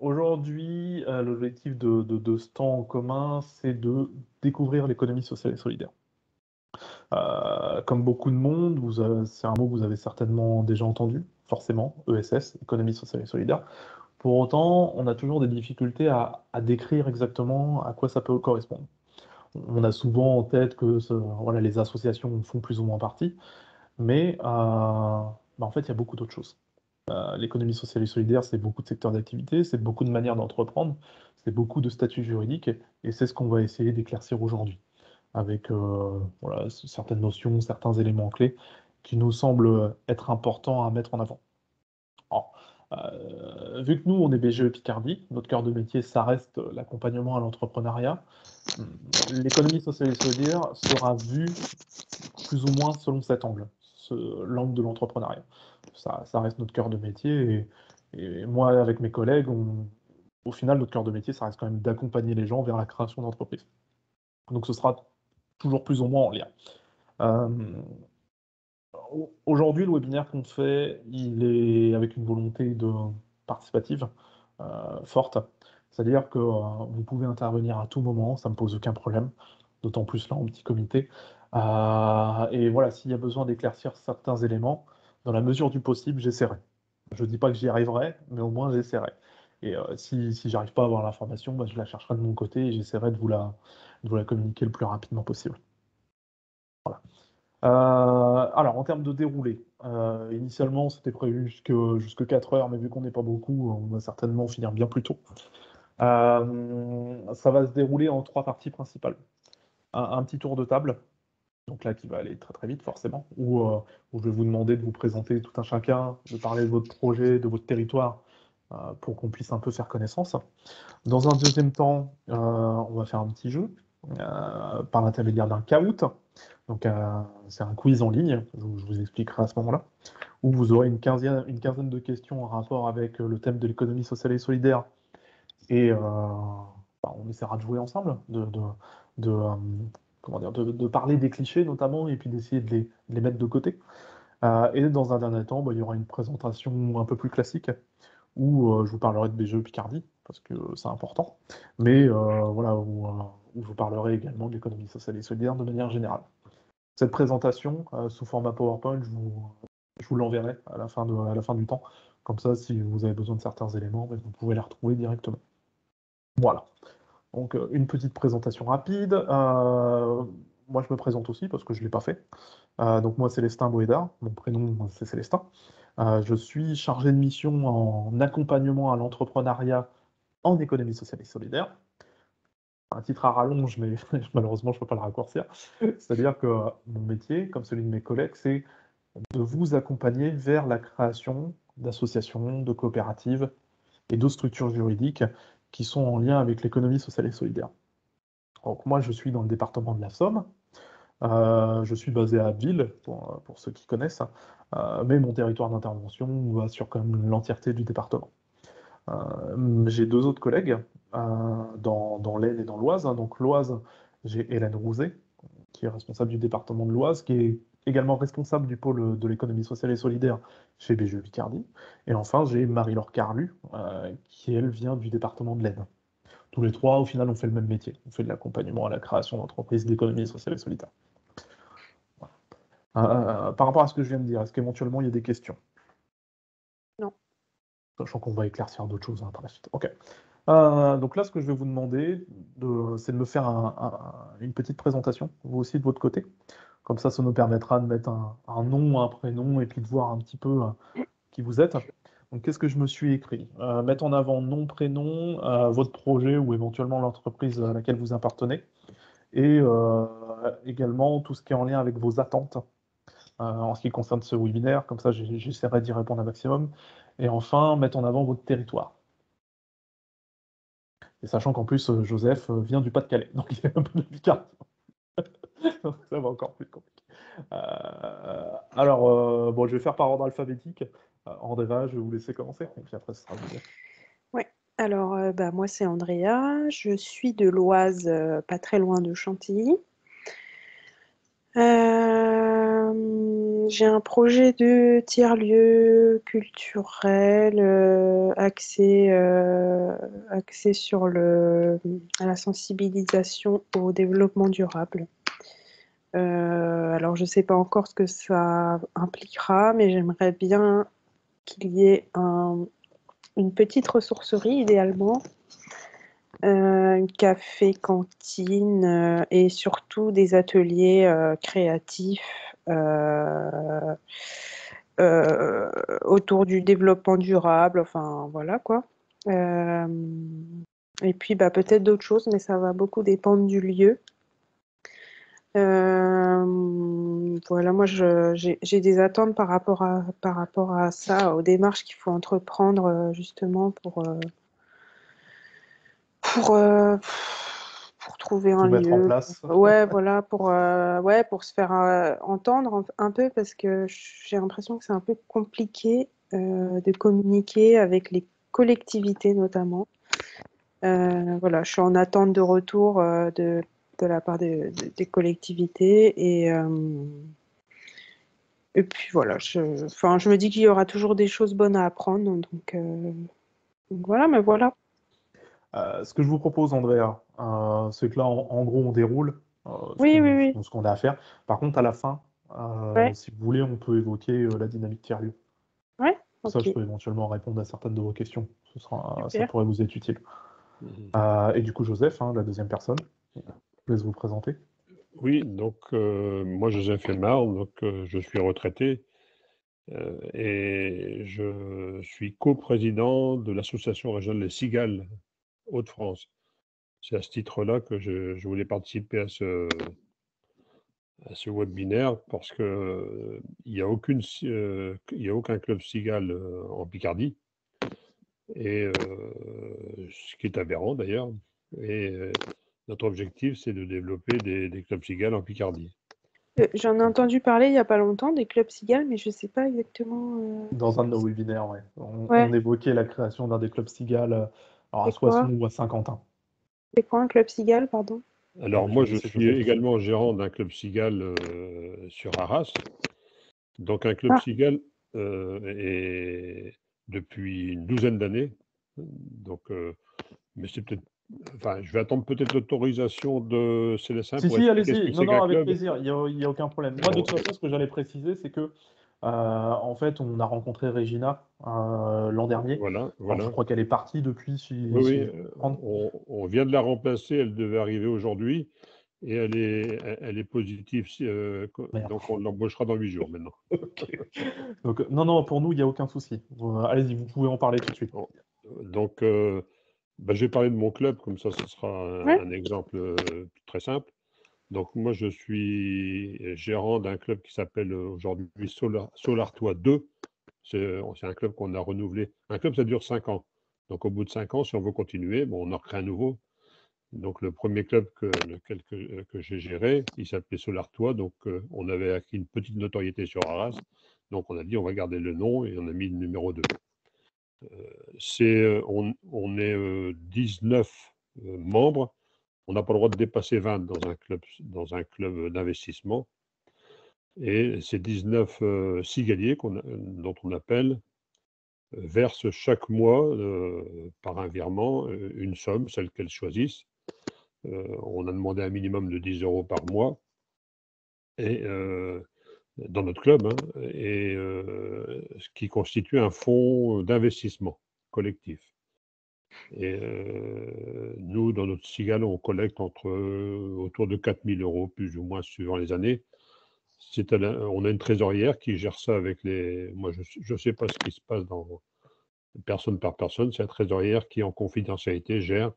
aujourd'hui, l'objectif de ce temps en commun, c'est de découvrir l'économie sociale et solidaire. Comme beaucoup de monde, c'est un mot que vous avez certainement déjà entendu, forcément, ESS, économie sociale et solidaire. Pour autant, on a toujours des difficultés à décrire exactement à quoi ça peut correspondre. On a souvent en tête que voilà, les associations en font plus ou moins partie, mais en fait, il y a beaucoup d'autres choses. L'économie sociale et solidaire, c'est beaucoup de secteurs d'activité, c'est beaucoup de manières d'entreprendre, c'est beaucoup de statuts juridiques, et c'est ce qu'on va essayer d'éclaircir aujourd'hui, avec voilà, certaines notions, certains éléments clés qui nous semblent être importants à mettre en avant. Alors, vu que nous, on est BGE Picardie, notre cœur de métier, ça reste l'accompagnement à l'entrepreneuriat, l'économie sociale et solidaire sera vue plus ou moins selon cet angle, l'angle de l'entrepreneuriat. Ça reste notre cœur de métier, et moi, avec mes collègues, au final, notre cœur de métier, ça reste quand même d'accompagner les gens vers la création d'entreprises. Donc ce sera toujours plus ou moins en lien. Aujourd'hui, le webinaire qu'on fait, il est avec une volonté participative forte. C'est-à-dire que vous pouvez intervenir à tout moment, ça ne me pose aucun problème, d'autant plus là en petit comité. Et voilà, s'il y a besoin d'éclaircir certains éléments, dans la mesure du possible, j'essaierai. Je ne dis pas que j'y arriverai, mais au moins j'essaierai. Et si j'arrive pas à avoir l'information, bah, je la chercherai de mon côté et j'essaierai de vous la communiquer le plus rapidement possible. Voilà. Alors, en termes de déroulé, initialement, c'était prévu jusque 4 heures, mais vu qu'on n'est pas beaucoup, on va certainement finir bien plus tôt. Ça va se dérouler en 3 parties principales. Un petit tour de table, donc là, qui va aller très très vite, forcément, où je vais vous demander de vous présenter tout un chacun, de parler de votre projet, de votre territoire, pour qu'on puisse un peu faire connaissance. Dans un deuxième temps, on va faire un petit jeu, par l'intermédiaire d'un Kahoot. Donc, c'est un quiz en ligne, je vous expliquerai à ce moment-là, où vous aurez une quinzaine de questions en rapport avec le thème de l'économie sociale et solidaire. Et on essaiera de jouer ensemble, comment dire, de parler des clichés notamment, et puis d'essayer de les mettre de côté. Et dans un dernier temps, il y aura une présentation un peu plus classique, où je vous parlerai de BGE Picardie, parce que c'est important, mais voilà, où je vous parlerai également de l'économie sociale et solidaire de manière générale. Cette présentation, sous format PowerPoint, je vous l'enverrai à la fin du temps. Comme ça, si vous avez besoin de certains éléments, vous pouvez les retrouver directement. Voilà. Donc, une petite présentation rapide. Moi, je me présente aussi parce que je ne l'ai pas fait. Donc, moi, Célestin Boédard. Mon prénom, c'est Célestin. Je suis chargé de mission en accompagnement à l'entrepreneuriat en économie sociale et solidaire. Un titre à rallonge, mais malheureusement, je ne peux pas le raccourcir. C'est-à-dire que mon métier, comme celui de mes collègues, c'est de vous accompagner vers la création d'associations, de coopératives et d'autres structures juridiques qui sont en lien avec l'économie sociale et solidaire. Donc moi, je suis dans le département de la Somme. Je suis basé à Abbeville, pour ceux qui connaissent, mais mon territoire d'intervention va sur quand même l'entièreté du département. J'ai 2 autres collègues dans l'Aisne et dans l'Oise. Donc l'Oise, j'ai Hélène Rouzet, qui est responsable du département de l'Oise, qui est également responsable du pôle de l'économie sociale et solidaire chez BGE Picardie. Et enfin, j'ai Marie-Laure Carlu, qui, elle, vient du département de l'Aisne. Tous les 3, au final, on fait le même métier. On fait de l'accompagnement à la création d'entreprises d'économie sociale et solidaire. Par rapport à ce que je viens de dire, est-ce qu'éventuellement, il y a des questions? Non. Sachant qu'on va éclaircir d'autres choses par la suite. Ok. Donc là, ce que je vais vous demander, c'est de me faire une petite présentation, vous aussi de votre côté. Comme ça nous permettra de mettre un nom, un prénom, et puis de voir un petit peu qui vous êtes. Donc, qu'est-ce que je me suis écrit? Mettre en avant nom, prénom, votre projet ou éventuellement l'entreprise à laquelle vous appartenez, et également tout ce qui est en lien avec vos attentes en ce qui concerne ce webinaire. Comme ça, j'essaierai d'y répondre un maximum. Et enfin, mettre en avant votre territoire. Et sachant qu'en plus, Joseph vient du Pas-de-Calais, donc il est un peu de Picardie. Donc ça va encore plus compliqué. Alors, bon, je vais faire par ordre alphabétique. Andrea, je vais vous laisser commencer, et puis après, ce sera vous. Ouais. Alors, moi, c'est Andrea. Je suis de l'Oise, pas très loin de Chantilly. J'ai un projet de tiers-lieu culturel axé sur la sensibilisation au développement durable. Alors, je ne sais pas encore ce que ça impliquera, mais j'aimerais bien qu'il y ait une petite ressourcerie, idéalement, un café-cantine et surtout des ateliers créatifs autour du développement durable, enfin voilà quoi. Euh, et puis bah, peut-être d'autres choses, mais ça va beaucoup dépendre du lieu. Voilà, moi j'ai des attentes par rapport à ça, aux démarches qu'il faut entreprendre justement pour, euh, pour trouver un Tout mettre en lieu. place. Ouais, voilà, pour se faire entendre un peu, parce que j'ai l'impression que c'est un peu compliqué de communiquer avec les collectivités notamment. Voilà, je suis en attente de retour de la part des collectivités et puis voilà, enfin, je me dis qu'il y aura toujours des choses bonnes à apprendre, donc voilà, mais voilà. Ce que je vous propose, Andrea, c'est que là, en gros, on déroule Oui, oui, oui. ce qu'on a à faire. Par contre, à la fin, Ouais, si vous voulez, on peut évoquer la dynamique tiers-lieu. ouais, Ça, ok, je peux éventuellement répondre à certaines de vos questions. Ça super. pourrait vous être utile. Mhm. Et du coup, Joseph, hein, la deuxième personne, je vous laisse vous présenter. Oui, donc moi, Joseph Aymar, donc je suis retraité et je suis coprésident de l'association régionale des Cigales Hauts-de-France. C'est à ce titre-là que je voulais participer à ce webinaire parce que il n'y a aucun club cigale en Picardie, et ce qui est aberrant d'ailleurs. Et notre objectif, c'est de développer des clubs cigales en Picardie. J'en ai entendu parler il n'y a pas longtemps des clubs cigales, mais je ne sais pas exactement. Dans un de nos webinaires, ouais. Ouais, On évoquait la création d'un des clubs cigales alors à c'est Soissons quoi? ou à Saint-Quentin. C'est quoi un club cigale, pardon? Alors Je moi, vais je laisser suis Joseph expliquer. également gérant d'un club cigale sur Arras. Donc un club Ah, cigale est depuis une douzaine d'années. Donc, mais c'est peut-être, enfin, je vais attendre peut-être l'autorisation de Célestin Si, pour si, expliquer ce allez-y. que Non, c'est non, qu'un avec club. plaisir. Il y a aucun problème. Moi, de Bon, toute façon, ce que j'allais préciser, c'est que, en fait, on a rencontré Regina l'an dernier. voilà, Alors, je voilà. crois qu'elle est partie depuis, Oui, si oui, je peux comprendre. on vient de la remplacer. Elle devait arriver aujourd'hui et elle est positive. Merde. Donc on l'embauchera dans 8 jours maintenant. Ok. Donc, non, non, pour nous, il n'y a aucun souci. Allez-y, vous pouvez en parler tout de suite. Bon, donc, bah, je vais parler de mon club, comme ça, ce sera ouais, un exemple très simple. Donc, moi, je suis gérant d'un club qui s'appelle aujourd'hui Solartois 2. C'est un club qu'on a renouvelé. Un club, ça dure 5 ans. Donc, au bout de 5 ans, si on veut continuer, bon, on en recrée un nouveau. Donc, le premier club que j'ai géré, il s'appelait Solartois. Donc, on avait acquis une petite notoriété sur Arras. Donc, on a dit, on va garder le nom et on a mis le numéro 2. On est 19 membres. On n'a pas le droit de dépasser 20 dans un club d'investissement. Et ces 19 cigaliers dont on appelle versent chaque mois par un virement une somme, celle qu'elles choisissent. On a demandé un minimum de 10 euros par mois et, dans notre club, hein, et ce qui constitue un fonds d'investissement collectif. Et nous, dans notre cigale, on collecte autour de 4 000 euros, plus ou moins, suivant les années. On a une trésorière qui gère ça avec les. Moi, je ne sais pas ce qui se passe personne par personne. C'est la trésorière qui, en confidentialité, gère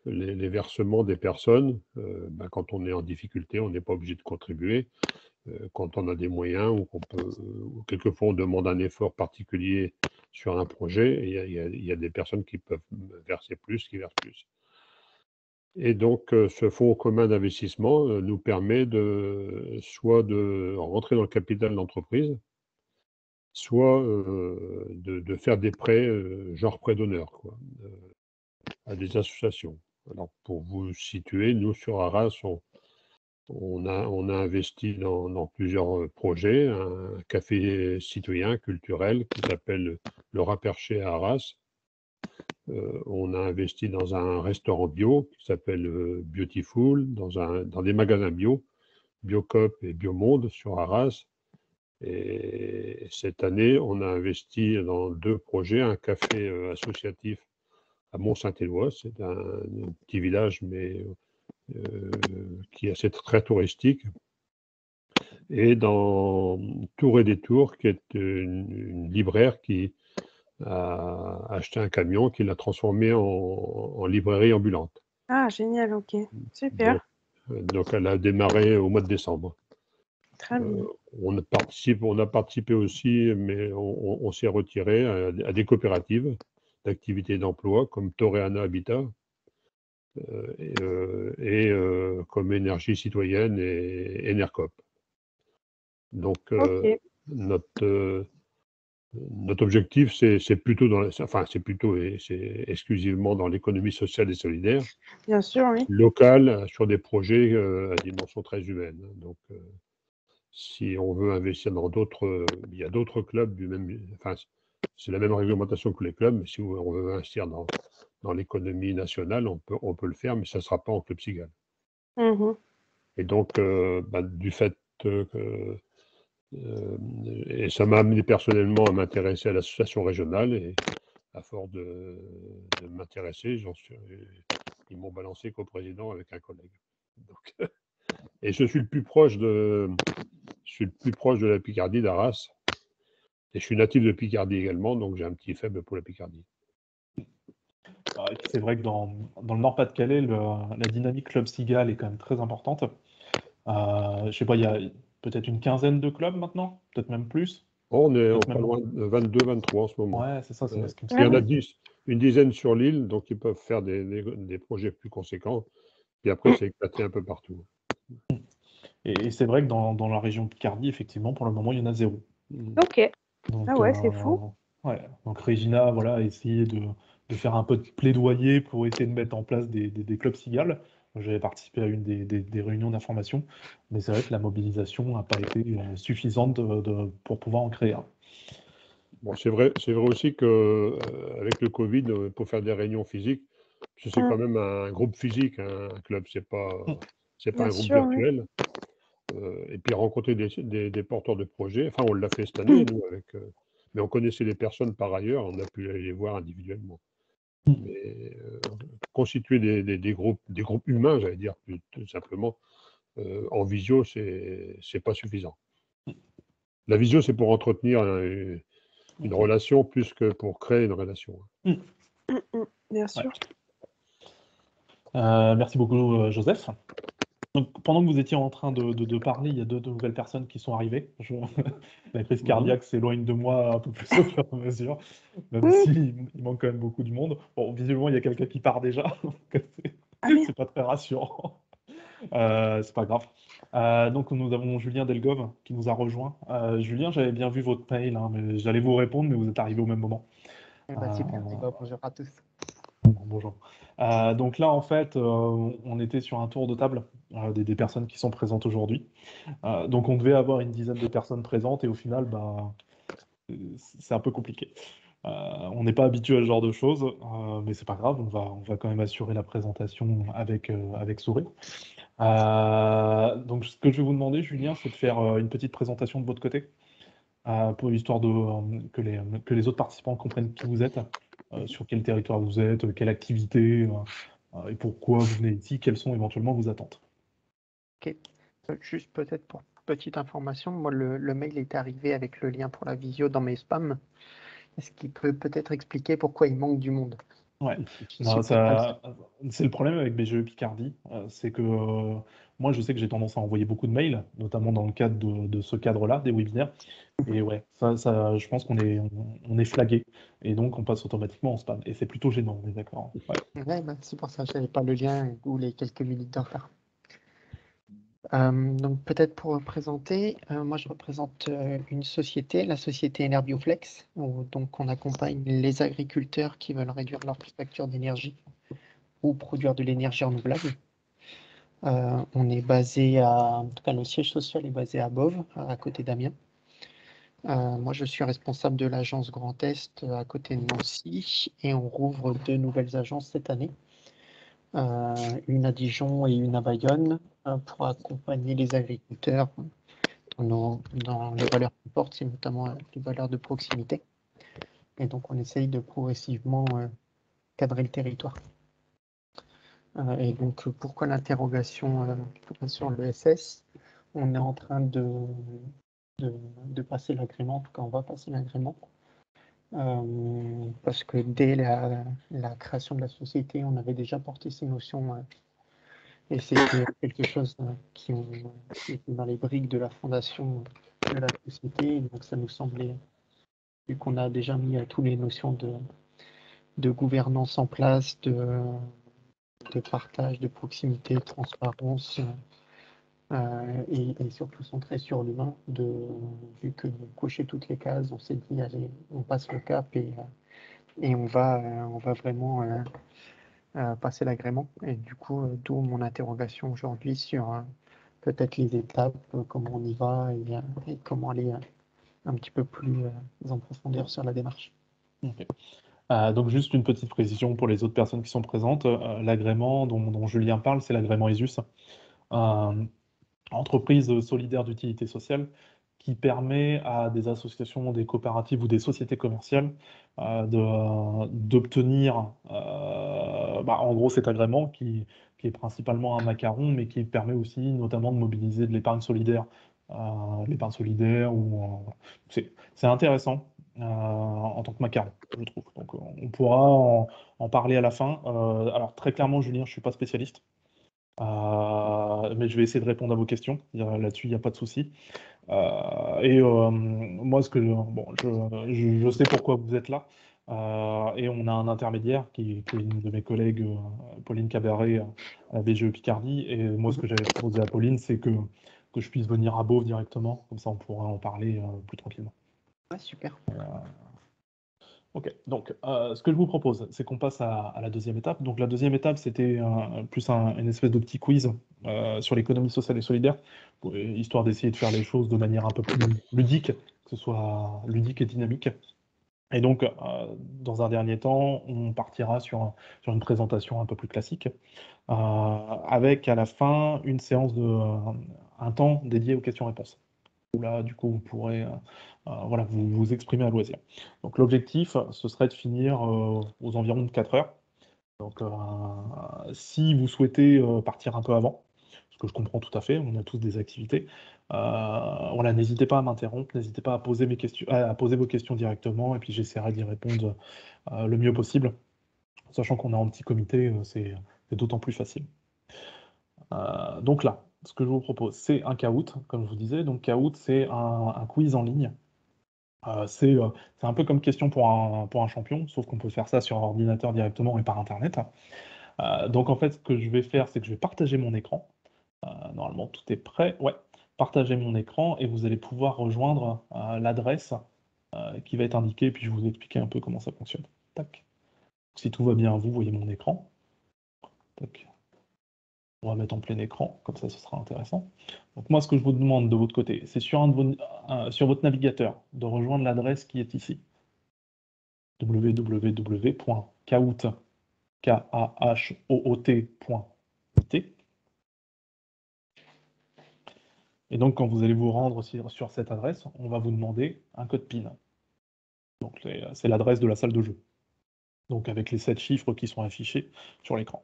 les versements des personnes. Ben, quand on est en difficulté, on n'est pas obligé de contribuer. Quand on a des moyens ou quelquefois on demande un effort particulier sur un projet, il y a des personnes qui peuvent verser plus, qui versent plus. Et donc, ce fonds commun d'investissement nous permet soit de rentrer dans le capital de l'entreprise, soit de faire des prêts, genre prêt d'honneur, quoi, à des associations. Alors, pour vous situer, nous, sur Arras, On a investi dans plusieurs projets, un café citoyen culturel qui s'appelle Le Rat Perché à Arras. On a investi dans un restaurant bio qui s'appelle Beautiful, dans des magasins bio, Biocoop et Biomonde sur Arras. Et cette année, on a investi dans 2 projets, un café associatif à Mont-Saint-Éloi, c'est un petit village, mais qui est assez très touristique, et dans Tour et Détour, qui est une libraire qui a acheté un camion, qui l'a transformé en librairie ambulante. Ah, génial, ok. Donc, Super, donc elle a démarré au mois de décembre. très bien. On a participé aussi, mais on s'est retiré à des coopératives d'activité d'emploi comme Toréana Habitat et comme Énergie Citoyenne et Enercop. Donc Ok, notre objectif, c'est plutôt c'est exclusivement dans l'économie sociale et solidaire, bien sûr, oui. locale, sur des projets à dimension très humaine. Donc si on veut investir dans d'autres, il y a d'autres clubs du même, enfin, c'est la même réglementation que les clubs, mais si on veut investir dans l'économie nationale, on peut le faire, mais ça ne sera pas en club cigale. Mhm. Et donc, du fait que, et ça m'a amené personnellement à m'intéresser à l'association régionale, et à force de m'intéresser, ils m'ont balancé coprésident avec un collègue. Donc, et je suis le plus proche de la Picardie, d'Arras. Et je suis natif de Picardie également, donc j'ai un petit faible pour la Picardie. Et puis c'est vrai que dans le Nord-Pas-de-Calais, la dynamique Club Cigale est quand même très importante. Je sais pas, il y a peut-être une quinzaine de clubs maintenant, peut-être même plus, On est peut-être pas même moins. loin de 22, 23 en ce moment. Ouais, c'est ça, c'est ce qui me Il y Ah en a semblait. oui, 10, une dizaine sur l'île, donc ils peuvent faire des projets plus conséquents. Puis après, c'est éclaté un peu partout. Et c'est vrai que dans la région Picardie, effectivement, pour le moment, il y en a zéro. ok. Ah Donc, ouais, c'est fou. ouais. Donc Régina, voilà, a essayé de faire un peu de plaidoyer pour essayer de mettre en place des clubs cigales. J'avais participé à une des réunions d'information, mais c'est vrai que la mobilisation n'a pas été suffisante pour pouvoir en créer un. Bon, c'est vrai aussi que avec le Covid, pour faire des réunions physiques, parce que c'est Mm, quand même un groupe physique, hein, un club, Mm. c'est pas bien un groupe sûr, oui. virtuel. Et puis rencontrer des porteurs de projets. Enfin, on l'a fait cette année, nous, mais on connaissait les personnes par ailleurs, on a pu aller les voir individuellement. Mais constituer des groupes humains, j'allais dire, tout simplement, en visio, c'est pas suffisant. La visio, c'est pour entretenir une relation plus que pour créer une relation. Mm. Bien Ouais. sûr. Merci beaucoup, Joseph. Donc, pendant que vous étiez en train de parler, il y a deux nouvelles personnes qui sont arrivées. La crise cardiaque s'éloigne de moi un peu plus au fur et à mesure, même Mm. s'il manque quand même beaucoup de monde. Bon, visiblement, il y a quelqu'un qui part déjà, donc Ah bien. c'est pas très rassurant. C'est pas grave. Donc, nous avons Julien Delgove qui nous a rejoint. Julien, j'avais bien vu votre mail, hein, mais j'allais vous répondre, mais vous êtes arrivé au même moment. Eh Euh, ben, super. Eh ben, bonjour à tous. Bonjour. Donc là, en fait, on était sur un tour de table des personnes qui sont présentes aujourd'hui. Donc on devait avoir une dizaine de personnes présentes et au final, bah, c'est un peu compliqué. On n'est pas habitué à ce genre de choses, mais c'est pas grave, on va quand même assurer la présentation avec souris. Donc ce que je vais vous demander, Julien, c'est de faire une petite présentation de votre côté, pour histoire que les autres participants comprennent qui vous êtes, sur quel territoire vous êtes, quelle activité, et pourquoi vous venez ici, quelles sont éventuellement vos attentes. Ok. Juste peut-être pour petite information, moi le mail est arrivé avec le lien pour la visio dans mes spams. Est-ce qu'il peut peut-être expliquer pourquoi il manque du monde? Ouais, Je suis non, peut-être pas le seul. c'est le problème avec BGE Picardie, c'est que moi je sais que j'ai tendance à envoyer beaucoup de mails, notamment dans le cadre de ce cadre-là, des webinaires, et ouais, je pense on est flagué, et donc on passe automatiquement en spam, et c'est plutôt gênant, on est d'accord, hein. Ouais. Ouais, bah, c'est pour ça que je n'avais pas le lien ou les quelques minutes de retard. Donc peut-être pour présenter, moi je représente une société, la société Enerbioflex, où donc on accompagne les agriculteurs qui veulent réduire leur facture d'énergie ou produire de l'énergie renouvelable. On est basé en tout cas, le siège social est basé à Boves, à côté d'Amiens. Moi, je suis responsable de l'agence Grand Est à côté de Nancy et on rouvre 2 nouvelles agences cette année. Une à Dijon et une à Bayonne pour accompagner les agriculteurs dans les valeurs qu'ils portent, c'est notamment les valeurs de proximité. Et donc, on essaye de progressivement cadrer le territoire. Et donc, pourquoi l'interrogation sur le SS? On est en train de passer l'agrément, en tout cas, on va passer l'agrément. Parce que dès la création de la société, on avait déjà porté ces notions et c'était quelque chose qui était dans les briques de la fondation de la société. Donc, ça nous semblait, vu qu'on a déjà mis toutes les notions de gouvernance en place, de partage, de proximité, de transparence, et surtout centré sur l'humain. Vu que vous cochez toutes les cases, on s'est dit, allez, on passe le cap et on va vraiment passer l'agrément. Et du coup, d'où mon interrogation aujourd'hui sur peut-être les étapes, comment on y va et comment aller un petit peu plus en profondeur sur la démarche. Ok. Donc juste une petite précision pour les autres personnes qui sont présentes. L'agrément dont Julien parle, c'est l'agrément ESUS, entreprise solidaire d'utilité sociale, qui permet à des associations, des coopératives ou des sociétés commerciales d'obtenir en gros cet agrément qui est principalement un macaron, mais qui permet aussi notamment de mobiliser de l'épargne solidaire c'est intéressant en tant que macaron, je trouve. Donc on pourra en parler à la fin. Alors très clairement, Julien, je ne suis pas spécialiste. Mais je vais essayer de répondre à vos questions. Là-dessus, il n'y a pas de souci. Moi, je sais pourquoi vous êtes là. Et on a un intermédiaire qui est une de mes collègues, Pauline Cabaret, à la BGE Picardie. Et moi, ce que j'avais proposé à Pauline, c'est que je puisse venir à Beauvais directement. Comme ça, on pourra en parler plus tranquillement. Ouais, super. Ok, donc ce que je vous propose, c'est qu'on passe à la deuxième étape. Donc la deuxième étape, c'était plus une espèce de petit quiz sur l'économie sociale et solidaire, histoire d'essayer de faire les choses de manière un peu plus ludique, que ce soit ludique et dynamique. Et donc, dans un dernier temps, on partira sur une présentation un peu plus classique, avec à la fin une séance un temps dédié aux questions-réponses. Là, du coup, vous pourrez voilà, vous exprimer à loisir. Donc, l'objectif, ce serait de finir aux environs de 4 heures. Donc, si vous souhaitez partir un peu avant, ce que je comprends tout à fait, on a tous des activités, voilà, n'hésitez pas à m'interrompre, n'hésitez pas à poser à poser vos questions directement, et puis j'essaierai d'y répondre le mieux possible. Sachant qu'on est en petit comité, c'est d'autant plus facile. Donc là, ce que je vous propose, c'est un Kahoot, comme je vous disais. Donc Kahoot, c'est un quiz en ligne. C'est un peu comme question pour un champion, sauf qu'on peut faire ça sur ordinateur directement et par Internet. Donc en fait, ce que je vais faire, c'est que je vais partager mon écran. Normalement, tout est prêt. Ouais, partager mon écran et vous allez pouvoir rejoindre l'adresse qui va être indiquée, puis je vais vous expliquer un peu comment ça fonctionne. Tac. Si tout va bien, vous voyez mon écran. Tac. On va mettre en plein écran, comme ça ce sera intéressant. Donc moi, ce que je vous demande de votre côté, c'est sur votre navigateur de rejoindre l'adresse qui est ici. www.kahoot.it. Et donc, quand vous allez vous rendre sur cette adresse, on va vous demander un code PIN. Donc, c'est l'adresse de la salle de jeu. Donc, avec les 7 chiffres qui sont affichés sur l'écran.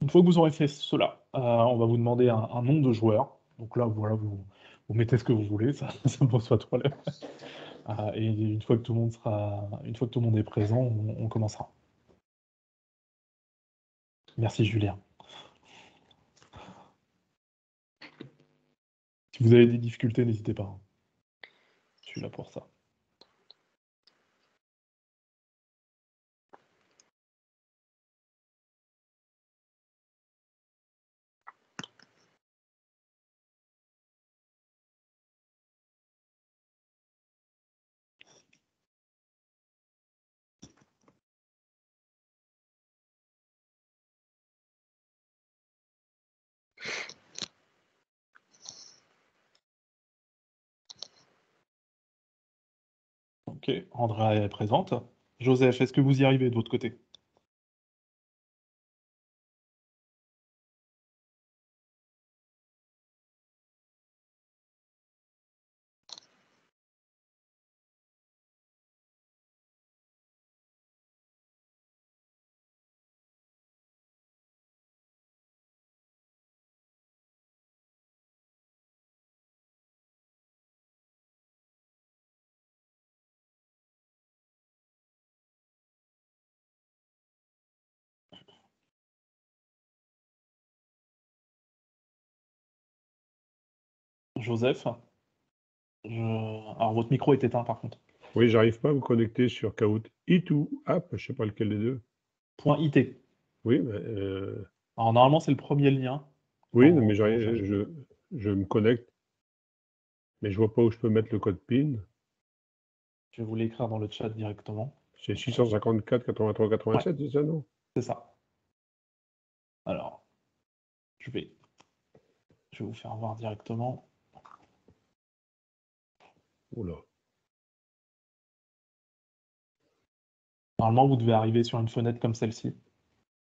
Une fois que vous aurez fait cela, on va vous demander un nom de joueur. Donc là, voilà, vous mettez ce que vous voulez, ça ne pose pas de problème. Et une fois que tout le monde est présent, on commencera. Merci Julien. Si vous avez des difficultés, n'hésitez pas. Je suis là pour ça. Ok, Andrea est présente. Joseph, est-ce que vous y arrivez de votre côté? Joseph, alors votre micro est éteint par contre. Oui, j'arrive pas à me connecter sur Kahoot. It ou App, je sais pas lequel des deux. .it. Oui, mais, Alors normalement c'est le premier lien. oui, Dans- mais dans vos fiches. je me connecte, mais je vois pas où je peux mettre le code PIN. Je vais vous l'écrire dans le chat directement. C'est 654 83 Ouais, 87, c'est ça, non? c'est ça. Alors, je vais vous faire voir directement. Oula. Normalement, vous devez arriver sur une fenêtre comme celle-ci.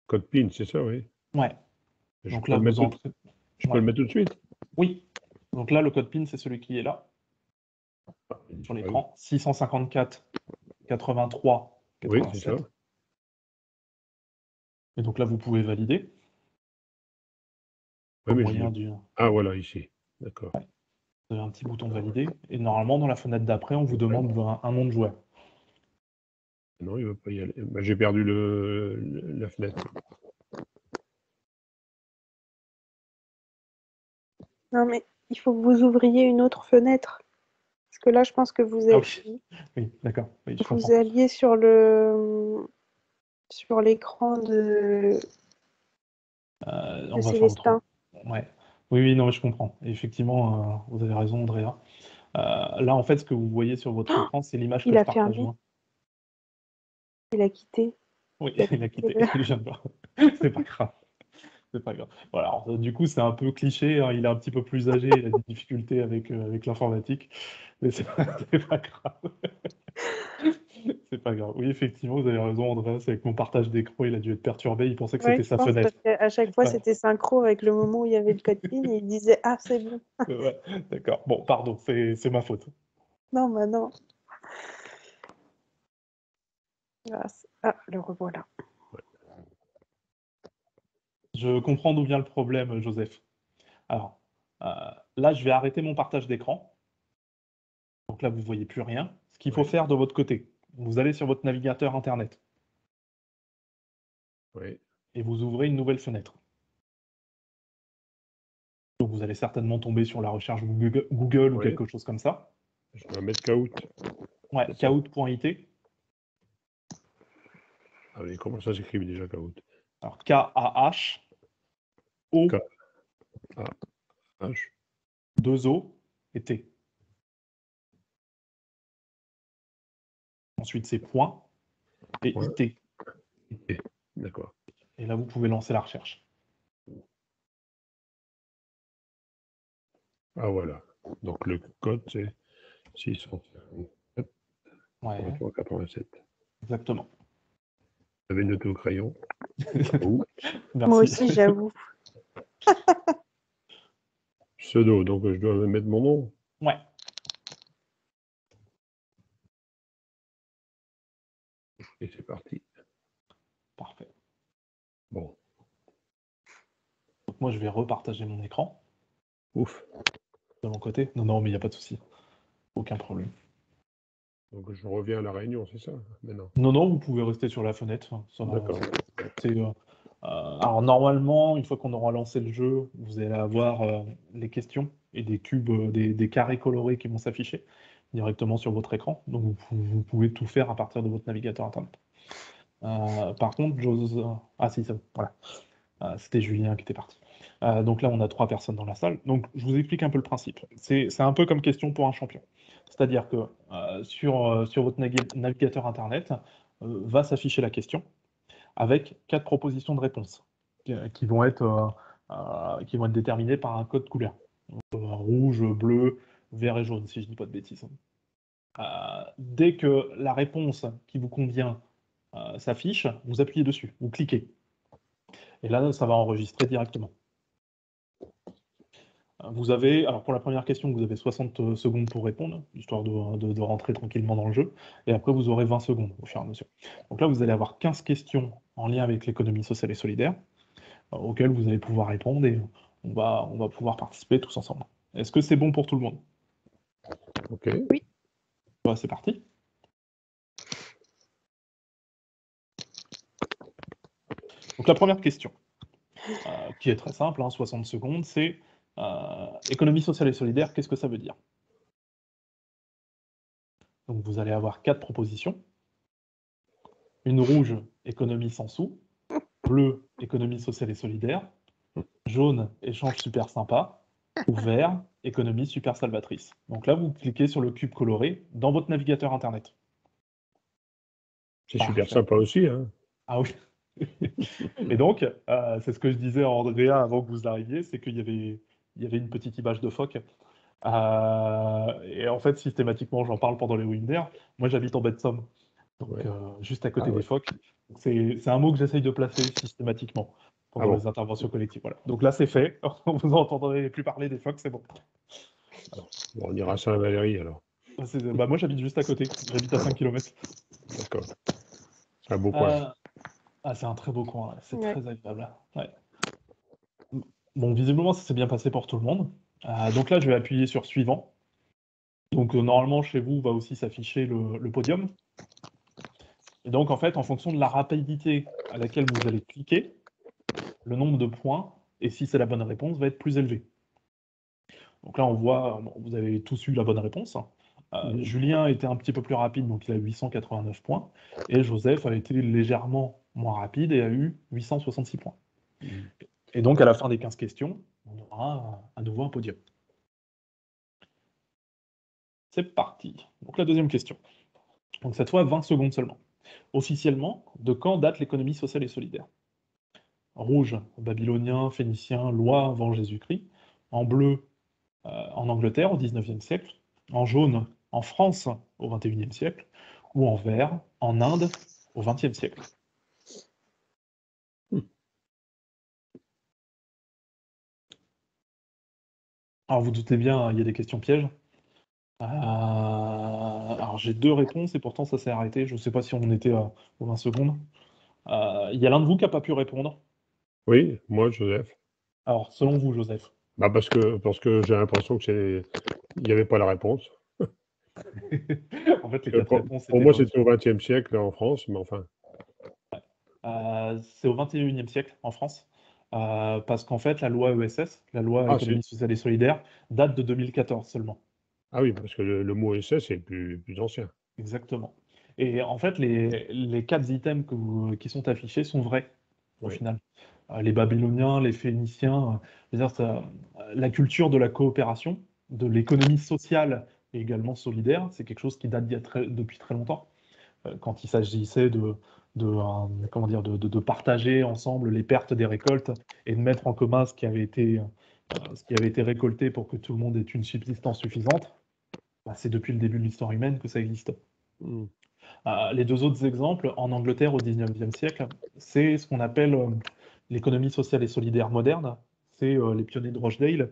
Code PIN, c'est ça, oui. Ouais. Je Donc peux là, le mettre vous tout, entrez. je peux Ouais. le mettre tout de suite. Oui. Donc là, le code PIN, c'est celui qui est là, sur Ah oui, l'écran. 654 83 oui, c'est ça. 87. Et donc là, vous pouvez valider Oui, au mais moyen du. Ah, voilà, ici. D'accord. Vous avez un petit bouton valider. Et normalement, dans la fenêtre d'après, on vous demande un nom de joueur. Non, il ne veut pas y aller. Bah, j'ai perdu la fenêtre. Non, mais il faut que vous ouvriez une autre fenêtre. Parce que là, je pense que vous Ah êtes, oui, oui, d'accord. Oui, je vous comprends. alliez sur l'écran de On va faire autrement. Célestin. Ouais. Oui, oui, non, je comprends. Effectivement, vous avez raison, Andrea. Là, en fait, ce que vous voyez sur votre écran, c'est l'image que Il je a partage fermé, moi. il a quitté. Oui, Il a il a quitté quitté. Je viens de voir. C'est pas grave. C'est pas grave. Voilà, alors, du coup, c'est un peu cliché, hein, il est un petit peu plus âgé, il a des difficultés avec l'informatique, mais c'est c'est pas grave. C'est pas grave. Oui, effectivement, vous avez raison, Andrea, c'est avec mon partage d'écran, il a dû être perturbé, il pensait que Ouais, c'était je sa pense, parce fenêtre. qu'à chaque fois, Ouais, c'était synchro avec le moment où il y avait le code PIN et il disait ah, c'est bon. ouais, d'accord. Bon, pardon, c'est ma faute. Non, bah non. Ah, le revoilà. Je comprends d'où vient le problème, Joseph. Alors, là, je vais arrêter mon partage d'écran. Donc là, vous ne voyez plus rien. Ce qu'il faut Oui. faire de votre côté, vous allez sur votre navigateur Internet Oui. et vous ouvrez une nouvelle fenêtre. Donc vous allez certainement tomber sur la recherche Google ou Oui. quelque chose comme ça. Je dois mettre Kahoot. Ouais, kahoot.it. Ah oui, comment ça s'écrit déjà, Kahoot? Alors K-A-H-O, K-A-H. 2 O et T. Ensuite, c'est point et Point. IT. Et. D'accord. Et là, vous pouvez lancer la recherche. Ah, voilà. Donc, le code, c'est 657 Ouais, 87. exactement. Vous avez noté au crayon. Ou Moi Merci. aussi, j'avoue. pseudo, donc je dois mettre mon nom. Ouais, Et c'est parti. parfait. Bon. Donc moi, je vais repartager mon écran Ouf. de mon côté. Non, non, mais il n'y a pas de souci. Aucun problème. Donc je reviens à la réunion, c'est ça, maintenant? Non, non, vous pouvez rester sur la fenêtre. D'accord. Alors normalement, une fois qu'on aura lancé le jeu, vous allez avoir les questions et des cubes, des carrés colorés qui vont s'afficher directement sur votre écran. Donc vous pouvez tout faire à partir de votre navigateur Internet. Par contre, j'ose... Ah si, c'est bon, voilà. C'était Julien qui était parti. Donc là, on a 3 personnes dans la salle. Donc je vous explique un peu le principe. C'est un peu comme question pour un champion. C'est-à-dire que sur votre navigateur Internet, va s'afficher la question avec 4 propositions de réponse qui vont être déterminées par un code couleur. Donc, rouge, bleu, vert et jaune, si je ne dis pas de bêtises. Dès que la réponse qui vous convient s'affiche, vous appuyez dessus, vous cliquez. Et là, ça va enregistrer directement. Vous avez, alors pour la première question, vous avez 60 secondes pour répondre, histoire de rentrer tranquillement dans le jeu. Et après, vous aurez 20 secondes au fur et à mesure. Donc là, vous allez avoir 15 questions en lien avec l'économie sociale et solidaire, auxquelles vous allez pouvoir répondre et on va pouvoir participer tous ensemble. Est-ce que c'est bon pour tout le monde? Ok. Ouais, c'est parti. Donc la première question, qui est très simple, 60 secondes, c'est économie sociale et solidaire, qu'est-ce que ça veut dire? Donc vous allez avoir 4 propositions. Une rouge, économie sans sous. Bleu, économie sociale et solidaire. Jaune, échange super sympa. Ou vert, économie super salvatrice. Donc là, vous cliquez sur le cube coloré dans votre navigateur Internet. C'est super Parfait. sympa aussi. Hein. Ah oui. Et donc, c'est ce que je disais à Andrea avant que vous arriviez, c'est qu'il y avait une petite image de phoque. Et en fait, systématiquement, j'en parle pendant les webinaires. Moi, j'habite en baie de Somme, donc Ouais. juste à côté Ah des ouais. phoques. C'est un mot que j'essaye de placer systématiquement pendant bon. les interventions collectives. Voilà. Donc là, c'est fait. Vous n'entendrez plus parler des phoques, c'est bon. Bon, on ira à Saint-Valéry alors. Moi, j'habite juste à côté. J'habite à 5 km. D'accord. C'est un beau coin. C'est un très beau coin. Ouais. C'est Ouais. très agréable. Ouais. Bon, visiblement, ça s'est bien passé pour tout le monde. Donc là, je vais appuyer sur suivant. Donc normalement, chez vous, va aussi s'afficher le podium. Et donc, en fait, en fonction de la rapidité à laquelle vous allez cliquer, le nombre de points, et si c'est la bonne réponse, va être plus élevé. Donc là, on voit, vous avez tous eu la bonne réponse. Julien était un petit peu plus rapide, donc il a 889 points. Et Joseph a été légèrement moins rapide et a eu 866 points. Et donc, à la fin des 15 questions, on aura à nouveau un podium. C'est parti. Donc la deuxième question. Donc cette fois, 20 secondes seulement. Officiellement, de quand date l'économie sociale et solidaire? Rouge, babylonien, phénicien, loi avant Jésus-Christ. En bleu, en Angleterre au XIXe siècle. En jaune, en France au XXIe siècle. Ou en vert, en Inde au XXe siècle. Alors vous doutez bien, il y a des questions pièges. Alors j'ai 2 réponses et pourtant ça s'est arrêté. Je ne sais pas si on était aux 20 secondes. Il y a l'un de vous qui n'a pas pu répondre. Oui, moi, Joseph. Alors, selon vous, Joseph? Bah parce que j'ai l'impression que il n'y avait pas la réponse. En fait, les 4 réponses Pour étaient moi, bonnes. c'était au XXe siècle en France, mais enfin. C'est au XXIe siècle en France, parce qu'en fait, la loi ESS, la loi Ah, économie sociale et solidaire, date de 2014 seulement. ah oui, parce que le mot SS est plus ancien. Exactement. Et en fait, les 4 items qui sont affichés sont vrais, au Oui. final. Les Babyloniens, les Phéniciens, la culture de la coopération, de l'économie sociale et également solidaire, c'est quelque chose qui date depuis très longtemps. Quand il s'agissait de partager ensemble les pertes des récoltes et de mettre en commun ce qui avait été récolté pour que tout le monde ait une subsistance suffisante, c'est depuis le début de l'histoire humaine que ça existe. Mm. Les 2 autres exemples, en Angleterre au XIXe siècle, c'est ce qu'on appelle l'économie sociale et solidaire moderne. C'est les pionniers de Rochdale,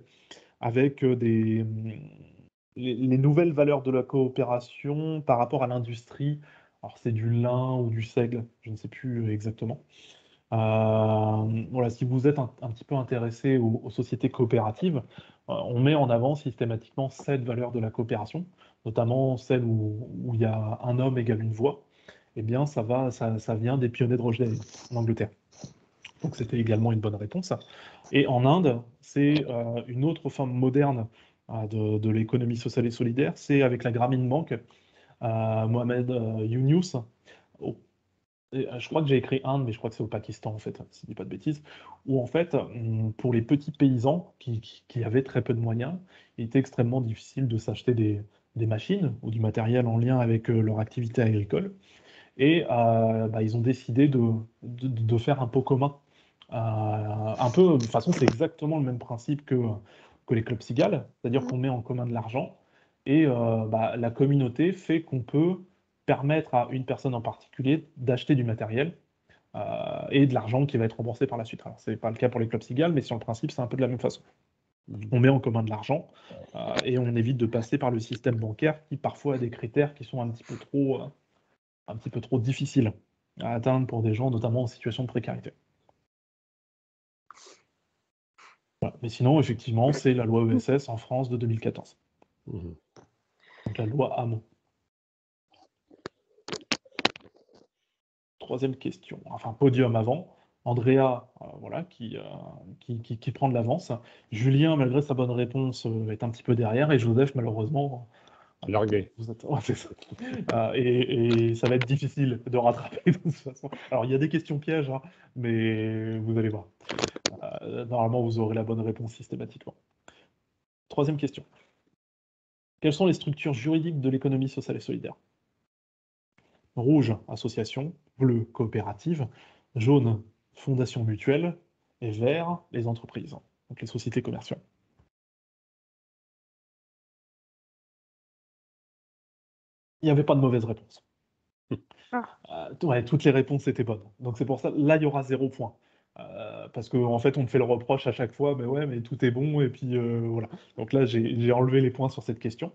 avec les nouvelles valeurs de la coopération par rapport à l'industrie. Alors c'est du lin ou du seigle, je ne sais plus exactement. Voilà, si vous êtes un petit peu intéressé aux sociétés coopératives, on met en avant systématiquement 7 valeurs de la coopération, notamment celle où il y a un homme égale une voix. Eh bien, ça vient des pionniers de Rochdale en Angleterre. Donc c'était également une bonne réponse. Et en Inde, c'est une autre forme moderne de l'économie sociale et solidaire, c'est avec la Grameen Bank, Mohamed Yunus. Oh, je crois que j'ai écrit Inde, mais je crois que c'est au Pakistan, en fait, si je ne dis pas de bêtises, où en fait, pour les petits paysans qui avaient très peu de moyens, il était extrêmement difficile de s'acheter des machines ou du matériel en lien avec leur activité agricole. Et ils ont décidé de faire un pot commun. Un peu, de toute façon, c'est exactement le même principe que les clubs cigales, c'est-à-dire qu'on met en commun de l'argent Et la communauté fait qu'on peut permettre à une personne en particulier d'acheter du matériel et de l'argent qui va être remboursé par la suite. Alors, ce n'est pas le cas pour les clubs cigales, mais sur le principe, c'est un peu de la même façon. On met en commun de l'argent et on évite de passer par le système bancaire qui parfois a des critères qui sont un petit peu trop difficiles à atteindre pour des gens, notamment en situation de précarité. Voilà. Mais sinon, effectivement, c'est la loi ESS en France de 2014. Donc la loi Hamon. Troisième question, enfin podium avant. Andrea, qui prend de l'avance. Julien, malgré sa bonne réponse, est un petit peu derrière. Et Joseph, malheureusement, Largué. c'est ça. Et ça va être difficile de rattraper de toute façon. Alors, il y a des questions pièges, hein, mais vous allez voir. Normalement, vous aurez la bonne réponse systématiquement. Troisième question. Quelles sont les structures juridiques de l'économie sociale et solidaire? Rouge, association. Bleu, coopérative. Jaune, fondation mutuelle. Et vert, les entreprises, donc les sociétés commerciales. Il n'y avait pas de mauvaise réponse. Toutes les réponses étaient bonnes. Donc c'est pour ça, là, il y aura 0 point. Parce qu'en fait, on me fait le reproche à chaque fois, mais tout est bon, et puis voilà. Donc là, j'ai enlevé les points sur cette question.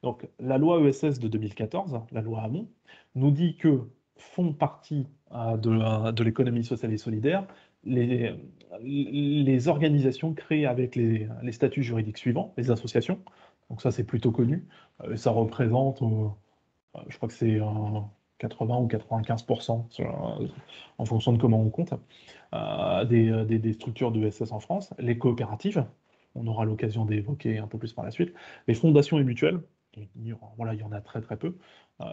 Donc la loi ESS de 2014, la loi Hamon, nous dit que font partie de l'économie sociale et solidaire les organisations créées avec les statuts juridiques suivants, les associations. Donc ça, c'est plutôt connu. Ça représente, je crois que c'est 80 ou 95% en fonction de comment on compte, des structures de ESS en France. Les coopératives, on aura l'occasion d'évoquer un peu plus par la suite. Les fondations et mutuelles, il y en a très très peu.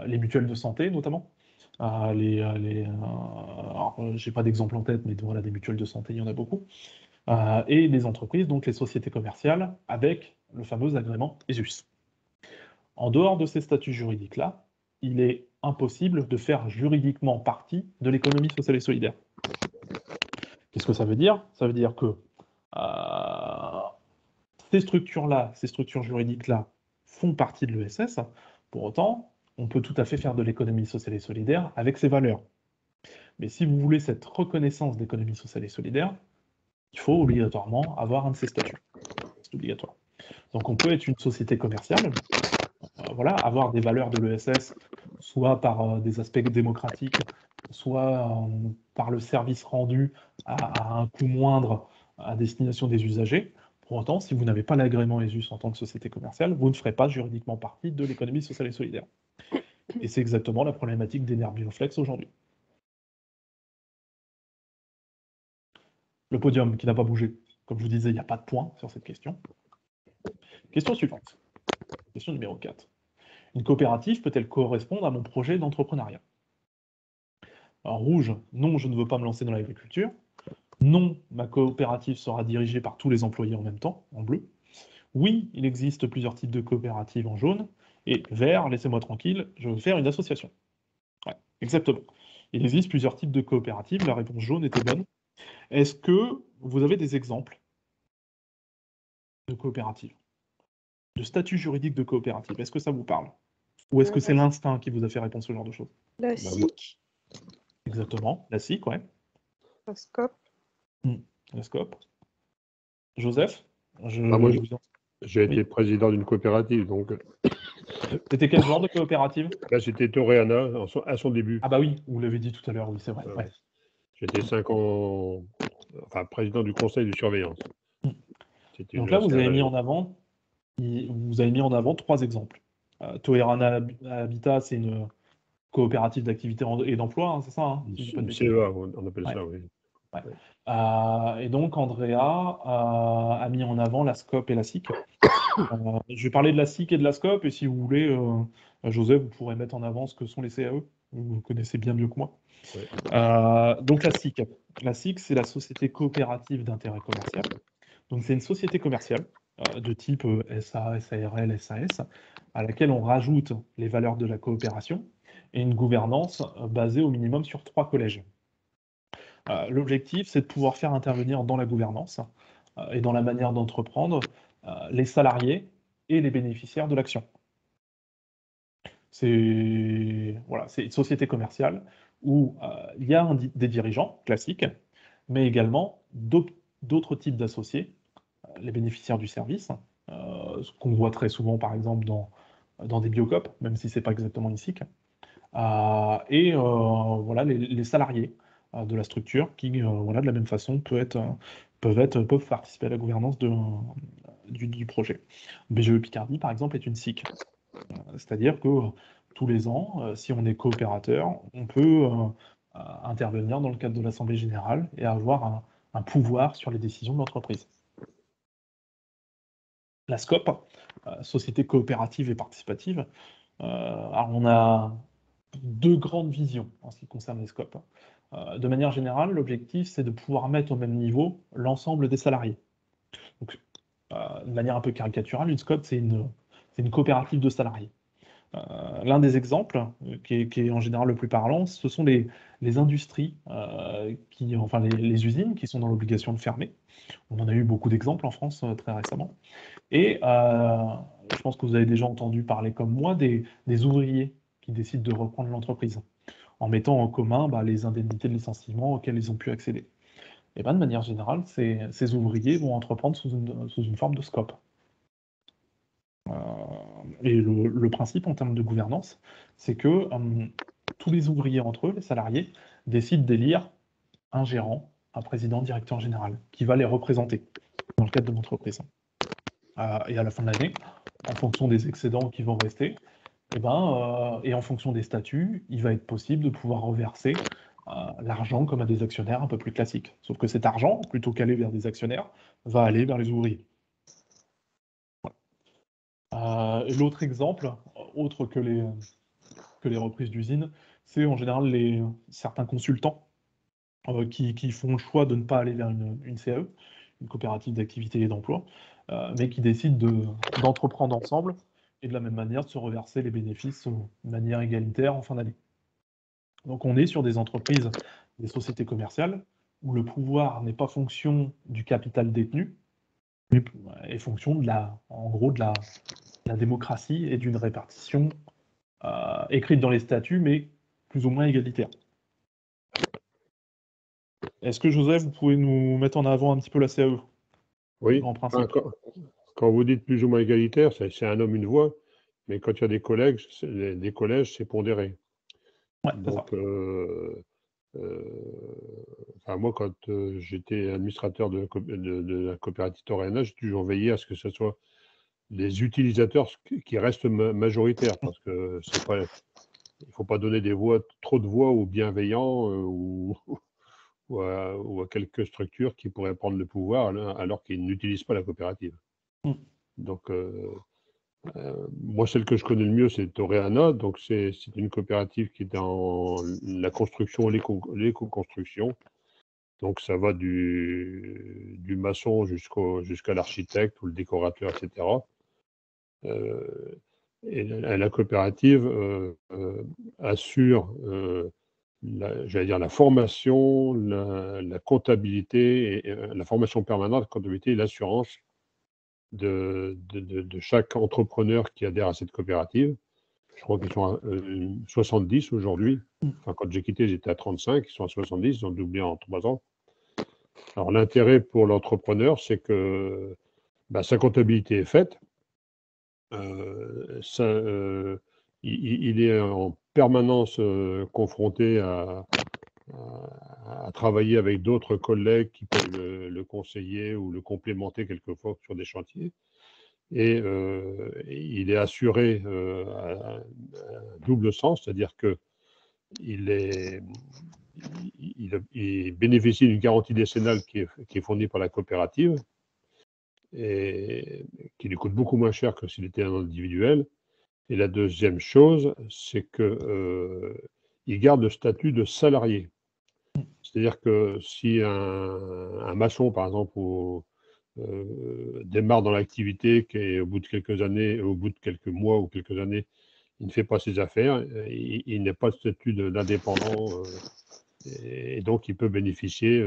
Les mutuelles de santé notamment. J'ai pas d'exemple en tête, mais voilà, des mutuelles de santé, il y en a beaucoup. Et les entreprises, donc les sociétés commerciales, avec le fameux agrément ESUS. En dehors de ces statuts juridiques-là, il est impossible de faire juridiquement partie de l'économie sociale et solidaire. Qu'est-ce que ça veut dire? Ça veut dire que ces structures-là, ces structures juridiques-là, font partie de l'ESS. Pour autant, on peut tout à fait faire de l'économie sociale et solidaire avec ces valeurs. Mais si vous voulez cette reconnaissance d'économie sociale et solidaire, il faut obligatoirement avoir un de ces statuts. C'est obligatoire. Donc on peut être une société commerciale, avoir des valeurs de l'ESS, soit par des aspects démocratiques, soit par le service rendu à un coût moindre à destination des usagers. Pour autant, si vous n'avez pas l'agrément ESUS en tant que société commerciale, vous ne ferez pas juridiquement partie de l'économie sociale et solidaire. Et c'est exactement la problématique d'Enerbioflex aujourd'hui. Le podium qui n'a pas bougé. Comme je vous disais, il n'y a pas de point sur cette question. Question suivante. Question numéro 4. Une coopérative peut-elle correspondre à mon projet d'entrepreneuriat? Alors, rouge, non, je ne veux pas me lancer dans l'agriculture. Non, ma coopérative sera dirigée par tous les employés en même temps, en bleu. Oui, il existe plusieurs types de coopératives en jaune. Et vert, laissez-moi tranquille, je veux faire une association. Ouais, exactement. Il existe plusieurs types de coopératives, la réponse jaune était bonne. Est-ce que vous avez des exemples de coopératives? De statut juridique de coopérative, est-ce que ça vous parle? Ou est-ce que c'est l'instinct qui vous a fait répondre ce genre de choses? La SIC. Exactement, la SIC, ouais. La SCOP. La SCOP. Joseph? J'ai été président d'une coopérative, donc. C'était quel genre de coopérative? Là, c'était Toreana à son début. Ah bah oui, vous l'avez dit tout à l'heure, oui, c'est vrai. Ouais. J'étais 5 ans, président du conseil de surveillance. Donc là, vous avez mis en avant 3 exemples. Toerana Habitat, c'est une coopérative d'activité et d'emploi, hein, c'est ça, hein, une CEA, on appelle ça, oui. Ouais. Et donc, Andrea a mis en avant la SCOP et la SIC. Je vais parler de la SIC et de la SCOP, et si vous voulez, Joseph, vous pourrez mettre en avant ce que sont les CAE. Vous connaissez bien mieux que moi. Ouais. Donc, la SIC. La SIC, c'est la Société coopérative d'intérêt commercial. Donc, c'est une société commerciale de type SA, SARL, SAS, à laquelle on rajoute les valeurs de la coopération et une gouvernance basée au minimum sur 3 collèges. L'objectif, c'est de pouvoir faire intervenir dans la gouvernance et dans la manière d'entreprendre les salariés et les bénéficiaires de l'action. C'est voilà, c'est une société commerciale où il y a des dirigeants classiques, mais également d'autres types d'associés, les bénéficiaires du service, ce qu'on voit très souvent par exemple dans des biocoop, même si c'est pas exactement une SIC, et voilà, les salariés de la structure qui, voilà, de la même façon, peuvent participer à la gouvernance du projet. BGE Picardie, par exemple, est une SIC. C'est-à-dire que tous les ans, si on est coopérateur, on peut intervenir dans le cadre de l'Assemblée générale et avoir un pouvoir sur les décisions de l'entreprise. La SCOP, Société coopérative et participative, alors on a deux grandes visions en ce qui concerne les SCOP. De manière générale, l'objectif, c'est de pouvoir mettre au même niveau l'ensemble des salariés. Donc, de manière un peu caricaturale, une SCOP, c'est une coopérative de salariés. L'un des exemples qui est en général le plus parlant, ce sont les industries, enfin les usines qui sont dans l'obligation de fermer. On en a eu beaucoup d'exemples en France très récemment. Et je pense que vous avez déjà entendu parler comme moi des ouvriers qui décident de reprendre l'entreprise en mettant en commun les indemnités de licenciement auxquelles ils ont pu accéder. Et de manière générale, ces ouvriers vont entreprendre sous une forme de SCOP. Et le principe en termes de gouvernance, c'est que tous les ouvriers entre eux, les salariés, décident d'élire un gérant, un président, directeur général, qui va les représenter dans le cadre de l'entreprise. Et à la fin de l'année, en fonction des excédents qui vont rester, et en fonction des statuts, il va être possible de pouvoir reverser l'argent comme à des actionnaires un peu plus classiques. Sauf que cet argent, plutôt qu'aller vers des actionnaires, va aller vers les ouvriers. L'autre exemple, autre que les reprises d'usines, c'est en général certains consultants qui font le choix de ne pas aller vers une CAE, une coopérative d'activité et d'emploi, mais qui décident d'entreprendre ensemble et de la même manière de se reverser les bénéfices de manière égalitaire en fin d'année. Donc on est sur des entreprises, des sociétés commerciales, où le pouvoir n'est pas fonction du capital détenu, mais est fonction en gros de la démocratie et d'une répartition écrite dans les statuts, mais plus ou moins égalitaire. Est-ce que, Joseph, vous pouvez nous mettre en avant un petit peu la CAE? Oui, En principe. Quand vous dites plus ou moins égalitaire, c'est un homme, une voix, mais quand il y a des collèges, c'est pondéré. Ouais, donc, moi, quand j'étais administrateur de la coopérative Torrena, j'ai toujours veillé à ce que ce soit les utilisateurs qui restent majoritaires, parce que il ne faut pas donner trop de voix aux bienveillants ou à quelques structures qui pourraient prendre le pouvoir alors qu'ils n'utilisent pas la coopérative. Donc, moi, celle que je connais le mieux, c'est Toreana. Donc, c'est une coopérative qui est dans la construction, l'éco-construction. Donc, ça va du maçon jusqu'à l'architecte ou le décorateur, etc. Et la coopérative assure, j'allais dire, la formation, la comptabilité, et, la formation permanente, la comptabilité et l'assurance de chaque entrepreneur qui adhère à cette coopérative. Je crois qu'ils sont à 70 aujourd'hui. Enfin, quand j'ai quitté, j'étais à 35. Ils sont à 70. Ils ont doublé en 3 ans. Alors, l'intérêt pour l'entrepreneur, c'est que sa comptabilité est faite. Il est en permanence confronté à travailler avec d'autres collègues qui peuvent le conseiller ou le complémenter quelquefois sur des chantiers. Et il est assuré à double sens, c'est-à-dire qu'il il bénéficie d'une garantie décennale qui est fournie par la coopérative et qui lui coûte beaucoup moins cher que s'il était un individuel. Et la deuxième chose, c'est qu'il garde le statut de salarié. C'est-à-dire que si un maçon, par exemple, démarre dans l'activité, qu'au bout de quelques années, au bout de quelques mois ou quelques années, il ne fait pas ses affaires, il n'a pas de statut d'indépendant, et donc il peut bénéficier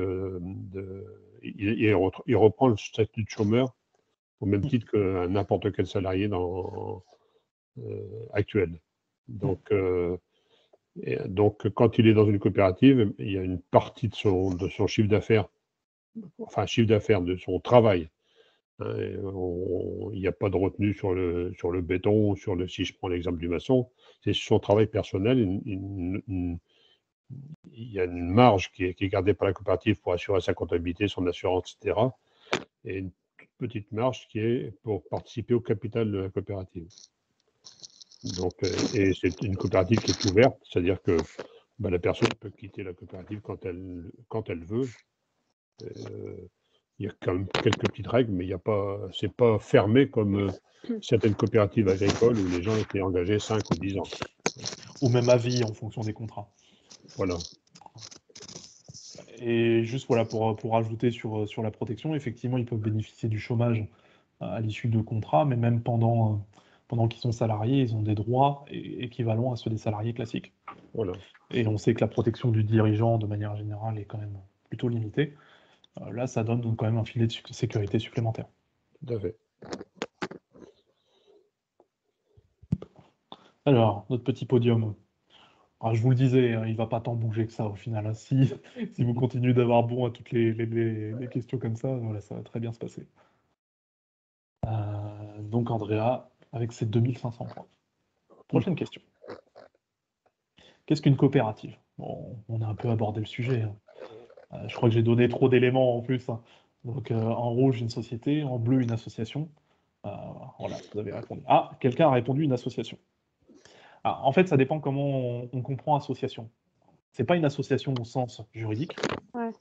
il reprend le statut de chômeur au même titre que n'importe quel salarié actuel. Donc, quand il est dans une coopérative, il y a une partie de son chiffre d'affaires, enfin, chiffre d'affaires de son travail. Hein, il n'y a pas de retenue sur le béton, si je prends l'exemple du maçon, c'est son travail personnel. Il y a une marge qui est gardée par la coopérative pour assurer sa comptabilité, son assurance, etc. Et une toute petite marge qui est pour participer au capital de la coopérative. Donc, et c'est une coopérative qui est ouverte, c'est-à-dire que la personne peut quitter la coopérative quand elle veut. Il y a quand même quelques petites règles, mais c'est pas fermé comme certaines coopératives agricoles où les gens étaient engagés 5 ou 10 ans. Ou même à vie en fonction des contrats. Voilà. Et juste voilà, pour ajouter sur la protection, effectivement, ils peuvent bénéficier du chômage à l'issue de contrats, mais même pendant qu'ils sont salariés, ils ont des droits équivalents à ceux des salariés classiques. Voilà. Et on sait que la protection du dirigeant, de manière générale, est quand même plutôt limitée. Là, ça donne quand même un filet de sécurité supplémentaire. Tout à fait. Alors, notre petit podium. Alors, je vous le disais, hein, il ne va pas tant bouger que ça au final. Hein. Si vous continuez d'avoir bon à toutes les questions comme ça, voilà, ça va très bien se passer. Donc Andrea, avec ses 2500 points. Prochaine question. Qu'est-ce qu'une coopérative? Bon, on a un peu abordé le sujet. Hein. Je crois que j'ai donné trop d'éléments en plus. Hein. Donc en rouge, une société, en bleu, une association. Voilà, vous avez répondu. Ah, quelqu'un a répondu une association. En fait, ça dépend comment on comprend association. C'est pas une association au sens juridique. Ouais.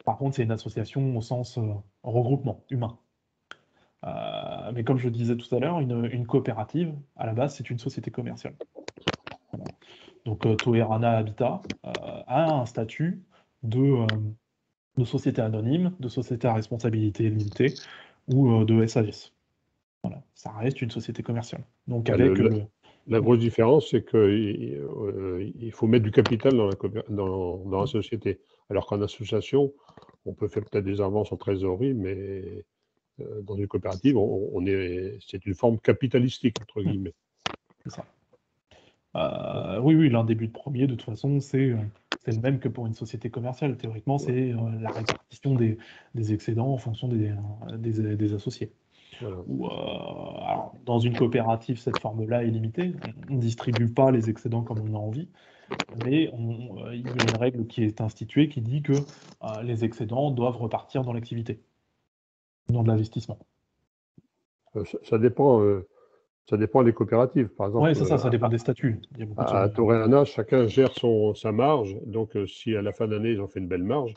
Par contre, c'est une association au sens regroupement humain. Mais comme je disais tout à l'heure, une coopérative, à la base, c'est une société commerciale. Voilà. Donc Toerana Habitat a un statut de société anonyme, de société à responsabilité limitée ou de SAS. Voilà. Ça reste une société commerciale. Donc avec la grosse différence, c'est qu'il faut mettre du capital dans la société. Alors qu'en association, on peut faire peut-être des avances en trésorerie, mais dans une coopérative, c'est une forme capitalistique, entre guillemets. C'est ça. Oui, l'un des buts premiers, de toute façon, c'est le même que pour une société commerciale. Théoriquement, c'est la répartition des excédents en fonction des associés. Voilà. Alors, dans une coopérative, cette forme-là est limitée. On ne distribue pas les excédents comme on a envie, mais il y a une règle qui est instituée qui dit que les excédents doivent repartir dans l'activité, dans de l'investissement. Ça dépend des coopératives. Par exemple, Oui, c'est ça, ça dépend des statuts. Il y a beaucoup à Toréana, chacun gère sa marge. Donc, si à la fin d'année, ils ont fait une belle marge,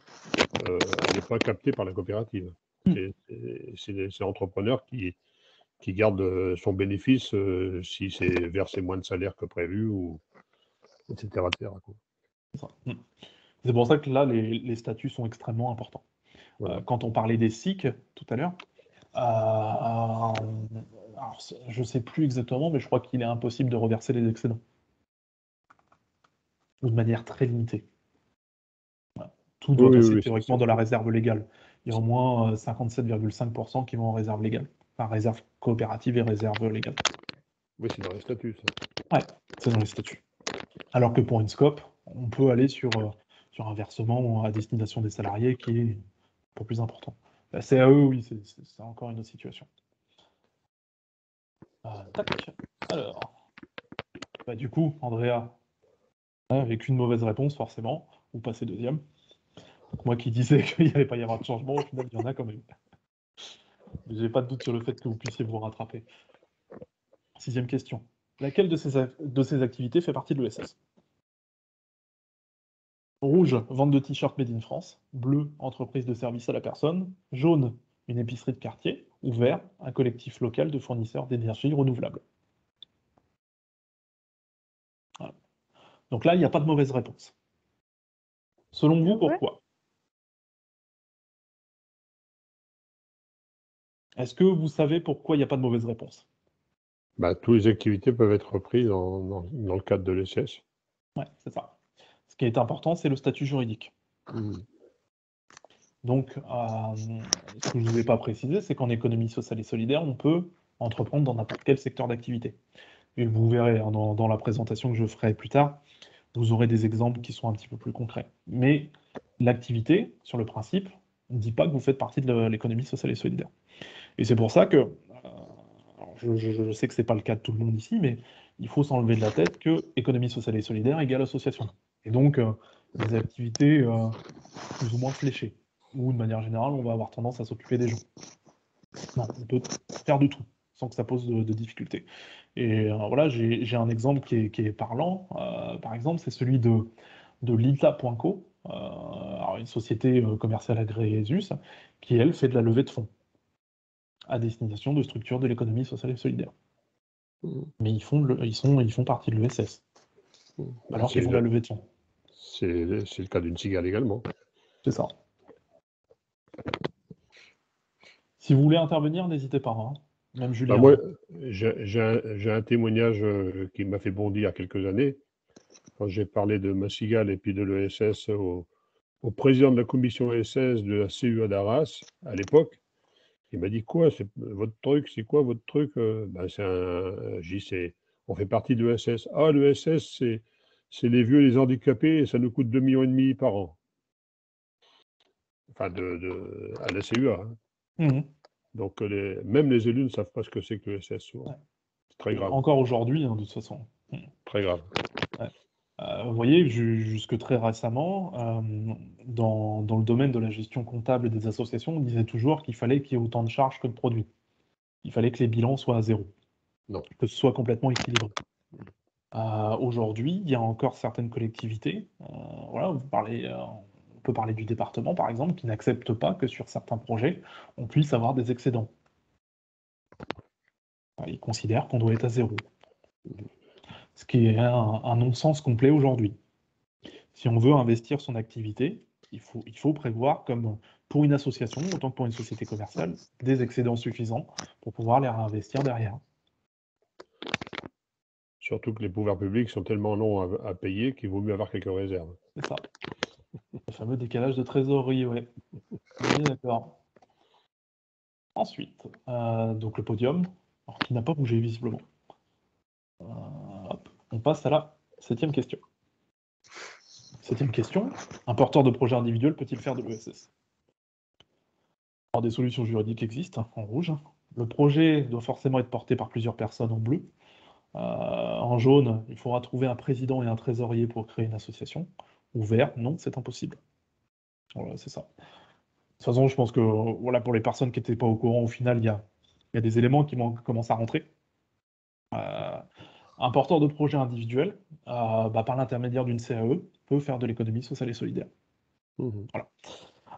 elle n'est pas captée par la coopérative. C'est l'entrepreneur qui garde son bénéfice si c'est versé moins de salaire que prévu, etc. C'est pour ça que là, les statuts sont extrêmement importants. Voilà. Quand on parlait des SIC tout à l'heure, alors, je ne sais plus exactement, mais je crois qu'il est impossible de reverser les excédents. Ou de manière très limitée. Voilà. Tout doit passer théoriquement dans la réserve légale. Il y a au moins 57,5% qui vont en réserve légale. Enfin, réserve coopérative et réserve légale. Oui, c'est dans les statuts, ça. Ouais, c'est dans les statuts. Alors que pour une SCOP, on peut aller sur un versement à destination des salariés qui est un peu plus important. La CAE, oui, c'est encore une autre situation. Tac. Alors, du coup, Andrea, avec une mauvaise réponse, forcément, vous passez deuxième. Donc, moi qui disais qu'il n'y allait pas y avoir de changement, au final, il y en a quand même. Mais j'ai pas de doute sur le fait que vous puissiez vous rattraper. 6e question. Laquelle de ces activités fait partie de l'ESS? Rouge, vente de t-shirts made in France. Bleu, entreprise de service à la personne. Jaune, une épicerie de quartier. Ou vert, un collectif local de fournisseurs d'énergie renouvelable. Voilà. Donc là, il n'y a pas de mauvaise réponse. Selon vous, pourquoi? Est-ce que vous savez pourquoi il n'y a pas de mauvaise réponse? Toutes les activités peuvent être reprises dans le cadre de l'ESS. Ouais, c'est ça. Ce qui est important, c'est le statut juridique. Donc, ce que je ne vous ai pas précisé, c'est qu'en économie sociale et solidaire, on peut entreprendre dans n'importe quel secteur d'activité. et vous verrez hein, dans la présentation que je ferai plus tard, vous aurez des exemples qui sont un petit peu plus concrets. Mais l'activité, sur le principe, ne dit pas que vous faites partie de l'économie sociale et solidaire. Et c'est pour ça que, alors je sais que c'est pas le cas de tout le monde ici, mais il faut s'enlever de la tête que économie sociale et solidaire égale association. Et donc, des activités plus ou moins fléchées, où de manière générale, on va avoir tendance à s'occuper des gens. Non, on peut faire de tout, sans que ça pose de difficultés. Et voilà, j'ai un exemple qui est parlant. Par exemple, c'est celui de Lita.co, alors une société commerciale agréée ESUS, qui, elle, fait de la levée de fonds à destination de structures de l'économie sociale et solidaire. Mais ils font partie de l'ESS, alors qu'ils font la levée de fonds. C'est le cas d'une cigale également. C'est ça. Si vous voulez intervenir, n'hésitez pas. Hein. Même Julien. Moi, j'ai un témoignage qui m'a fait bondir il y a quelques années, quand j'ai parlé de ma cigale et puis de l'ESS au président de la commission ESS de la CUA d'Arras, à l'époque. Il m'a dit, quoi, c'est votre truc, c'est quoi votre truc? On fait partie de l'ESS. Ah, l'ESS, c'est les vieux, les handicapés, et ça nous coûte 2,5 millions par an. Enfin, à la CUA. Hein. Mmh. Donc, même les élus ne savent pas ce que c'est que l'ESS, souvent. Ouais. C'est très grave. Encore aujourd'hui, hein, de toute façon. Très grave. Ouais. Vous voyez, jusque très récemment, dans le domaine de la gestion comptable des associations, on disait toujours qu'il fallait qu'il y ait autant de charges que de produits. Il fallait que les bilans soient à zéro. Non. Que ce soit complètement équilibré. Aujourd'hui, il y a encore certaines collectivités, voilà, on peut parler du département par exemple, qui n'acceptent pas que sur certains projets, on puisse avoir des excédents. Ils considèrent qu'on doit être à zéro. Ce qui est un non-sens complet aujourd'hui. Si on veut investir son activité, il faut prévoir, comme pour une association, autant que pour une société commerciale, des excédents suffisants pour pouvoir les réinvestir derrière. Surtout que les pouvoirs publics sont tellement longs à payer qu'il vaut mieux avoir quelques réserves. C'est ça. Le fameux décalage de trésorerie, ouais. Oui, d'accord. Ensuite, donc le podium, alors, qui n'a pas bougé visiblement. Hop, on passe à la 7e question. 7e question, un porteur de projet individuel peut-il faire de l'ESS? Alors, des solutions juridiques existent, en rouge. Le projet doit forcément être porté par plusieurs personnes en bleu. En jaune, il faudra trouver un président et un trésorier pour créer une association. Ou vert, non, c'est impossible. Voilà, c'est ça. De toute façon, je pense que voilà, pour les personnes qui n'étaient pas au courant, au final, il y a des éléments qui commencent à rentrer. Un porteur de projet individuel, par l'intermédiaire d'une CAE, peut faire de l'économie sociale et solidaire. Voilà.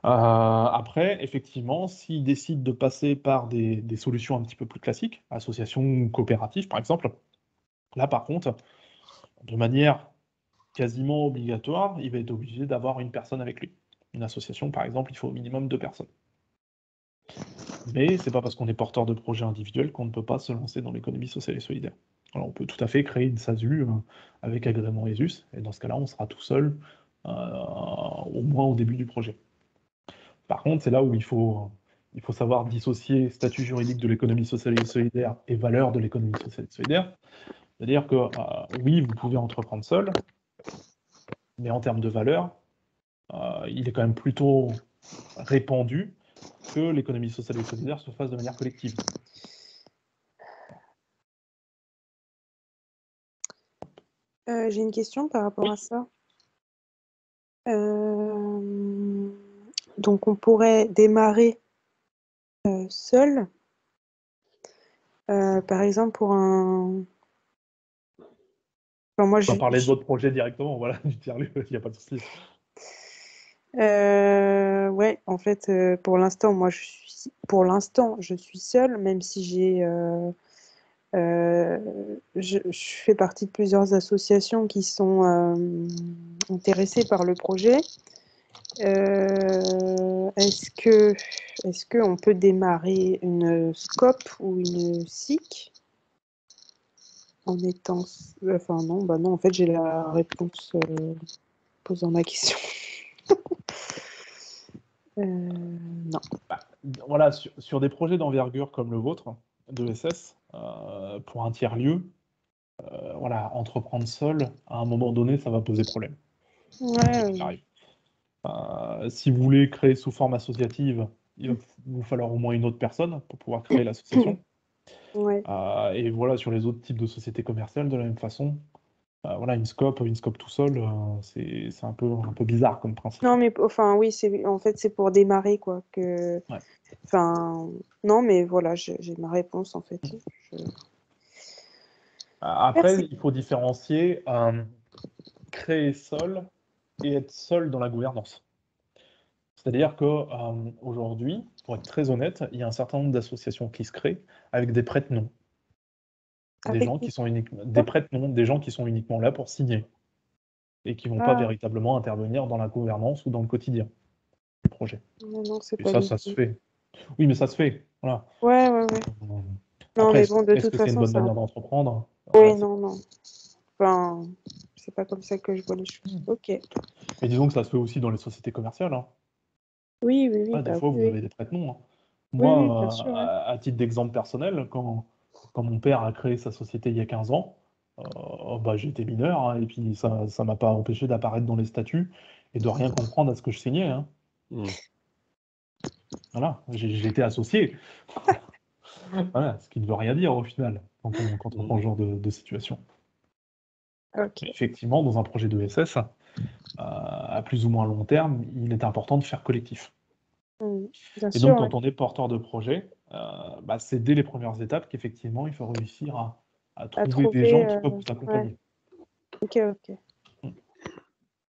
Après, effectivement, s'il décide de passer par des solutions un petit peu plus classiques, associations ou coopératives par exemple, là par contre, de manière quasiment obligatoire, il va être obligé d'avoir une personne avec lui. Une association, par exemple, il faut au minimum 2 personnes. Mais c'est pas parce qu'on est porteur de projet individuel qu'on ne peut pas se lancer dans l'économie sociale et solidaire. Alors on peut tout à fait créer une SASU avec agrément ESUS, et dans ce cas-là, on sera tout seul, au moins au début du projet. Par contre, c'est là où il faut savoir dissocier statut juridique de l'économie sociale et solidaire et valeur de l'économie sociale et solidaire. C'est-à-dire que, oui, vous pouvez entreprendre seul, mais en termes de valeur, il est quand même plutôt répandu que l'économie sociale et solidaire se fasse de manière collective. J'ai une question par rapport à ça. Donc on pourrait démarrer seul, par exemple pour un... Enfin, moi, on va parler de votre projet directement, voilà, du tiers-lieu, il n'y a pas de souci. Ouais, en fait, pour l'instant, je suis seule, même si je fais partie de plusieurs associations qui sont intéressées par le projet. Est-ce qu'on peut démarrer une SCOP ou une SIC en étant... Enfin non, non, en fait j'ai la réponse posant ma question. Non. Voilà, sur des projets d'envergure comme le vôtre, de SS, pour un tiers-lieu, voilà, entreprendre seul, à un moment donné, ça va poser problème. Ouais, Ça arrive. Si vous voulez créer sous forme associative, il va vous falloir au moins une autre personne pour pouvoir créer l'association. ouais. Et voilà, sur les autres types de sociétés commerciales, de la même façon, voilà, une scope tout seul, c'est un peu bizarre comme principe. Non, mais enfin, oui, en fait, c'est pour démarrer, quoi. Ouais. Enfin, non, mais voilà, j'ai ma réponse, en fait. Je- Après, Merci. il faut différencier créer seul et être seul dans la gouvernance. C'est-à-dire qu'aujourd'hui, pour être très honnête, il y a un certain nombre d'associations qui se créent avec des prête-noms. Des Avec gens qui sont des prête-noms, des gens qui sont uniquement là pour signer et qui ne vont pas Ah, véritablement intervenir dans la gouvernance ou dans le quotidien du projet. non, c'est Et pas ça se l'idée. fait. Oui, mais ça se fait. Voilà. Ouais, ouais, ouais. Non, Après, mais bon, de est-ce toute que c'est une façon, bonne ça. manière d'entreprendre? Oui, Voilà, non, non. Enfin, c'est pas comme ça que je vois les choses. Ok. mais disons que ça se fait aussi dans les sociétés commerciales, hein. Oui, oui, oui, Des bah fois, oui, vous oui. avez des prête-noms, hein. Oui, oui, Moi, bien sûr, ouais. à titre d'exemple personnel, quand mon père a créé sa société il y a 15 ans, j'étais mineur, hein, et puis ça ne m'a pas empêché d'apparaître dans les statuts et de rien comprendre à ce que je signais, hein. Mmh. Voilà, j'étais associé. Voilà, ce qui ne veut rien dire au final quand on prend ce genre de situation. Ok. Mais effectivement, dans un projet de SS, à plus ou moins long terme, il est important de faire collectif. Bien Et donc, sûr, ouais. quand on est porteur de projet, c'est dès les premières étapes qu'effectivement, il faut réussir à À trouver des trouver. gens qui peuvent vous Ouais. accompagner. Ok, ok. Mm.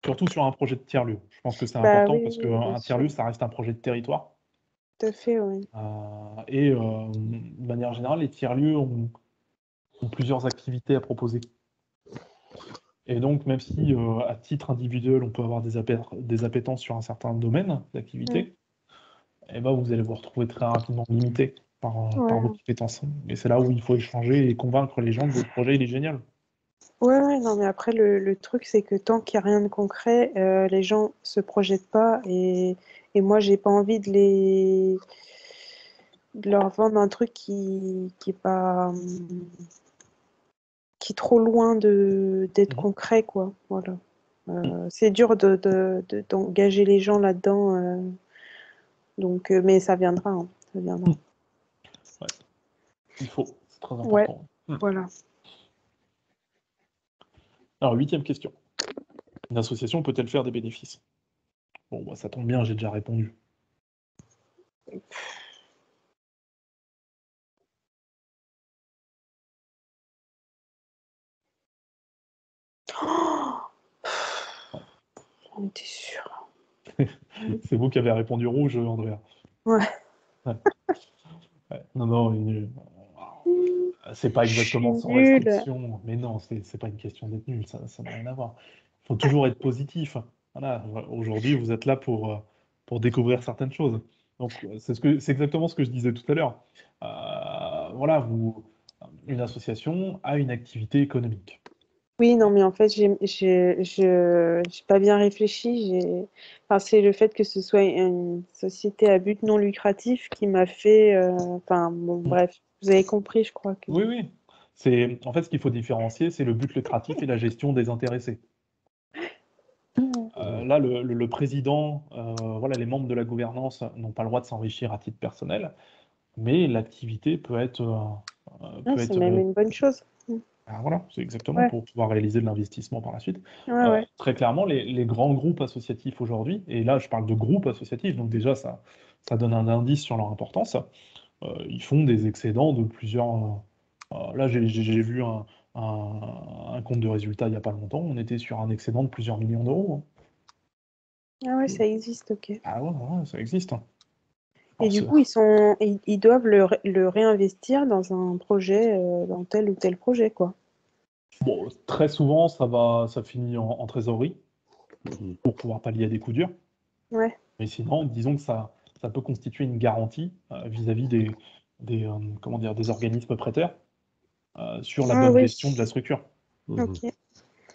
Surtout sur un projet de tiers-lieu. Je pense que c'est Bah important oui, parce oui, oui, bien qu'un sûr. tiers-lieu, ça reste un projet de territoire. Tout à fait, oui. De manière générale, les tiers-lieux ont plusieurs activités à proposer. Et donc, même si à titre individuel, on peut avoir des appétences sur un certain domaine Mm. d'activité, eh ben, vous allez vous retrouver très rapidement limité par vos Ouais. compétences. Et c'est là où il faut échanger et convaincre les gens que votre projet il est génial. Ouais, ouais, non, mais après, le truc, c'est que tant qu'il n'y a rien de concret, les gens se projettent pas et moi, j'ai pas envie de leur vendre un truc qui est pas, qui est trop loin d'être Mhm. concret, quoi. Voilà. C'est dur d'engager les gens là-dedans, donc, mais ça viendra, hein, ça viendra. Ouais, il faut, c'est très Ouais, important. voilà. Alors, 8e question. Une association peut-elle faire des bénéfices? Bon, ça tombe bien, j'ai déjà répondu. On était sûr. C'est vous qui avez répondu rouge, Andrea. Ouais. Ouais. Ouais. Non, non, c'est pas Je suis exactement sans nulle. restriction, mais non, c'est pas une question d'être nul, ça n'a rien à voir. Il faut toujours être positif. Voilà, aujourd'hui, vous êtes là pour découvrir certaines choses. Donc, c'est exactement ce que je disais tout à l'heure. Voilà, une association a une activité économique. Oui, non, mais en fait, j'ai pas bien réfléchi. Enfin, c'est le fait que ce soit une société à but non lucratif qui m'a fait. Enfin, bon, Mm. bref, vous avez compris, je crois que. Oui, oui. En fait, ce qu'il faut différencier, c'est le but lucratif et la gestion des intéressés. Là, le président, voilà, les membres de la gouvernance n'ont pas le droit de s'enrichir à titre personnel, mais l'activité Ah, peut c'est être même une bonne chose. voilà, c'est exactement Ouais, pour pouvoir réaliser de l'investissement par la suite. ouais, ouais. Très clairement, les grands groupes associatifs aujourd'hui, et là je parle de groupes associatifs, donc déjà ça donne un indice sur leur importance, ils font des excédents de plusieurs. Là, j'ai vu un compte de résultat il n'y a pas longtemps, on était sur un excédent de plusieurs millions d'euros, hein. Ah ouais, ça existe, ok. Ah ouais, ouais, ça existe, hein. Et Alors, du coup, ils doivent le réinvestir dans un projet, dans tel ou tel projet, quoi. bon, très souvent, ça finit en trésorerie Mmh. pour pouvoir pallier à des coups durs. Ouais. Mais sinon, disons que ça peut constituer une garantie vis-à-vis comment dire, des organismes prêteurs sur la Ah bonne oui, gestion de la structure. Mmh. ok,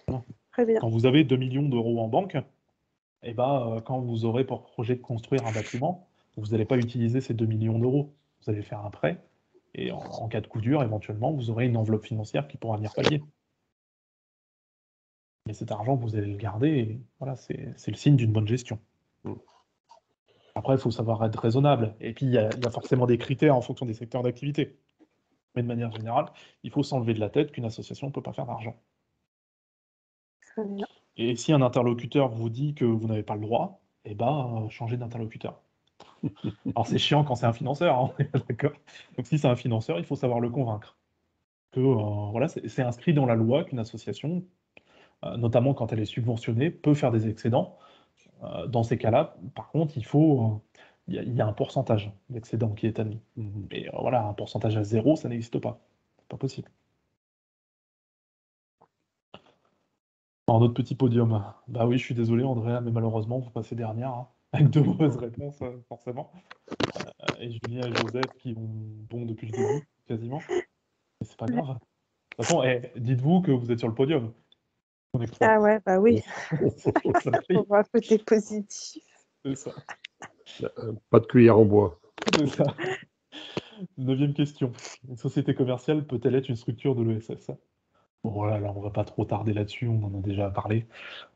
Voilà. très bien. Quand vous avez 2 millions d'euros en banque, eh ben, quand vous aurez pour projet de construire un bâtiment, vous n'allez pas utiliser ces 2 millions d'euros. Vous allez faire un prêt et en cas de coup dur, éventuellement, vous aurez une enveloppe financière qui pourra venir pallier. Mais cet argent, vous allez le garder, et voilà, c'est le signe d'une bonne gestion. Mm. Après, il faut savoir être raisonnable. Et puis, il y a forcément des critères en fonction des secteurs d'activité. Mais de manière générale, il faut s'enlever de la tête qu'une association ne peut pas faire d'argent. Très bien. Et si un interlocuteur vous dit que vous n'avez pas le droit, eh ben, changez d'interlocuteur. Alors, c'est chiant quand c'est un financeur, hein, on est d'accord. Donc, si c'est un financeur, il faut savoir le convaincre. Que, voilà, c'est inscrit dans la loi qu'une association, notamment quand elle est subventionnée, peut faire des excédents. Dans ces cas-là, par contre, il y a un pourcentage d'excédent qui est admis. Mais voilà, un pourcentage à 0, ça n'existe pas. C'est pas possible. Alors, notre petit podium. Bah oui, je suis désolé, Andrea, mais malheureusement, vous passez dernière, hein, avec de mauvaises réponses, forcément. Et Julien et Joseph qui vont bon depuis le début, quasiment. Mais c'est pas grave. De toute façon, dites-vous que vous êtes sur le podium. On est que trois. Ah ouais, bah oui, Ça crie, pour voir côté positif. c'est ça. Pas de cuillère en bois. C'est ça. 9e question. Une société commerciale peut-elle être une structure de l'ESS? Bon, voilà, là, on va pas trop tarder là-dessus, on en a déjà parlé.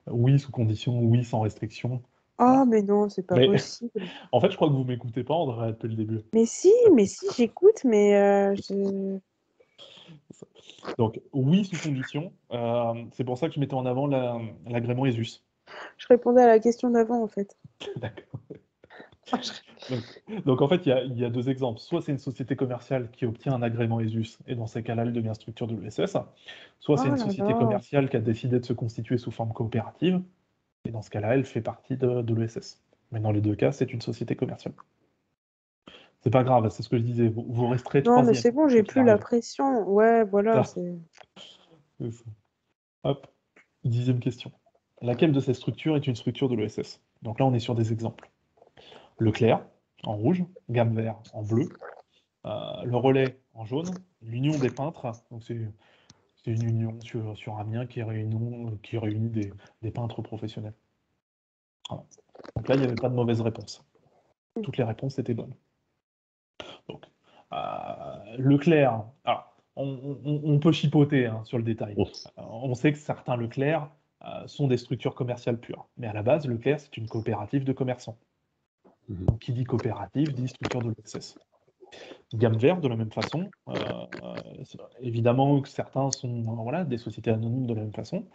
Oui, sous condition, oui, sans restriction. Oh, mais non, c'est pas Mais possible. en fait, je crois que vous m'écoutez pas, Andrea, depuis le début. Mais si, j'écoute, mais je... Donc, oui, sous condition. C'est pour ça que je mettais en avant l'agrément ESUS. je répondais à la question d'avant, en fait. D'accord. Donc, en fait, il y a 2 exemples. Soit c'est une société commerciale qui obtient un agrément ESUS, et dans ces cas-là, elle devient structure de l'ESS. Soit c'est Oh une là société là. commerciale qui a décidé de se constituer sous forme coopérative, et dans ce cas-là, elle fait partie de l'ESS. Mais dans les 2 cas, c'est une société commerciale. C'est pas grave, c'est ce que je disais. Vous resterez Non, mais 3e. c'est bon, j'ai plus la pression. Ouais, voilà, Ça, c'est... c'est ça. Hop, 10e question. Laquelle de ces structures est une structure de l'ESS? Donc là, on est sur des exemples. Leclerc, en rouge, Gamme Vert, en bleu, le Relais, en jaune, l'Union des peintres, donc c'est une union sur Amiens qui réunit des peintres professionnels. Voilà. Donc là, il n'y avait pas de mauvaise réponse. Toutes les réponses étaient bonnes. Donc, Leclerc, alors, on peut chipoter, hein, sur le détail. On sait que certains Leclerc sont des structures commerciales pures. Mais à la base, Leclerc, c'est une coopérative de commerçants. Donc, qui dit coopérative dit structure de l'ESS. Gamme Vert, de la même façon. Évidemment que certains sont voilà, des sociétés anonymes de la même façon.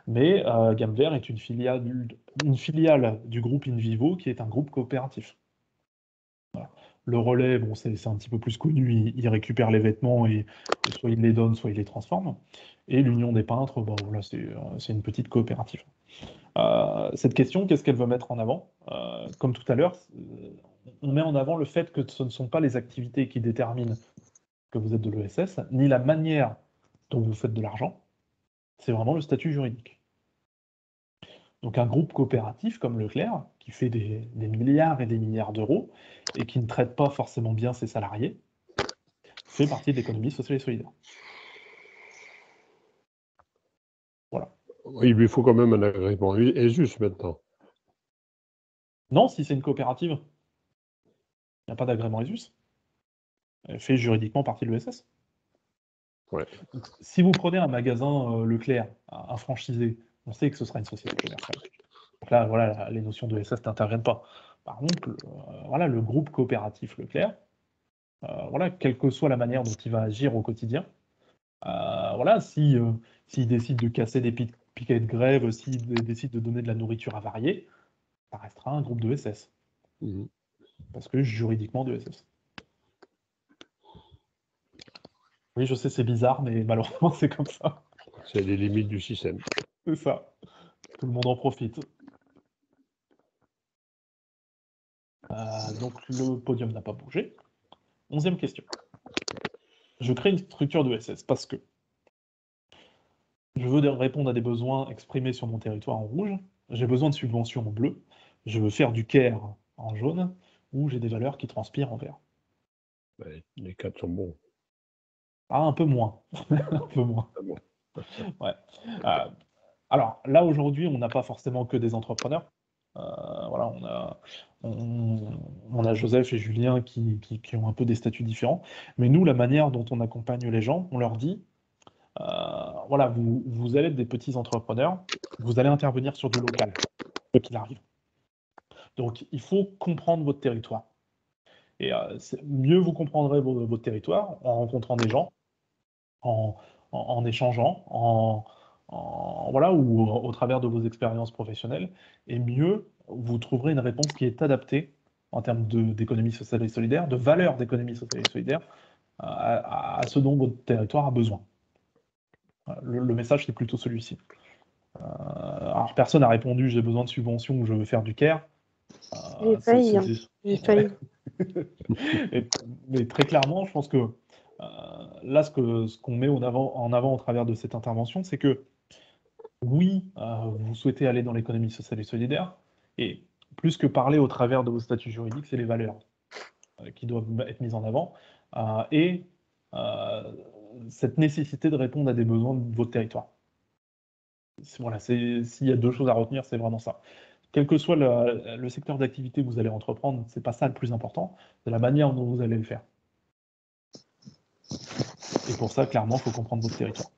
Mais Gamme Vert est une filiale du groupe InVivo, qui est un groupe coopératif. Voilà. Le Relais, bon, c'est un petit peu plus connu, il récupère les vêtements et soit il les donne, soit il les transforme. Et l'Union des peintres, bon, voilà, c'est une petite coopérative. Cette question, qu'est-ce qu'elle veut mettre en avant? Comme tout à l'heure, on met en avant le fait que ce ne sont pas les activités qui déterminent que vous êtes de l'ESS, ni la manière dont vous faites de l'argent, c'est vraiment le statut juridique. Donc un groupe coopératif comme Leclerc, qui fait des milliards et des milliards d'euros, et qui ne traite pas forcément bien ses salariés, fait partie de l'économie sociale et solidaire. Voilà. Il lui faut quand même un agrément ESUS maintenant. Non, si c'est une coopérative, il n'y a pas d'agrément ESUS. Elle fait juridiquement partie de l'ESS. Ouais. Donc, si vous prenez un magasin Leclerc, un franchisé, on sait que ce sera une société commerciale. Donc là, voilà, les notions de ESS n'interviennent pas. Par contre, voilà, le groupe coopératif Leclerc, voilà, quelle que soit la manière dont il va agir au quotidien, voilà, s'il décide de casser des piquets de grève, s'il décide de donner de la nourriture avariée, ça restera un groupe de SS. Parce que juridiquement de SS. Oui, je sais, c'est bizarre, mais malheureusement, c'est comme ça. C'est les limites du système. C'est ça. Tout le monde en profite. Donc, le podium n'a pas bougé. 11e question. Je crée une structure de SS parce que je veux répondre à des besoins exprimés sur mon territoire en rouge, j'ai besoin de subventions en bleu, je veux faire du care en jaune, ou j'ai des valeurs qui transpirent en vert. Les 4 sont bons. Ah, un peu moins. Un peu moins. Ah bon. Ouais. Alors, là, aujourd'hui, on n'a pas forcément que des entrepreneurs. Voilà, on a Joseph et Julien qui ont un peu des statuts différents. Mais nous, la manière dont on accompagne les gens, on leur dit, voilà, vous allez être des petits entrepreneurs, vous allez intervenir sur du local, quoi qu'il arrive. Donc, il faut comprendre votre territoire. Et mieux vous comprendrez votre territoire en rencontrant des gens, en échangeant, voilà, ou au travers de vos expériences professionnelles, et mieux vous trouverez une réponse qui est adaptée en termes d'économie sociale et solidaire, de valeur d'économie sociale et solidaire, à ce dont votre territoire a besoin. Voilà, le message, c'est plutôt celui-ci. Alors, personne n'a répondu, j'ai besoin de subventions ou je veux faire du CARE. J'ai failli, hein. J'ai failli. Mais très clairement, je pense que là, ce qu'on met en avant au travers de cette intervention, c'est que oui, vous souhaitez aller dans l'économie sociale et solidaire, et plus que parler au travers de vos statuts juridiques, c'est les valeurs qui doivent être mises en avant, et cette nécessité de répondre à des besoins de votre territoire. Voilà, s'il y a deux choses à retenir, c'est vraiment ça. Quel que soit le secteur d'activité que vous allez entreprendre, c'est pas ça le plus important, c'est la manière dont vous allez le faire. Et pour ça, clairement, il faut comprendre votre territoire.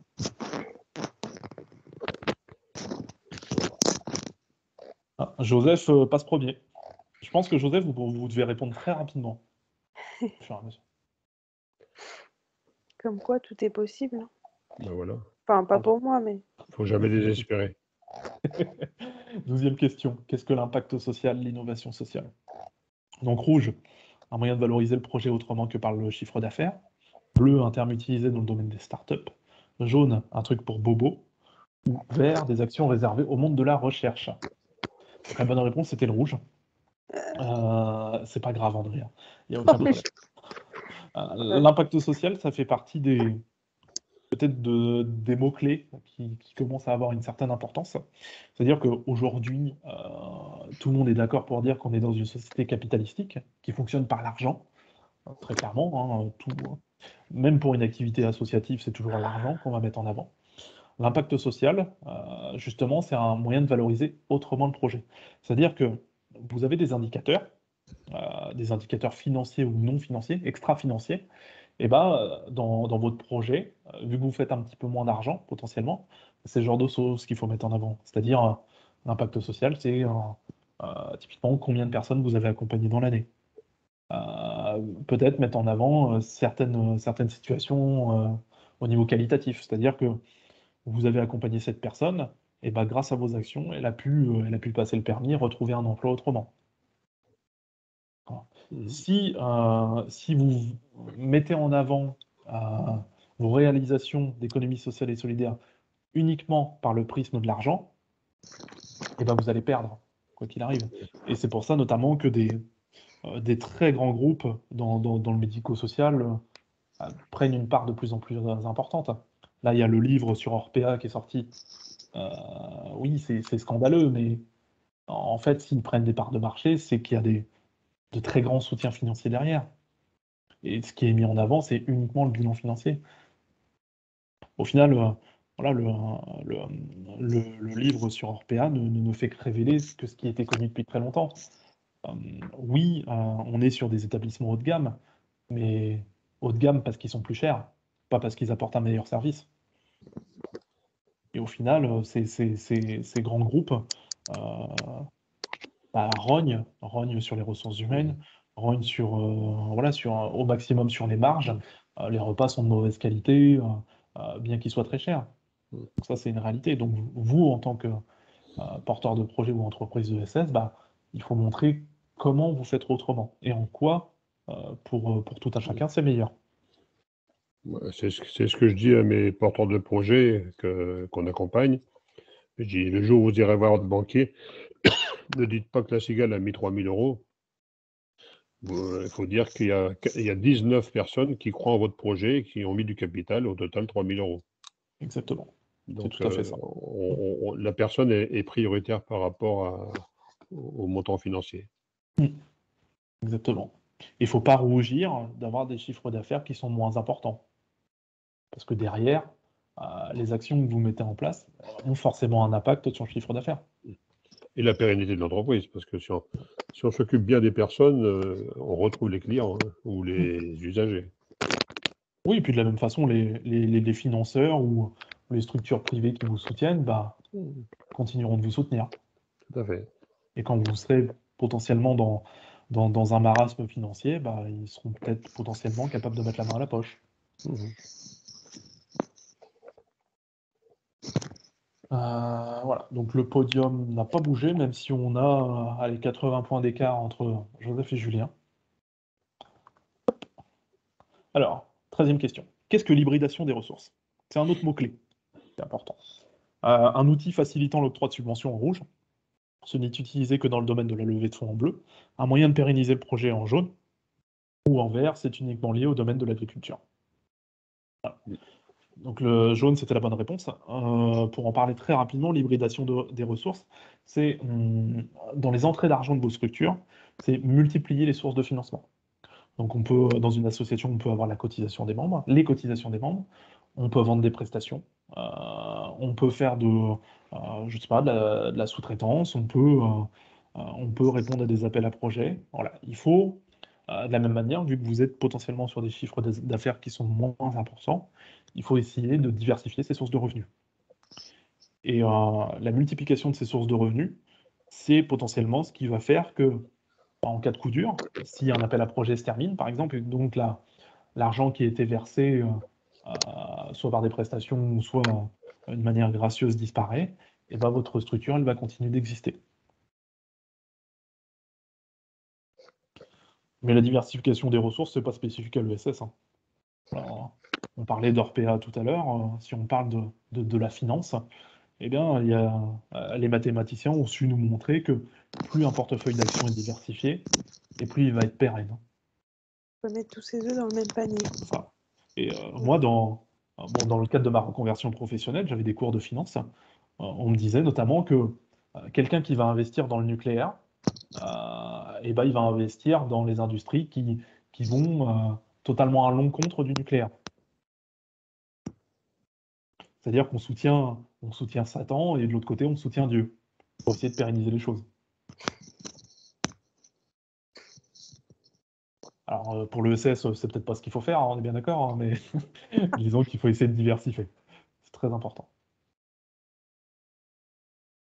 Ah, Joseph passe premier. Je pense que Joseph, vous devez répondre très rapidement. Comme quoi, tout est possible. Ben voilà. Enfin, pas pour moi, mais... Faut jamais désespérer. 12e question. Qu'est-ce que l'impact social, l'innovation sociale? Donc rouge, un moyen de valoriser le projet autrement que par le chiffre d'affaires. Bleu, un terme utilisé dans le domaine des startups. Jaune, un truc pour bobo. Ou vert, des actions réservées au monde de la recherche. Donc, la bonne réponse, c'était le rouge. C'est pas grave, André. Il n'y a aucun problème. L'impact social, ça fait partie peut-être des mots-clés qui commencent à avoir une certaine importance. C'est-à-dire qu'aujourd'hui, tout le monde est d'accord pour dire qu'on est dans une société capitalistique qui fonctionne par l'argent, très clairement. Même pour une activité associative, c'est toujours l'argent qu'on va mettre en avant. L'impact social, justement, c'est un moyen de valoriser autrement le projet. C'est-à-dire que vous avez des indicateurs financiers ou non financiers, extra-financiers, et dans votre projet, vu que vous faites un petit peu moins d'argent potentiellement, c'est le genre de choses qu'il faut mettre en avant. C'est-à-dire l'impact social, c'est typiquement combien de personnes vous avez accompagnées dans l'année. Peut-être mettre en avant certaines situations au niveau qualitatif, c'est-à-dire que vous avez accompagné cette personne, et grâce à vos actions, elle a pu passer le permis, retrouver un emploi autrement. Si vous mettez en avant vos réalisations d'économie sociale et solidaire uniquement par le prisme de l'argent, vous allez perdre, quoi qu'il arrive. Et c'est pour ça notamment que des très grands groupes dans le médico-social prennent une part de plus en plus importante. Là, il y a le livre sur Orpea qui est sorti. Oui, c'est scandaleux, mais en fait, s'ils prennent des parts de marché, c'est qu'il y a de très grands soutiens financiers derrière. Et ce qui est mis en avant, c'est uniquement le bilan financier. Au final, voilà, le livre sur Orpea ne fait que révéler que ce qui était connu depuis très longtemps. Oui, on est sur des établissements haut de gamme, mais haut de gamme parce qu'ils sont plus chers, pas parce qu'ils apportent un meilleur service. Et au final, ces grands groupes rognent sur les ressources humaines, rognent au maximum sur les marges. Les repas sont de mauvaise qualité, bien qu'ils soient très chers. Donc ça, c'est une réalité. Donc vous, en tant que porteur de projet ou entreprise ESS, il faut montrer comment vous faites autrement et en quoi, pour tout un chacun, c'est meilleur. C'est ce que je dis à mes porteurs de projet qu'on accompagne. Je dis, le jour où vous irez voir votre banquier, ne dites pas que la cigale a mis 3 000 €. Il faut dire qu'il y a 19 personnes qui croient en votre projet et qui ont mis du capital, au total 3 000 €. Exactement. Donc, c'est tout à fait ça. La personne est prioritaire par rapport au montant financier. Exactement. Il ne faut pas rougir d'avoir des chiffres d'affaires qui sont moins importants. Parce que derrière, les actions que vous mettez en place ont forcément un impact sur le chiffre d'affaires. Et la pérennité de l'entreprise, parce que si on s'occupe bien des personnes, on retrouve les clients ou les usagers. Oui, et puis de la même façon, les financeurs ou les structures privées qui vous soutiennent bah, continueront de vous soutenir. Tout à fait. Et quand vous serez potentiellement dans un marasme financier, bah, ils seront peut-être potentiellement capables de mettre la main à la poche. Mhm. Voilà, donc le podium n'a pas bougé, même si on a allez, 80 points d'écart entre Joseph et Julien. Alors, 13e question. Qu'est-ce que l'hybridation des ressources? C'est un autre mot-clé, c'est important. Un outil facilitant l'octroi de subventions en rouge. Ce n'est utilisé que dans le domaine de la levée de fonds en bleu. Un moyen de pérenniser le projet en jaune. Ou en vert, c'est uniquement lié au domaine de l'agriculture. Voilà. Donc le jaune, c'était la bonne réponse. Pour en parler très rapidement, l'hybridation des ressources, c'est dans les entrées d'argent de vos structures, c'est multiplier les sources de financement. Donc on peut, dans une association, on peut avoir la cotisation des membres, les cotisations des membres, on peut vendre des prestations, on peut faire je sais pas, de la sous-traitance, on peut répondre à des appels à projets. Voilà, il faut, de la même manière, vu que vous êtes potentiellement sur des chiffres d'affaires qui sont moins importants, il faut essayer de diversifier ses sources de revenus. Et la multiplication de ces sources de revenus, c'est potentiellement ce qui va faire que, en cas de coup dur, si un appel à projet se termine, par exemple, et donc l'argent qui a été versé, soit par des prestations, ou soit de manière gracieuse disparaît, et ben votre structure, elle va continuer d'exister. Mais la diversification des ressources, c'est pas spécifique à l'ESS. Hein. Alors, on parlait d'Orpea tout à l'heure. Si on parle de la finance, eh bien, les mathématiciens ont su nous montrer que plus un portefeuille d'action est diversifié, et plus il va être pérenne. On peut mettre tous ses œufs dans le même panier. C'est ça. Et moi, dans le cadre de ma reconversion professionnelle, j'avais des cours de finance. On me disait notamment que quelqu'un qui va investir dans le nucléaire, eh ben, il va investir dans les industries qui vont totalement à l'encontre du nucléaire. C'est-à-dire on soutient Satan et de l'autre côté, on soutient Dieu pour essayer de pérenniser les choses. Alors, pour l'ESS, c'est peut-être pas ce qu'il faut faire, hein, on est bien d'accord, hein, mais disons qu'il faut essayer de diversifier. C'est très important.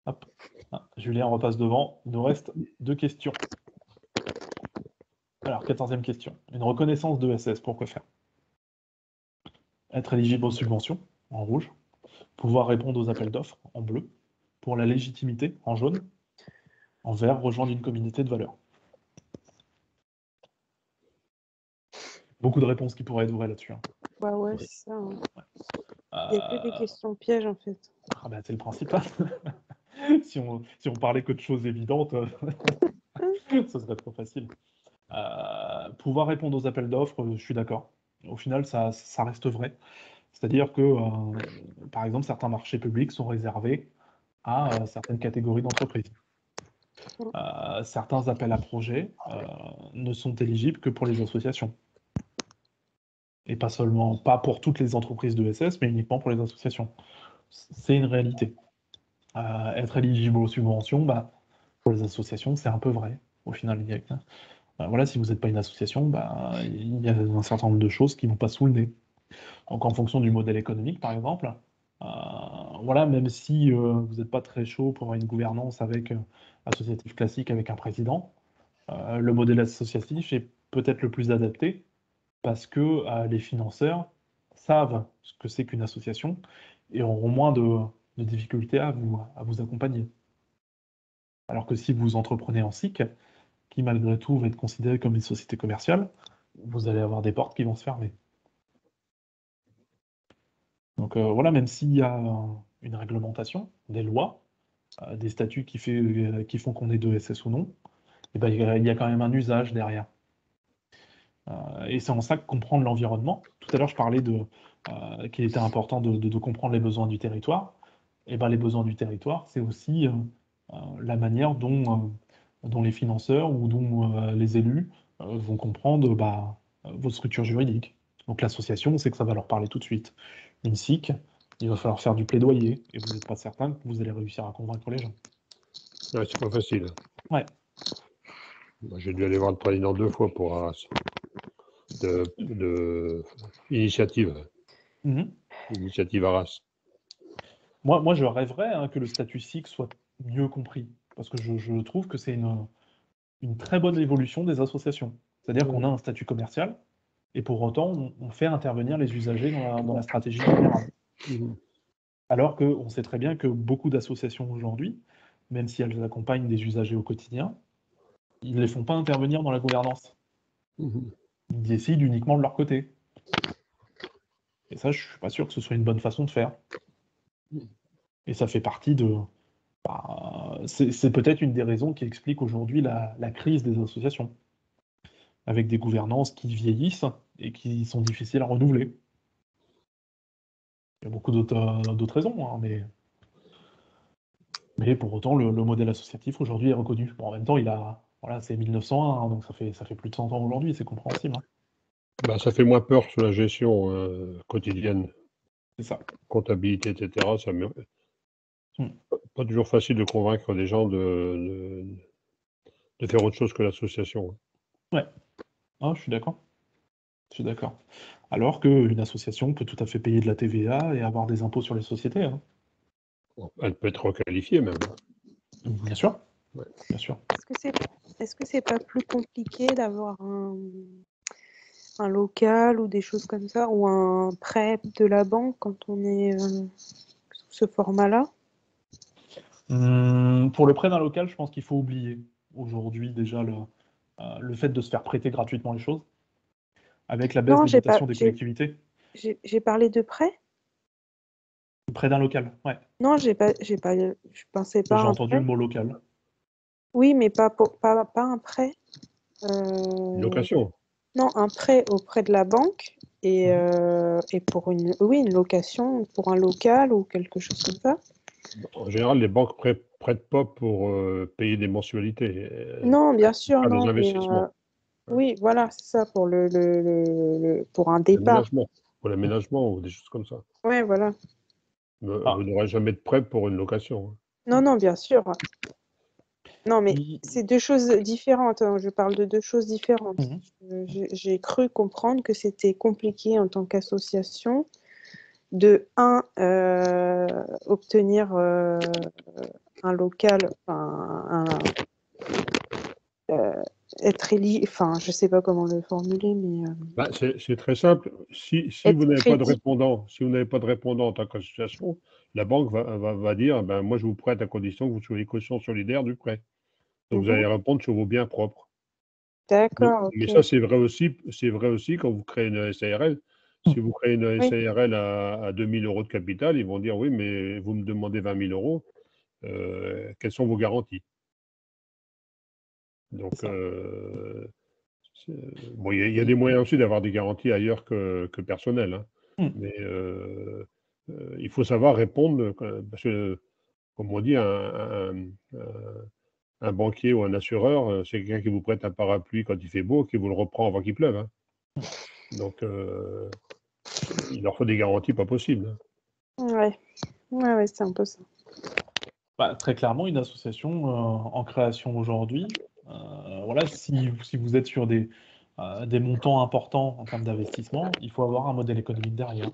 Hop. Ah, Julien repasse devant. Il nous reste 2 questions. Alors, 14e question. Une reconnaissance d'ESS, pourquoi faire? Être éligible aux subventions, en rouge. Pouvoir répondre aux appels d'offres, en bleu. Pour la légitimité, en jaune. En vert, rejoindre une communauté de valeurs. Beaucoup de réponses qui pourraient être vraies là-dessus. Hein. Bah ouais, c'est ça. Hein. Ouais. Il n'y a que des questions pièges en fait. Ah bah, c'est le principal. si on parlait que de choses évidentes, ça serait trop facile. Pouvoir répondre aux appels d'offres, je suis d'accord. Au final, ça reste vrai. C'est-à-dire que, par exemple, certains marchés publics sont réservés à certaines catégories d'entreprises. Certains appels à projets ne sont éligibles que pour les associations. Et pas pour toutes les entreprises de SS, mais uniquement pour les associations. C'est une réalité. Être éligible aux subventions, bah, pour les associations, c'est un peu vrai. Au final, voilà, si vous n'êtes pas une association, bah, il y a un certain nombre de choses qui ne vont pas sous le nez. Donc en fonction du modèle économique, par exemple, voilà, même si vous n'êtes pas très chaud pour avoir une gouvernance avec associatif classique avec un président, le modèle associatif est peut-être le plus adapté parce que les financeurs savent ce que c'est qu'une association et auront moins de difficultés à vous accompagner. Alors que si vous entreprenez en SIC, qui malgré tout va être considéré comme une société commerciale, vous allez avoir des portes qui vont se fermer. Donc voilà, même s'il y a une réglementation, des lois, des statuts qui font qu'on est de SS ou non, eh ben, il y a quand même un usage derrière. Et c'est en ça que comprendre l'environnement. Tout à l'heure, je parlais qu'il était important de comprendre les besoins du territoire. Et ben, les besoins du territoire, c'est aussi la manière dont les financeurs ou dont les élus vont comprendre vos structures juridiques. Donc l'association, on sait que ça va leur parler tout de suite. Une SIC, il va falloir faire du plaidoyer, et vous n'êtes pas certain que vous allez réussir à convaincre les gens. Ouais, c'est pas facile. Ouais. Moi, j'ai dû aller voir le président 2 fois pour Arras. de initiative, Mhm. initiative Arras. Moi, je rêverais que le statut SIC soit mieux compris, parce que je trouve que c'est une très bonne évolution des associations. C'est-à-dire qu'on a un statut commercial, et pour autant, on fait intervenir les usagers dans la stratégie générale. Mhm. Alors qu'on sait très bien que beaucoup d'associations aujourd'hui, même si elles accompagnent des usagers au quotidien, ils ne les font pas intervenir dans la gouvernance. Mhm. Ils décident uniquement de leur côté. Et ça, je ne suis pas sûr que ce soit une bonne façon de faire. Et ça fait partie de... c'est peut-être une des raisons qui explique aujourd'hui la crise des associations, avec des gouvernances qui vieillissent et qui sont difficiles à renouveler. Il y a beaucoup d'autres raisons, hein, mais pour autant, le modèle associatif aujourd'hui est reconnu. Bon, en même temps, voilà, c'est 1901, hein, donc ça fait plus de 100 ans aujourd'hui, c'est compréhensible. Hein. Bah, ça fait moins peur sur la gestion quotidienne, C'est ça. comptabilité, etc. Hmm. Pas toujours facile de convaincre les gens de faire autre chose que l'association. Ouais, ah, je suis d'accord. Je suis d'accord. Alors qu'une association peut tout à fait payer de la TVA et avoir des impôts sur les sociétés. Hein. Elle peut être requalifiée même. Bien sûr. Ouais. Bien sûr. Est-ce que c'est pas plus compliqué d'avoir un local ou des choses comme ça, ou un prêt de la banque quand on est sous ce format-là? Pour le prêt d'un local, je pense qu'il faut oublier aujourd'hui déjà le fait de se faire prêter gratuitement les choses, avec la baisse Non, des dotations des collectivités. j'ai parlé de prêt? Le prêt d'un local, ouais. Non, je pensais pas à J'ai un entendu le prêt. mot local. Oui, mais pas un prêt. Une Euh, location. non, un prêt auprès de la banque et, pour une location pour un local ou quelque chose comme ça. En général, les banques prêtent pas pour payer des mensualités. Non, bien sûr, Faire des non, mais investissements. oui, voilà, c'est ça pour pour un départ. L'aménagement. Pour l'aménagement ou des choses comme ça. Ouais, voilà. Vous Ah, n'aurez jamais de prêt pour une location. Non, non, bien sûr. Non, mais il- c'est deux choses différentes. Hein. Je parle de deux choses différentes. Mhm. J'ai cru comprendre que c'était compliqué en tant qu'association de, obtenir un local, enfin, euh, être éligible, enfin, je sais pas comment le formuler, mais Bah, c'est très simple. Si vous être n'avez pas de crédible. répondant, si vous n'avez pas de répondant en tant qu'association, la banque va dire, ben, moi je vous prête à condition que vous soyez caution solidaire du prêt. Donc vous Mhm. allez répondre sur vos biens propres. D'accord, Mais ok. ça, c'est vrai aussi quand vous créez une SARL. Si vous créez une Oui, SARL à 2 000 euros de capital, ils vont dire, oui, mais vous me demandez 20 000 euros, quelles sont vos garanties? Donc, C'est ça. bon, il y a des moyens aussi d'avoir des garanties ailleurs que personnelles. Hein. Hmm. Mais il faut savoir répondre, parce que, comme on dit, un banquier ou un assureur, c'est quelqu'un qui vous prête un parapluie quand il fait beau, qui vous le reprend avant qu'il pleuve. Hein. Donc, il leur faut des garanties pas possibles. ouais, ouais, c'est un peu ça. Bah, très clairement, une association en création aujourd'hui, voilà, si vous êtes sur des montants importants en termes d'investissement, il faut avoir un modèle économique derrière.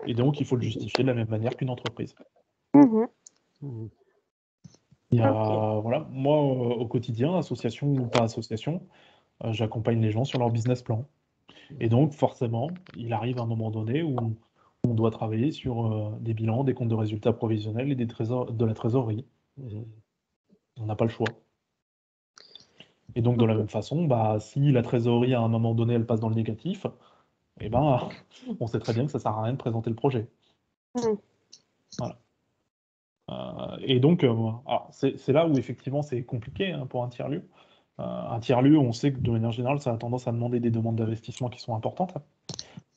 Et donc, il faut le justifier de la même manière qu'une entreprise. Mhm. Mhm. Il y Ok. a, voilà, moi, au quotidien, association ou pas association, j'accompagne les gens sur leur business plan. Et donc, forcément, il arrive un moment donné où on doit travailler sur des bilans, des comptes de résultats provisionnels et de la trésorerie. Mhm. On n'a pas le choix. Et donc, de la Ok. même façon, bah, si la trésorerie, à un moment donné, elle passe dans le négatif, eh ben, on sait très bien que ça ne sert à rien de présenter le projet. Mhm. Voilà. Et donc, alors, c'est là où, effectivement, c'est compliqué hein, pour un tiers-lieu. Un tiers-lieu, on sait que, de manière générale, ça a tendance à demander des demandes d'investissement qui sont importantes.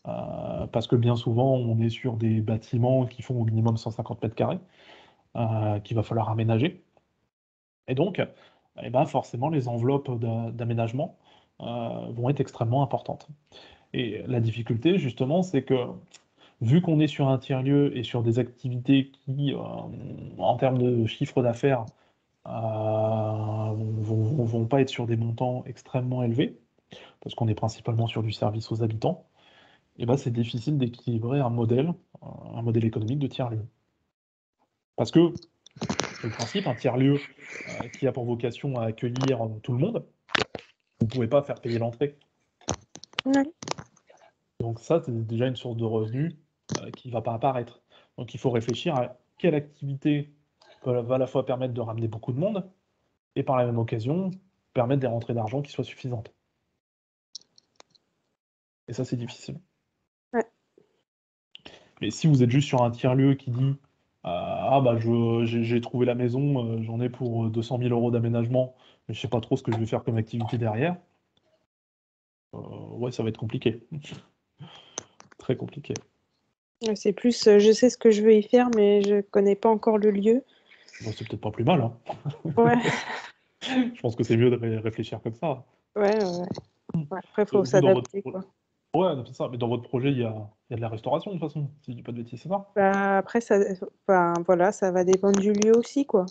Parce que bien souvent, on est sur des bâtiments qui font au minimum 150 mètres carrés, qu'il va falloir aménager. Et donc, eh ben, forcément, les enveloppes d'aménagement vont être extrêmement importantes. Et la difficulté, justement, c'est que vu qu'on est sur un tiers-lieu et sur des activités qui, en termes de chiffre d'affaires, vont pas être sur des montants extrêmement élevés, parce qu'on est principalement sur du service aux habitants, et ben c'est difficile d'équilibrer un modèle économique de tiers-lieu. Parce que, le principe, un tiers-lieu qui a pour vocation à accueillir tout le monde, vous ne pouvez pas faire payer l'entrée. Ouais. Donc ça, c'est déjà une source de revenus qui ne va pas apparaître. Donc il faut réfléchir à quelle activité va à la fois permettre de ramener beaucoup de monde, et par la même occasion, permettre des rentrées d'argent qui soient suffisantes. Et ça, c'est difficile. Ouais. Mais si vous êtes juste sur un tiers-lieu qui dit ah bah j'ai trouvé la maison, j'en ai pour 200 000 € d'aménagement, mais je sais pas trop ce que je vais faire comme activité derrière, ouais, ça va être compliqué. Très compliqué. Ouais, c'est plus, je sais ce que je veux y faire, mais je connais pas encore le lieu. Bon, c'est peut-être pas plus mal, hein. Ouais, Je pense que c'est mieux de réfléchir comme ça. ouais. Après, il faut Vous, dans votre s'adapter, quoi. Ouais, non, c'est ça. Mais dans votre projet, il y a de la restauration, de toute façon, si je dis pas de bêtises, c'est ça? Bah, après, voilà, ça va dépendre du lieu aussi, quoi.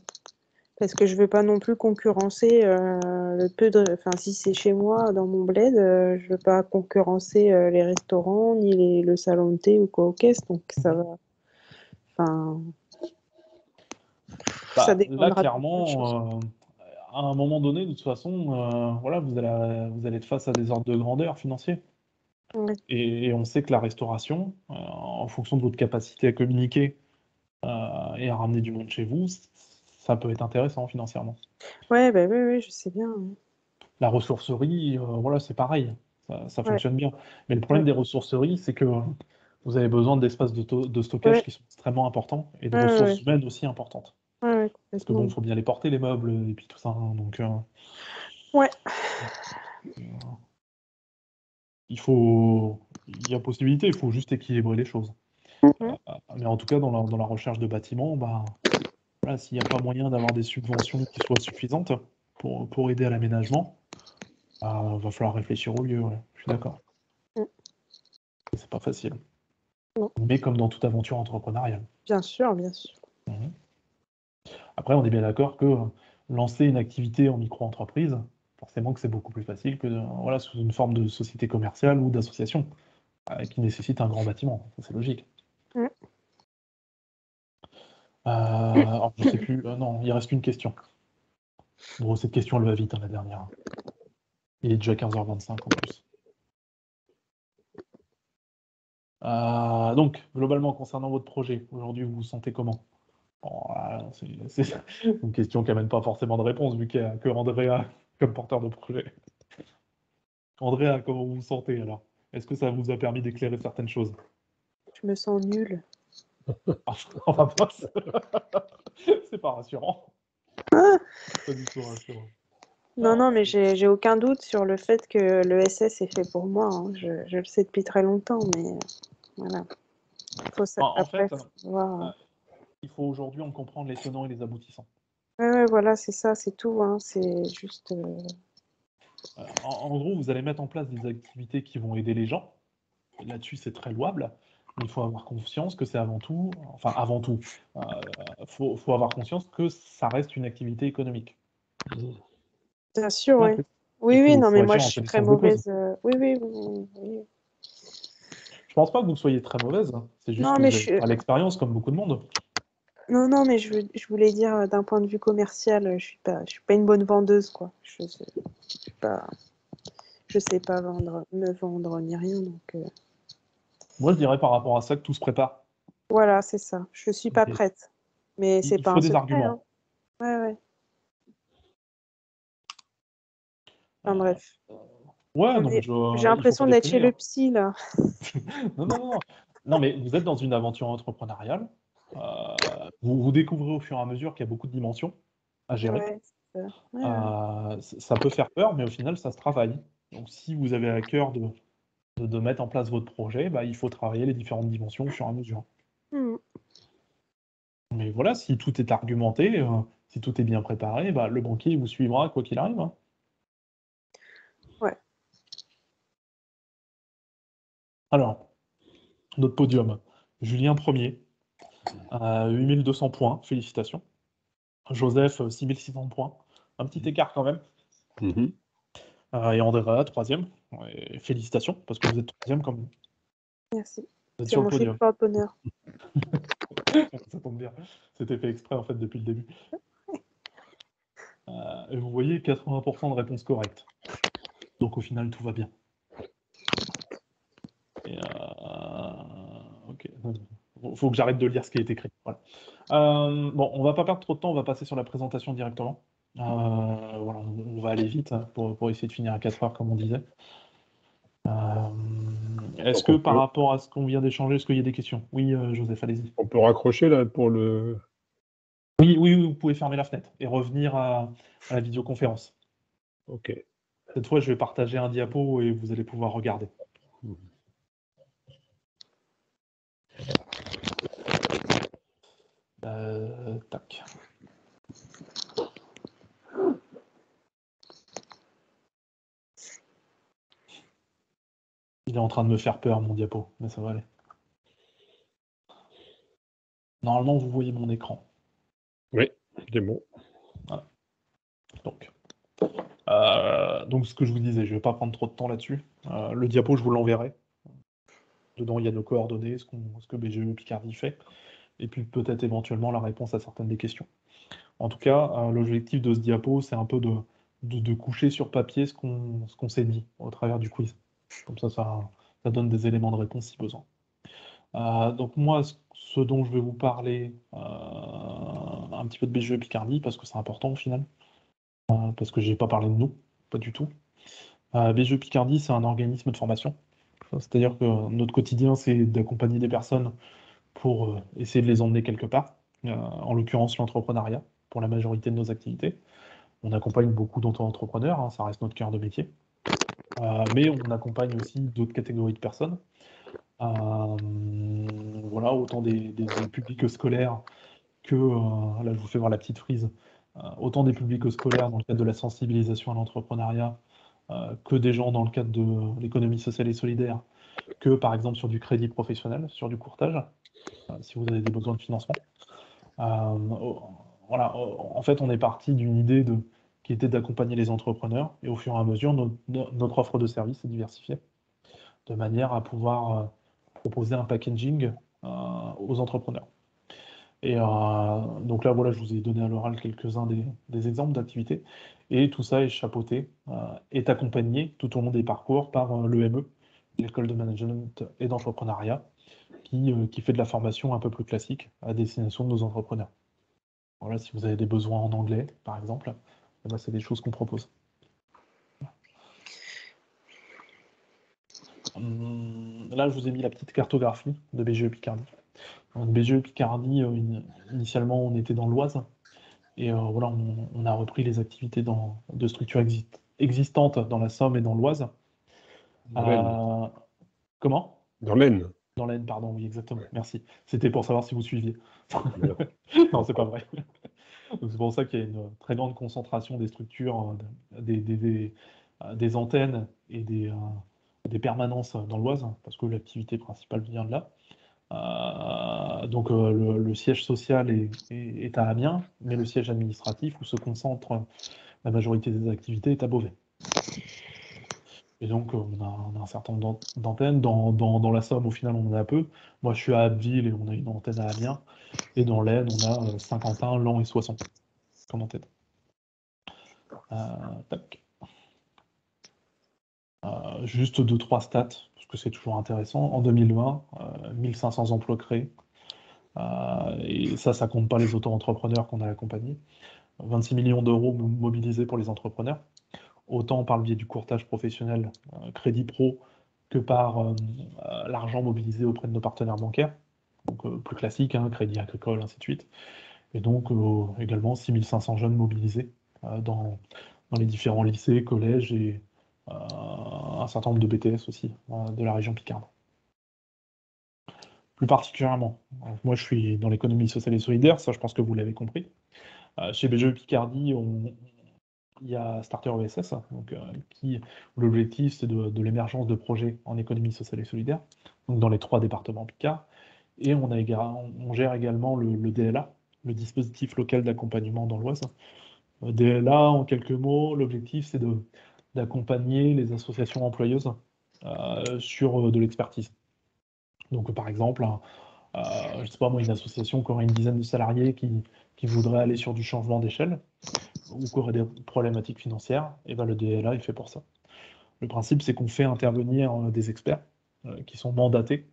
Parce que je veux pas non plus concurrencer le peu de. Enfin, si c'est chez moi, dans mon bled, je veux pas concurrencer les restaurants, ni le salon de thé ou quoi aux caisses. Donc, ça va. Enfin, ça Bah, là, dépendra de plein de choses. clairement, à un moment donné, de toute façon, voilà, vous allez être face à des ordres de grandeur financiers. Ouais. Et on sait que la restauration, en fonction de votre capacité à communiquer et à ramener du monde chez vous, ça peut être intéressant financièrement. Ouais, bah, oui, je sais bien. La ressourcerie, voilà, c'est pareil, ça Ouais, fonctionne bien. Mais le problème ouais, des ressourceries, c'est que vous avez besoin d'espaces de stockage ouais, qui sont extrêmement importants et de ouais, ressources ouais, humaines aussi importantes. ouais, Parce que bon, il complètement. faut bien les porter, les meubles, et puis tout ça, hein, donc Ouais. il y a possibilité, il faut juste équilibrer les choses. Mhm. Mais en tout cas, dans la recherche de bâtiments, bah, voilà, s'il n'y a pas moyen d'avoir des subventions qui soient suffisantes pour aider à l'aménagement, va falloir réfléchir au lieu, ouais, je suis d'accord. Mm. C'est pas facile. Non. Mais comme dans toute aventure entrepreneuriale. Bien sûr, bien sûr. Mhm. Après, on est bien d'accord que lancer une activité en micro-entreprise, forcément que c'est beaucoup plus facile que voilà, sous une forme de société commerciale ou d'association qui nécessite un grand bâtiment. Ça, c'est logique. Mm. Alors, je sais plus. Non, il reste une question. Bon, cette question, elle va vite, hein, la dernière. Il est déjà 15h25 en plus. Donc, globalement, concernant votre projet, aujourd'hui, vous vous sentez comment? Bon, c'est une question qui n'amène pas forcément de réponse, vu qu'il n'y a que Andrea comme porteur de projet. Andrea, comment vous vous sentez alors? Est-ce que ça vous a permis d'éclairer certaines choses? Je me sens nulle. Enfin, mince. C'est pas rassurant. Ah Pas du tout rassurant. non, Non, mais j'ai aucun doute sur le fait que le SS est fait pour moi, hein. Je le sais depuis très longtemps, mais voilà. en Après, fait, faut voir. il faut aujourd'hui en comprendre les tenants et les aboutissants. Ouais, voilà, c'est ça, c'est tout, hein. C'est juste. En gros, vous allez mettre en place des activités qui vont aider les gens. Là-dessus, c'est très louable. Mais il faut avoir conscience que c'est avant tout, enfin avant tout, faut avoir conscience que ça reste une activité économique. Bien sûr, Donc, oui. il Oui, non, faut mais moi, agir je en suis très connaissance de cause. mauvaise. Oui. Je pense pas que vous soyez très mauvaise, c'est juste Non, que mais vous avez pas l'expérience comme beaucoup de monde. Non, mais je voulais dire d'un point de vue commercial, je suis pas une bonne vendeuse, quoi. Suis pas, je sais pas me vendre ni rien, donc Moi, je dirais par rapport à ça que tout se prépare. voilà, c'est ça. Je suis pas Et prête, mais c'est il pas faut un des secret, hein. arguments. Ouais. Enfin Euh, bref, ouais, non, mais j'ai il faut pas l'impression d'être chez déconner, le hein. psy là. Non. Non, mais vous êtes dans une aventure entrepreneuriale. Vous découvrez au fur et à mesure qu'il y a beaucoup de dimensions à gérer. Ouais, c'est ça. Ouais. Ça peut faire peur, mais au final, ça se travaille. Donc, si vous avez à cœur de mettre en place votre projet, bah, il faut travailler les différentes dimensions au fur et à mesure. Hmm. Mais voilà, si tout est argumenté, si tout est bien préparé, bah, le banquier vous suivra quoi qu'il arrive, hein. Ouais. Alors, notre podium. Julien premier, 8200 points, félicitations. Joseph, 6600 points. Un petit écart quand même. Mhm. Et Andrea, troisième. Et félicitations, parce que vous êtes troisième comme vous. Merci. Vous êtes C'est sur le mon chiffre podium. porte-bonheur. Ça tombe bien. C'était fait exprès, en fait, depuis le début. Et vous voyez 80% de réponses correctes. Donc, au final, tout va bien. Et, ok. Faut que j'arrête de lire ce qui est écrit. Voilà. Bon, on va pas perdre trop de temps, on va passer sur la présentation directement. Voilà, on va aller vite pour essayer de finir à 4 heures, comme on disait. Est-ce Donc, que par rapport à ce qu'on vient d'échanger, est-ce qu'il y a des questions? Oui, Joseph, allez-y. on peut raccrocher là pour le. Oui, oui, vous pouvez fermer la fenêtre et revenir à la vidéoconférence. Ok. Cette fois, je vais partager un diapo et vous allez pouvoir regarder. Tac. Il est en train de me faire peur, mon diapo, mais ça va aller. Normalement, vous voyez mon écran. Oui, c'est bon. Voilà. Donc, ce que je vous disais, je ne vais pas prendre trop de temps là-dessus. Le diapo, je vous l'enverrai. Dedans, il y a nos coordonnées, ce que BGE Picardie fait, et puis peut-être éventuellement la réponse à certaines des questions. En tout cas, l'objectif de ce diapo, c'est un peu de coucher sur papier ce qu'on s'est dit au travers du quiz. Comme ça donne des éléments de réponse si besoin. Donc moi, ce dont je vais vous parler, un petit peu de BGE Picardie, parce que c'est important au final, parce que je n'ai pas parlé de nous, pas du tout. BGE Picardie, c'est un organisme de formation. C'est-à-dire que notre quotidien, c'est d'accompagner des personnes pour essayer de les emmener quelque part, en l'occurrence l'entrepreneuriat, pour la majorité de nos activités. On accompagne beaucoup d'entrepreneurs, hein, ça reste notre cœur de métier. Mais on accompagne aussi d'autres catégories de personnes. Voilà, autant des publics scolaires que, là je vous fais voir la petite frise, autant des publics scolaires dans le cadre de la sensibilisation à l'entrepreneuriat, que des gens dans le cadre de l'économie sociale et solidaire, que par exemple sur du crédit professionnel, sur du courtage, si vous avez des besoins de financement. Voilà, en fait, on est parti d'une idée qui était d'accompagner les entrepreneurs, et au fur et à mesure, notre offre de services est diversifiée, de manière à pouvoir proposer un packaging aux entrepreneurs. Et donc là, voilà, je vous ai donné à l'oral quelques-uns des exemples d'activités, et tout ça est chapeauté, est accompagné tout au long des parcours par l'EME, l'école de management et d'entrepreneuriat, qui fait de la formation un peu plus classique à destination de nos entrepreneurs. Voilà, si vous avez des besoins en anglais, par exemple, eh ben, c'est des choses qu'on propose. Là, je vous ai mis la petite cartographie de BGE Picardie. Donc, BGE Picardie, initialement, on était dans l'Oise. Et voilà, on a repris les activités de structures existantes dans la Somme et dans l'Oise. Dans l'Aisne. Comment? Dans l'Aisne. Dans l'Aisne, pardon, oui, exactement. Merci. C'était pour savoir si vous suiviez. Voilà. Non, c'est pas vrai. Donc, c'est pour ça qu'il y a une très grande concentration des structures, des antennes et des permanences dans l'Oise, parce que l'activité principale vient de là. Donc le siège social est à Amiens, mais le siège administratif où se concentre la majorité des activités est à Beauvais. Et donc on a un certain nombre d'antennes. Dans la Somme, au final, on en a peu. Moi, je suis à Abbeville et on a une antenne à Amiens. Et dans l'Aisne, on a Saint-Quentin, Laon et Soissons comme antenne. Tac. Juste 2-3 stats, parce que c'est toujours intéressant. En 2020, 1500 emplois créés. Et ça compte pas les auto-entrepreneurs qu'on a accompagnés. 26 millions d'euros mobilisés pour les entrepreneurs, autant par le biais du courtage professionnel, crédit pro, que par l'argent mobilisé auprès de nos partenaires bancaires. Donc plus classique, hein, crédit agricole, ainsi de suite. Et donc également 6500 jeunes mobilisés dans les différents lycées, collèges et un certain nombre de BTS aussi de la région Picardie. Plus particulièrement, moi je suis dans l'économie sociale et solidaire, ça je pense que vous l'avez compris. Chez BGE Picardie, il y a Starter ESS, donc, où l'objectif c'est de l'émergence de projets en économie sociale et solidaire, donc dans les 3 départements Picard. Et on gère également le DLA, le dispositif local d'accompagnement dans l'Oise. DLA, en quelques mots, l'objectif c'est d'accompagner les associations employeuses sur de l'expertise. Donc, par exemple, je ne sais pas moi, une association qui aurait une dizaine de salariés qui voudrait aller sur du changement d'échelle ou qui aurait des problématiques financières, et ben le DLA est fait pour ça. Le principe, c'est qu'on fait intervenir des experts qui sont mandatés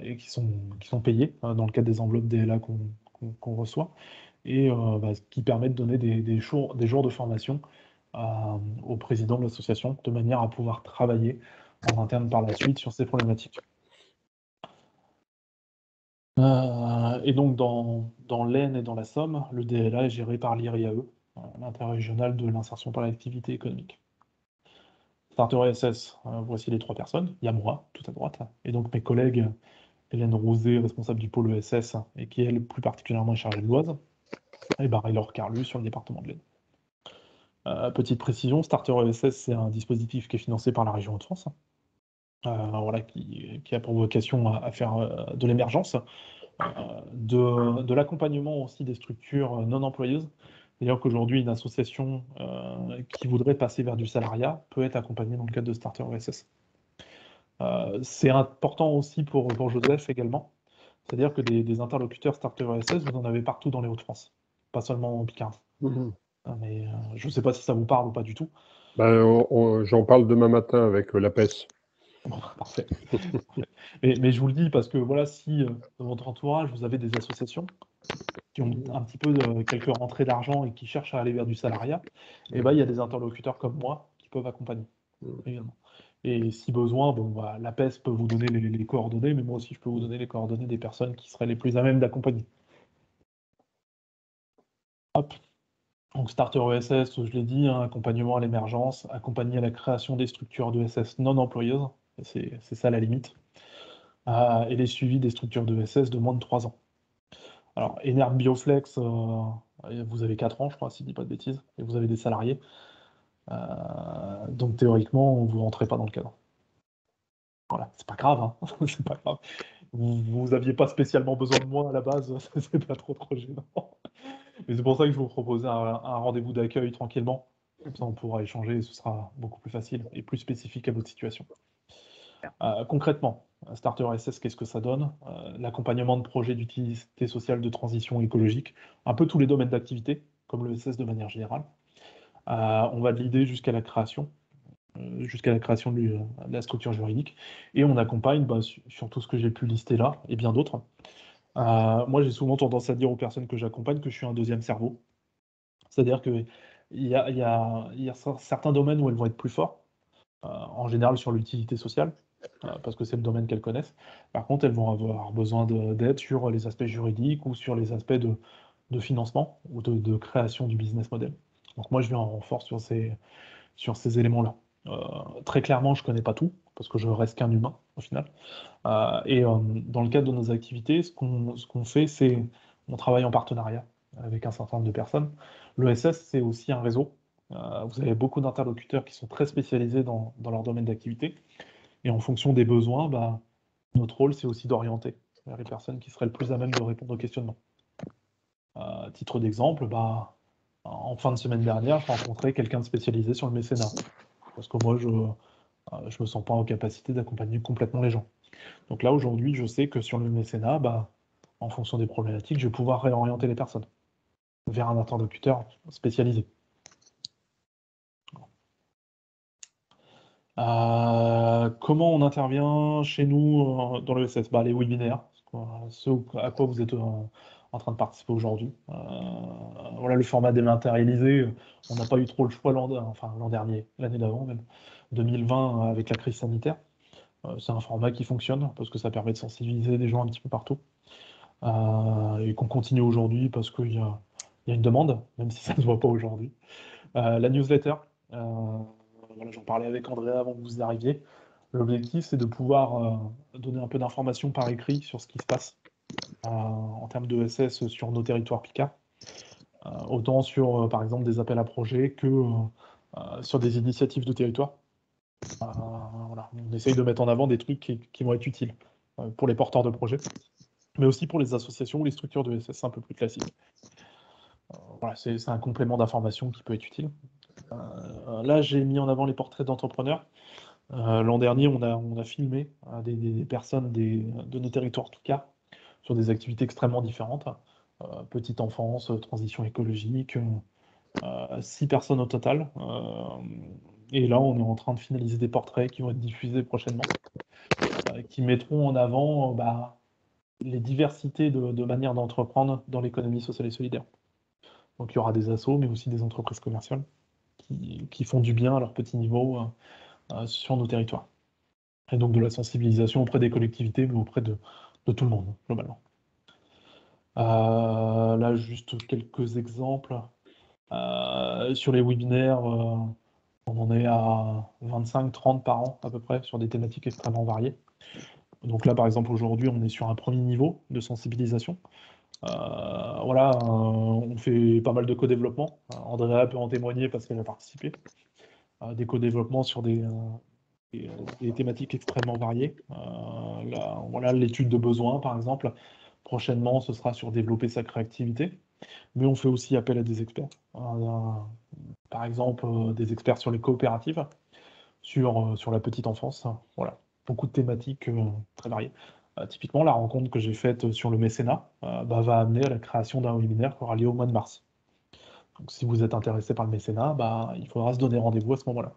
et qui sont payés dans le cadre des enveloppes DLA qu'on reçoit, et qui permet de donner des jours de formation au président de l'association, de manière à pouvoir travailler en interne par la suite sur ces problématiques. Et donc dans l'Aisne et dans la Somme, le DLA est géré par l'IRIAE, l'interrégional de l'insertion par l'activité économique. Starter ESS, voici les 3 personnes. Il y a moi, tout à droite, et donc mes collègues, Hélène Rouzet, responsable du pôle ESS, et qui, elle, plus particulièrement est chargée de l'Oise, et Marie-Laure Carlu sur le département de l'Aisne. Petite précision, Starter ESS, c'est un dispositif qui est financé par la région Hauts-de-France, qui a pour vocation à faire de l'émergence, de l'accompagnement aussi des structures non employeuses. D'ailleurs qu'aujourd'hui, une association qui voudrait passer vers du salariat peut être accompagnée dans le cadre de Starter ESS. C'est important aussi pour Joseph également, c'est-à-dire que des interlocuteurs Starter ESS, vous en avez partout dans les Hauts-de-France, pas seulement en Picardie. Mais je ne sais pas si ça vous parle ou pas du tout. J'en parle demain matin avec l'APES. Bon, parfait. mais je vous le dis parce que voilà, si dans votre entourage, vous avez des associations qui ont un petit peu quelques rentrées d'argent et qui cherchent à aller vers du salariat, et ben, il y a des interlocuteurs comme moi qui peuvent accompagner, évidemment. Et si besoin, l'APES peut vous donner les coordonnées, mais moi aussi je peux vous donner les coordonnées des personnes qui seraient les plus à même d'accompagner. Hop. Donc Starter ESS, je l'ai dit, accompagnement à l'émergence, accompagner à la création des structures d'ESS non employeuses, c'est ça la limite, et les suivis des structures d'ESS de moins de 3 ans. Alors, Enerbe Bioflex, vous avez 4 ans, je crois, si je ne dis pas de bêtises, et vous avez des salariés. Donc, théoriquement, vous ne rentrez pas dans le cadre. Voilà, c'est pas grave, hein. C'est pas grave. Vous n'aviez pas spécialement besoin de moi à la base, c'est pas trop gênant. Mais c'est pour ça que je vous propose un rendez-vous d'accueil tranquillement. Comme ça, on pourra échanger et ce sera beaucoup plus facile et plus spécifique à votre situation. Concrètement, Starter ESS, qu'est-ce que ça donne? L'accompagnement de projets d'utilité sociale de transition écologique, un peu tous les domaines d'activité, comme l'ESS de manière générale. On va de l'idée jusqu'à la création de la structure juridique, et on accompagne sur tout ce que j'ai pu lister là, et bien d'autres. Moi, j'ai souvent tendance à dire aux personnes que j'accompagne que je suis un deuxième cerveau. C'est-à-dire qu'il y a certains domaines où elles vont être plus fortes, en général sur l'utilité sociale, parce que c'est le domaine qu'elles connaissent. Par contre, elles vont avoir besoin d'aide sur les aspects juridiques ou sur les aspects de financement ou de création du business model. Donc moi, je viens en renfort sur ces éléments-là. Très clairement, je ne connais pas tout, parce que je reste qu'un humain, au final. Dans le cadre de nos activités, ce qu'on fait, c'est on travaille en partenariat avec un certain nombre de personnes. L'ESS, c'est aussi un réseau. Vous avez beaucoup d'interlocuteurs qui sont très spécialisés dans leur domaine d'activité. Et en fonction des besoins, notre rôle, c'est aussi d'orienter vers les personnes qui seraient le plus à même de répondre aux questionnements. À titre d'exemple, en fin de semaine dernière, je rencontrais quelqu'un de spécialisé sur le mécénat. Parce que moi, je ne me sens pas en capacité d'accompagner complètement les gens. Donc là, aujourd'hui, je sais que sur le mécénat, en fonction des problématiques, je vais pouvoir réorienter les personnes vers un interlocuteur spécialisé. Comment on intervient chez nous dans le SS? Les webinaires, ce à quoi vous êtes en train de participer aujourd'hui. Voilà, le format dématérialisé, on n'a pas eu trop le choix l'an dernier, l'année d'avant même, 2020 avec la crise sanitaire. C'est un format qui fonctionne parce que ça permet de sensibiliser des gens un petit peu partout. Et qu'on continue aujourd'hui parce qu'il y a une demande, même si ça ne se voit pas aujourd'hui. La newsletter, voilà, j'en parlais avec Andrea avant que vous arriviez. L'objectif, c'est de pouvoir donner un peu d'informations par écrit sur ce qui se passe en termes de SS sur nos territoires Picard. Autant sur, par exemple, des appels à projets que sur des initiatives de territoire. Voilà. On essaye de mettre en avant des trucs qui vont être utiles pour les porteurs de projets, mais aussi pour les associations ou les structures de SS un peu plus classiques. Voilà, c'est un complément d'information qui peut être utile. Là, j'ai mis en avant les portraits d'entrepreneurs. L'an dernier, on a filmé des personnes de nos territoires tout cas sur des activités extrêmement différentes. Petite enfance, transition écologique, 6 personnes au total. Et là, on est en train de finaliser des portraits qui vont être diffusés prochainement, qui mettront en avant les diversités de manières d'entreprendre dans l'économie sociale et solidaire. Donc il y aura des assos, mais aussi des entreprises commerciales qui font du bien à leur petit niveau sur nos territoires. Et donc de la sensibilisation auprès des collectivités, mais auprès de tout le monde, globalement. Là, juste quelques exemples. Sur les webinaires, on en est à 25-30 par an à peu près, sur des thématiques extrêmement variées. Donc là, par exemple, aujourd'hui, on est sur un premier niveau de sensibilisation. Voilà, on fait pas mal de co-développement. Andrea peut en témoigner parce qu'elle a participé. Des co-développements sur des thématiques extrêmement variées. Voilà, l'étude de besoins, par exemple. Prochainement, ce sera sur développer sa créativité. Mais on fait aussi appel à des experts. Par exemple, des experts sur les coopératives, sur la petite enfance. Voilà, beaucoup de thématiques très variées. Typiquement, la rencontre que j'ai faite sur le mécénat va amener à la création d'un webinaire qui aura lieu au mois de mars. Donc, si vous êtes intéressé par le mécénat, il faudra se donner rendez-vous à ce moment-là.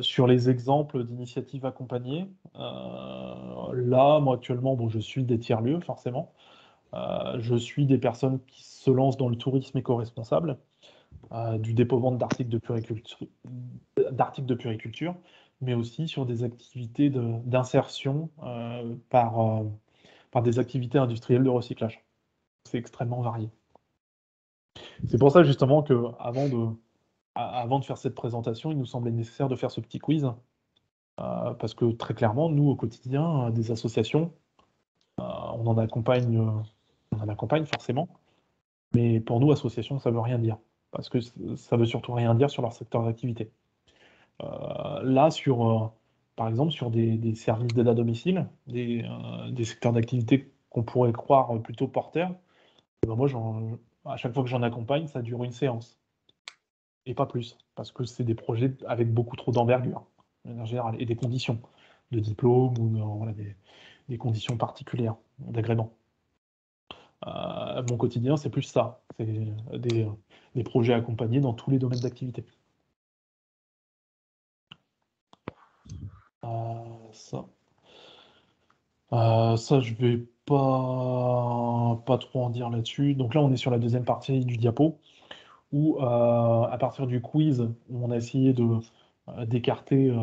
Sur les exemples d'initiatives accompagnées, là, moi actuellement, bon, je suis des tiers-lieux, forcément. Je suis des personnes qui se lancent dans le tourisme éco-responsable, du dépôt-vente d'articles de puriculture, mais aussi sur des activités d'insertion par des activités industrielles de recyclage. C'est extrêmement varié. C'est pour ça justement que avant de faire cette présentation, il nous semblait nécessaire de faire ce petit quiz, parce que très clairement, nous au quotidien, des associations, on en accompagne forcément, mais pour nous, association, ça veut rien dire, parce que ça veut surtout rien dire sur leur secteur d'activité. Là, par exemple, sur des services d'aide à domicile, des secteurs d'activité qu'on pourrait croire plutôt porteurs, moi, à chaque fois que j'en accompagne, ça dure une séance. Et pas plus, parce que c'est des projets avec beaucoup trop d'envergure, de manière générale, et des conditions de diplôme ou voilà, des conditions particulières d'agrément. Mon quotidien, c'est plus ça, c'est des projets accompagnés dans tous les domaines d'activité. Ça, je vais pas trop en dire là-dessus. Donc là, on est sur la deuxième partie du diapo, où à partir du quiz, où on a essayé d'écarter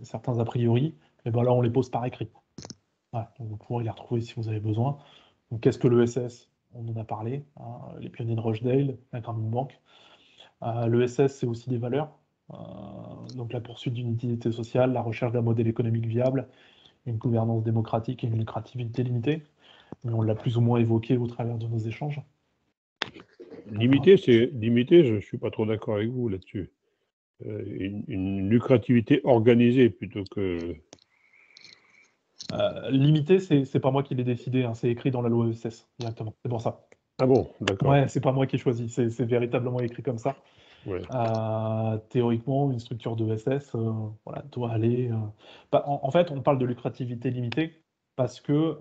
certains a priori, et ben là, on les pose par écrit. Voilà, donc vous pourrez les retrouver si vous avez besoin. Donc, qu'est-ce que l'ESS? On en a parlé, hein, les pionniers de Rochdale, la Grameen Bank. L'ESS, c'est aussi des valeurs. Donc la poursuite d'une utilité sociale, la recherche d'un modèle économique viable, une gouvernance démocratique et une lucrativité limitée. Mais on l'a plus ou moins évoqué au travers de nos échanges. Limité, je ne suis pas trop d'accord avec vous là-dessus. Une lucrativité organisée plutôt que... Limité, c'est pas moi qui l'ai décidé, hein, c'est écrit dans la loi ESS, directement. C'est pour ça. Ah bon, d'accord. Ouais, c'est pas moi qui ai choisi, c'est véritablement écrit comme ça. Ouais. Théoriquement, une structure de SS voilà, doit aller. En fait, on parle de lucrativité limitée parce que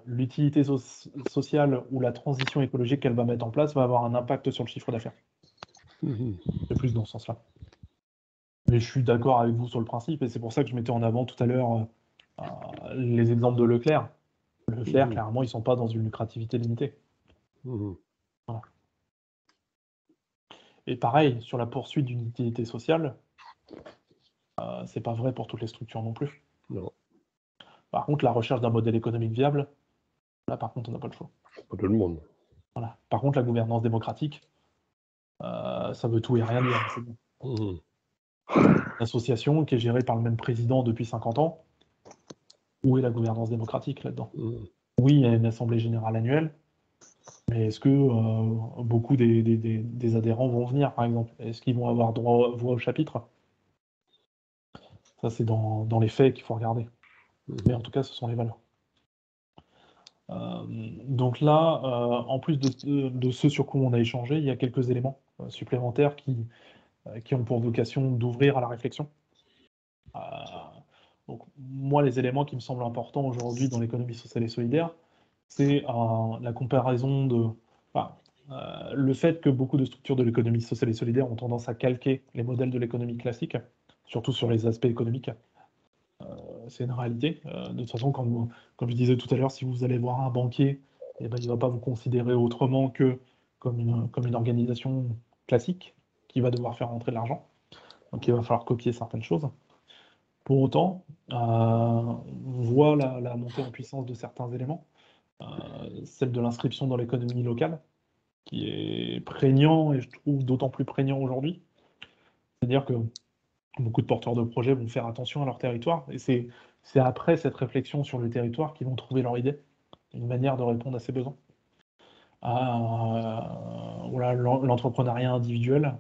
l'utilité sociale ou la transition écologique qu'elle va mettre en place va avoir un impact sur le chiffre d'affaires. C'est plus dans ce sens-là. Mais je suis d'accord avec vous sur le principe et c'est pour ça que je mettais en avant tout à l'heure les exemples de Leclerc. Leclerc, clairement, ils ne sont pas dans une lucrativité limitée. Voilà. Et pareil, sur la poursuite d'une utilité sociale, c'est pas vrai pour toutes les structures non plus. Non. Par contre, la recherche d'un modèle économique viable, là, par contre, on n'a pas le choix. Pas tout le monde. Voilà. Par contre, la gouvernance démocratique, ça veut tout et rien dire. C'est bon. Une association qui est gérée par le même président depuis 50 ans, où est la gouvernance démocratique là-dedans? Oui, il y a une assemblée générale annuelle, mais est-ce que beaucoup des adhérents vont venir, par exemple? Est-ce qu'ils vont avoir voix au chapitre? Ça, c'est dans les faits qu'il faut regarder. Mais en tout cas, ce sont les valeurs. Donc là, en plus de ce sur quoi on a échangé, il y a quelques éléments supplémentaires qui ont pour vocation d'ouvrir à la réflexion. Euh, donc moi, les éléments qui me semblent importants aujourd'hui dans l'économie sociale et solidaire, c'est la comparaison enfin, le fait que beaucoup de structures de l'économie sociale et solidaire ont tendance à calquer les modèles de l'économie classique, surtout sur les aspects économiques. C'est une réalité. De toute façon, comme je disais tout à l'heure, si vous allez voir un banquier, eh ben, il ne va pas vous considérer autrement que comme une organisation classique qui va devoir faire rentrer de l'argent. Donc il va falloir copier certaines choses. Pour autant, on voit la montée en puissance de certains éléments, celle de l'inscription dans l'économie locale, qui est prégnant et je trouve d'autant plus prégnant aujourd'hui. C'est-à-dire que beaucoup de porteurs de projets vont faire attention à leur territoire et c'est après cette réflexion sur le territoire qu'ils vont trouver leur idée, une manière de répondre à ces besoins. Voilà, l'entrepreneuriat individuel,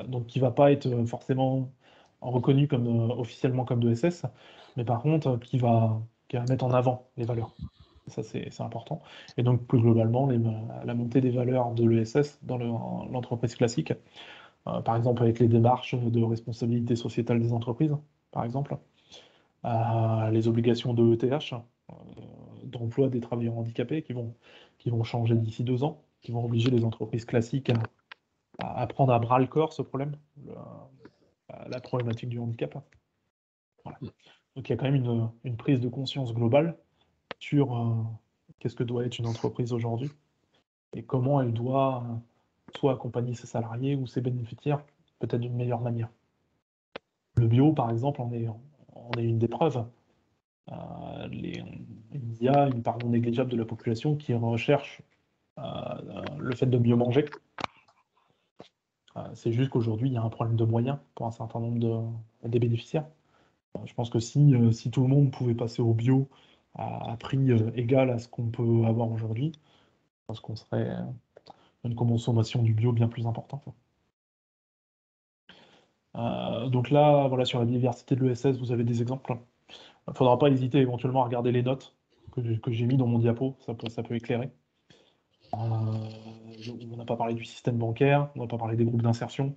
donc qui ne va pas être forcément reconnu officiellement comme de SS, mais par contre qui va mettre en avant les valeurs. Ça, c'est important. Et donc, plus globalement, la montée des valeurs de l'ESS dans l'entreprise classique, par exemple avec les démarches de responsabilité sociétale des entreprises, par exemple, les obligations de ETH, d'emploi des travailleurs handicapés qui vont changer d'ici 2 ans, qui vont obliger les entreprises classiques à prendre à bras le corps ce problème, la problématique du handicap. Voilà. Donc il y a quand même une prise de conscience globale sur qu'est-ce que doit être une entreprise aujourd'hui et comment elle doit soit accompagner ses salariés ou ses bénéficiaires peut-être d'une meilleure manière. Le bio, par exemple, en est une des preuves. Il y a une part non négligeable de la population qui recherche le fait de mieux manger. C'est juste qu'aujourd'hui, il y a un problème de moyens pour un certain nombre des bénéficiaires. Je pense que si tout le monde pouvait passer au bio à prix égal à ce qu'on peut avoir aujourd'hui, je pense qu'on serait une consommation du bio bien plus importante. Donc là, voilà, sur la diversité de l'ESS, vous avez des exemples. Il ne faudra pas hésiter éventuellement à regarder les notes que j'ai mis dans mon diapo, ça peut éclairer. On n'a pas parlé du système bancaire, on n'a pas parlé des groupes d'insertion.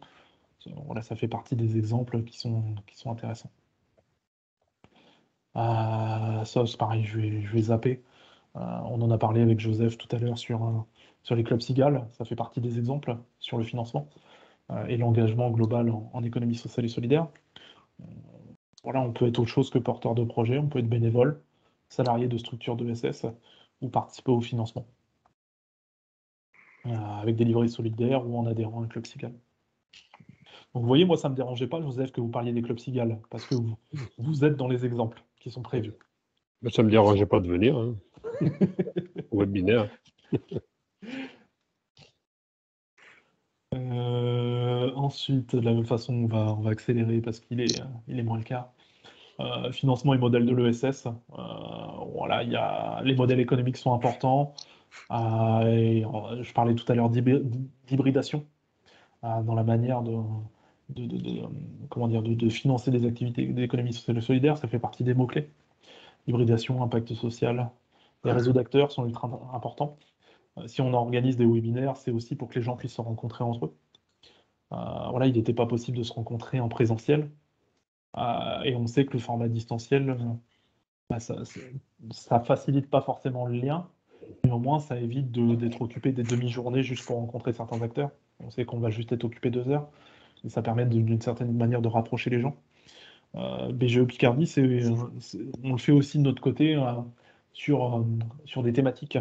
Voilà, ça fait partie des exemples qui sont intéressants. Ça, c'est pareil, je vais zapper. On en a parlé avec Joseph tout à l'heure sur les clubs Cigales, ça fait partie des exemples sur le financement et l'engagement global en économie sociale et solidaire. Voilà, on peut être autre chose que porteur de projet, on peut être bénévole, salarié de structure de SS ou participer au financement avec des livrets solidaires ou en adhérant à un club Cigales. Donc vous voyez, moi ça ne me dérangeait pas, Joseph, que vous parliez des clubs Cigales, parce que vous êtes dans les exemples qui sont prévus. Mais ça ne me dérangeait pas de venir au webinaire. Ensuite, de la même façon, on va accélérer parce qu'il est moins le cas. Financement et modèle de l'ESS. Voilà, les modèles économiques sont importants. Je parlais tout à l'heure d'hybridation dans la manière comment dire, de financer des activités d'économie sociale et solidaire. Ça fait partie des mots-clés. Hybridation, impact social. Les réseaux d'acteurs sont ultra importants. Si on organise des webinaires, c'est aussi pour que les gens puissent se rencontrer entre eux. Voilà, il n'était pas possible de se rencontrer en présentiel. Et on sait que le format distanciel, ça facilite pas forcément le lien, mais au moins ça évite d'être occupé des demi-journées juste pour rencontrer certains acteurs. On sait qu'on va juste être occupé 2 heures, et ça permet d'une certaine manière de rapprocher les gens. BGE Picardie, on le fait aussi de notre côté sur des thématiques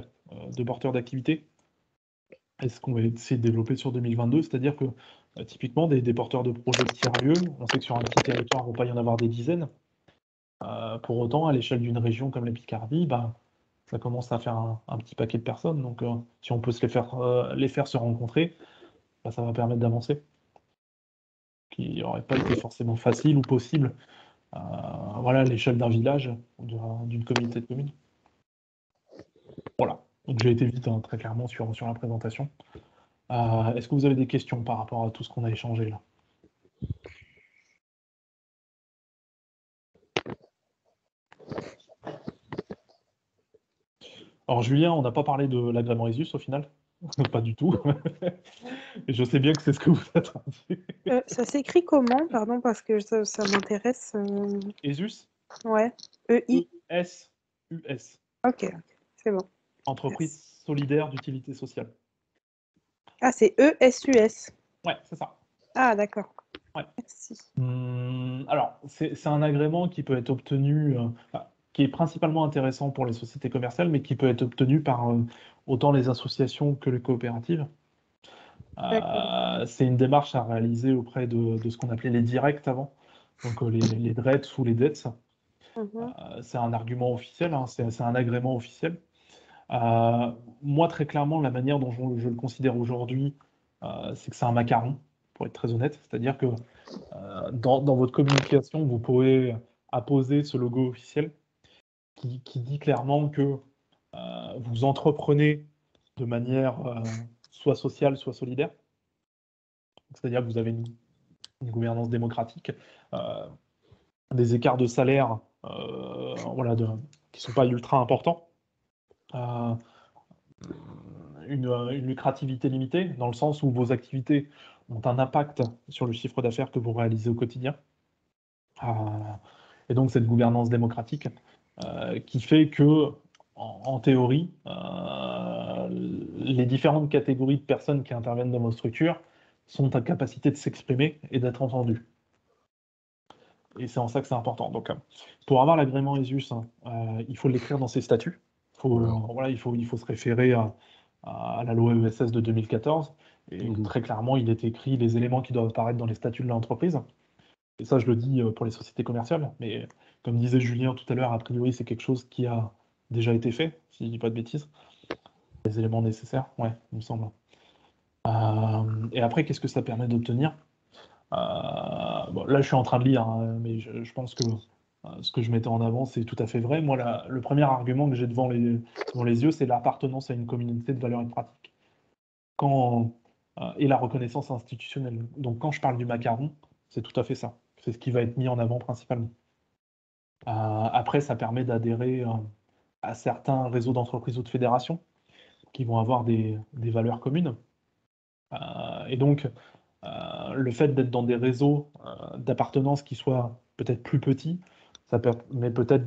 de porteurs d'activité. Et ce qu'on va essayer de développer sur 2022, c'est-à-dire que typiquement des porteurs de projets de tiers-lieux, on sait que sur un petit territoire, il ne va pas y en avoir des dizaines. Pour autant, à l'échelle d'une région comme la Picardie, ça commence à faire un petit paquet de personnes. Donc, si on peut les faire se rencontrer, ça va permettre d'avancer. Qui n'aurait pas été forcément facile ou possible voilà, à l'échelle d'un village ou d'une communauté de communes. Voilà. Donc, j'ai été vite, très clairement, sur la présentation. Est-ce que vous avez des questions par rapport à tout ce qu'on a échangé là? Alors Julien, on n'a pas parlé de l'agrément ESUS au final. Pas du tout. Et je sais bien que c'est ce que vous attendiez. Ça s'écrit comment? Pardon, parce que ça m'intéresse. ESUS, Ouais. EI. ESUS, Ok, c'est bon. entreprise Merci. solidaire d'utilité sociale. Ah, c'est ESUS. Ouais, c'est ça. Ah, d'accord. Ouais. Merci. Alors, c'est un agrément qui peut être obtenu, qui est principalement intéressant pour les sociétés commerciales, mais qui peut être obtenu par autant les associations que les coopératives. D'accord. C'est une démarche à réaliser auprès de ce qu'on appelait les directs avant, donc les DRETS ou les DETS. Mhm. C'est un argument officiel, hein, c'est un agrément officiel. Moi, très clairement, la manière dont je le considère aujourd'hui, c'est que c'est un macaron, pour être très honnête. C'est-à-dire que dans votre communication, vous pouvez apposer ce logo officiel qui dit clairement que vous entreprenez de manière soit sociale, soit solidaire. C'est-à-dire que vous avez une gouvernance démocratique, euh, des écarts de salaire voilà, qui ne sont pas ultra importants, euh, une lucrativité limitée, dans le sens où vos activités ont un impact sur le chiffre d'affaires que vous réalisez au quotidien. Euh, et donc cette gouvernance démocratique qui fait que, en théorie, les différentes catégories de personnes qui interviennent dans vos structures sont en capacité de s'exprimer et d'être entendues. Et c'est en ça que c'est important. Donc, pour avoir l'agrément ESUS, il faut l'écrire dans ses statuts. Voilà, il faut se référer à la loi ESS de 2014. Et très clairement, il est écrit les éléments qui doivent apparaître dans les statuts de l'entreprise. Et ça, je le dis pour les sociétés commerciales. Mais comme disait Julien tout à l'heure, a priori, c'est quelque chose qui a déjà été fait, si je ne dis pas de bêtises. Les éléments nécessaires, ouais, il me semble. Et après, qu'est-ce que ça permet d'obtenir? Bon, là, je suis en train de lire, hein, mais je pense que ce que je mettais en avant, c'est tout à fait vrai. Moi, le premier argument que j'ai devant les yeux, c'est l'appartenance à une communauté de valeurs et de pratiques. Et la reconnaissance institutionnelle. Donc, quand je parle du macaron, c'est tout à fait ça. C'est ce qui va être mis en avant principalement. Après, ça permet d'adhérer à certains réseaux d'entreprises ou de fédérations qui vont avoir des valeurs communes. Et donc, le fait d'être dans des réseaux d'appartenance qui soient peut-être plus petits, ça permet peut-être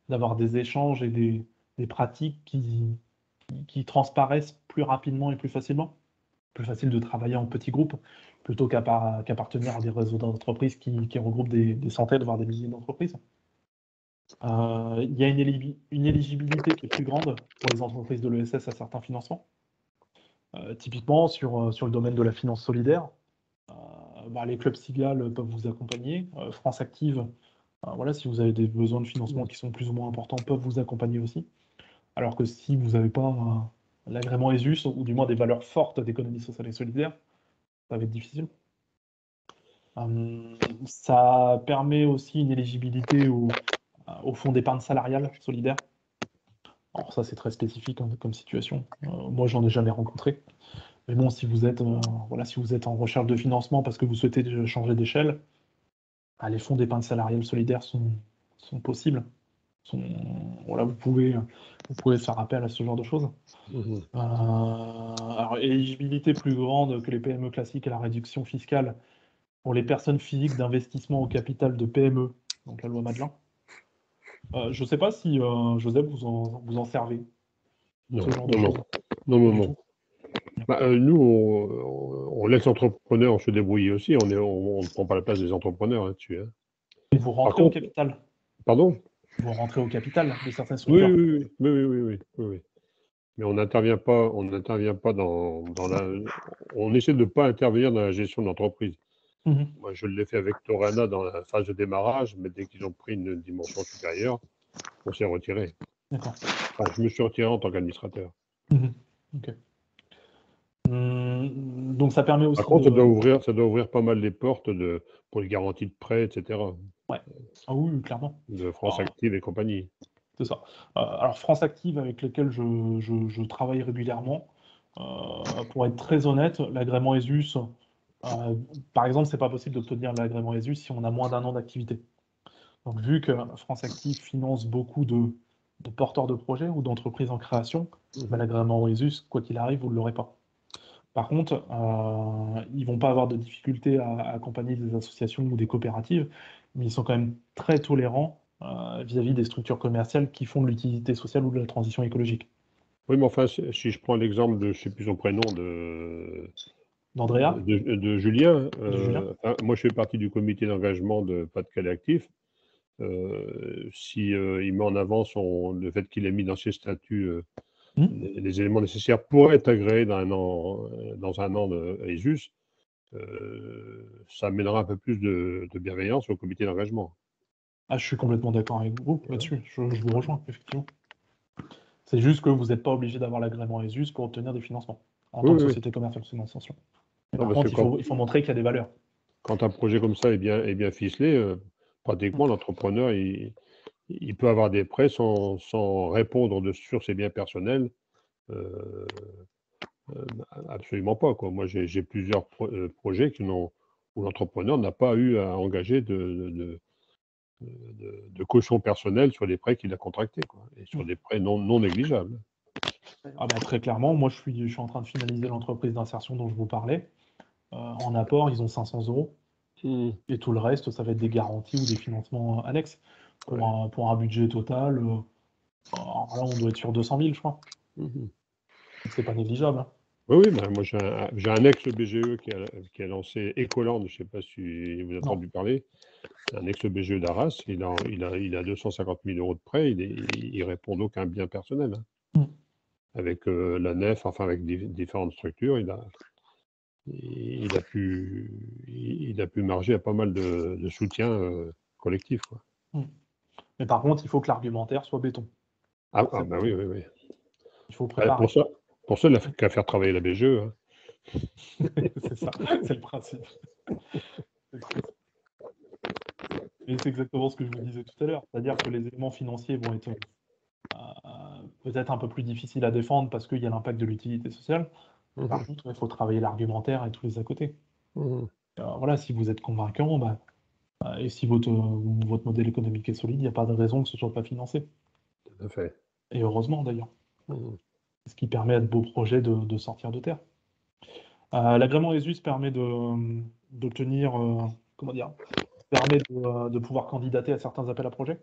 d'avoir des échanges et des pratiques qui transparaissent plus rapidement et plus facilement. Plus facile de travailler en petits groupes plutôt qu'appartenir à des réseaux d'entreprises qui regroupent des centaines, voire des milliers d'entreprises. Il y a une éligibilité qui est plus grande pour les entreprises de l'ESS à certains financements. Typiquement, sur le domaine de la finance solidaire, les clubs Sigal peuvent vous accompagner. France Active, voilà, si vous avez des besoins de financement qui sont plus ou moins importants, peuvent vous accompagner aussi. Alors que si vous n'avez pas l'agrément ESUS, ou du moins des valeurs fortes d'économie sociale et solidaire, ça va être difficile. Ça permet aussi une éligibilité au fonds d'épargne salariale solidaire. Alors ça, c'est très spécifique comme situation. Moi, j'en ai jamais rencontré. Mais bon, si vous êtes en recherche de financement parce que vous souhaitez changer d'échelle, les fonds d'épargne salariale solidaire sont possibles. Voilà, vous pouvez faire appel à ce genre de choses. Alors, éligibilité plus grande que les PME classiques à la réduction fiscale pour les personnes physiques d'investissement au capital de PME, donc la loi Madelin. Je ne sais pas si, Joseph, vous en servez, ce genre de choses. Non. Nous, on laisse l'entrepreneur se débrouiller aussi. On ne prend pas la place des entrepreneurs là-dessus. Hein. Et vous rentrez au capital. Pardon? Vous rentrez au capital de certaines structures. Oui. Mais on n'intervient pas dans la. On essaie de ne pas intervenir dans la gestion de l'entreprise. Moi, je l'ai fait avec Torana dans la phase de démarrage, mais dès qu'ils ont pris une dimension supérieure, on s'est retiré. D'accord. Enfin, je me suis retiré en tant qu'administrateur. Ok. Donc ça permet aussi. Par contre, ça doit ouvrir pas mal les portes pour les garanties de prêt, etc. Ouais. Ah oui, clairement. De France Active et compagnie. C'est ça. Alors France Active, avec lesquels je travaille régulièrement, pour être très honnête, l'agrément ESUS, par exemple, c'est pas possible d'obtenir l'agrément ESUS si on a moins d'1 an d'activité. Donc vu que France Active finance beaucoup de de porteurs de projets ou d'entreprises en création, l'agrément ESUS, quoi qu'il arrive, vous ne l'aurez pas. Par contre, ils ne vont pas avoir de difficulté à accompagner des associations ou des coopératives, mais ils sont quand même très tolérants vis-à-vis des structures commerciales qui font de l'utilité sociale ou de la transition écologique. Oui, mais enfin, si je prends l'exemple de, je ne sais plus son prénom, D'Andrea, de Julien, Julien. enfin, moi je fais partie du comité d'engagement de Pas-de-Calais Actif. Si il met en avant le fait qu'il ait mis dans ses statuts les éléments nécessaires pour être agréé dans un an de ESUS, ça amènera un peu plus de bienveillance au comité d'engagement. Ah, je suis complètement d'accord avec vous là-dessus, je vous rejoins, effectivement. C'est juste que vous n'êtes pas obligé d'avoir l'agrément ESUS pour obtenir des financements en tant que société commerciale sous extension. Par contre, il faut montrer qu'il y a des valeurs. Quand un projet comme ça est bien ficelé, pratiquement l'entrepreneur, il peut avoir des prêts sans répondre sur ses biens personnels. Absolument pas, quoi. Moi, j'ai plusieurs projets où l'entrepreneur n'a pas eu à engager de caution personnelle sur les prêts qu'il a contractés, quoi, et sur des prêts non négligeables. Ah bah, très clairement, moi je suis en train de finaliser l'entreprise d'insertion dont je vous parlais. En apport, ils ont 500 €. Et tout le reste, ça va être des garanties ou des financements annexes. Pour un budget total, alors là, on doit être sur 200 000, je crois. Donc, c'est pas négligeable. Hein. Oui, bah, moi j'ai un ex-BGE qui a lancé Ecoland, je ne sais pas si vous avez entendu parler, un ex-BGE d'Arras, il a 250 000 € de prêt, il répond d'aucun bien personnel. Hein. Avec la nef, enfin avec différentes structures, il a pu marger à pas mal de soutien collectif. Quoi. Mais par contre, il faut que l'argumentaire soit béton. Ah bah oui. Il faut préparer. Pour ça, il n'a qu'à faire travailler la BGE. Hein. C'est ça, c'est le principe. Et c'est exactement ce que je vous disais tout à l'heure. C'est-à-dire que les éléments financiers vont être peut-être un peu plus difficiles à défendre parce qu'il y a l'impact de l'utilité sociale. Par contre, il faut travailler l'argumentaire et tous les à côté. Voilà, si vous êtes convaincant, et si votre modèle économique est solide, il n'y a pas de raison que ce ne soit pas financé. Tout à fait. Et heureusement d'ailleurs. Ce qui permet à de beaux projets de sortir de terre. L'agrément ESUS permet d'obtenir, permet de pouvoir candidater à certains appels à projets.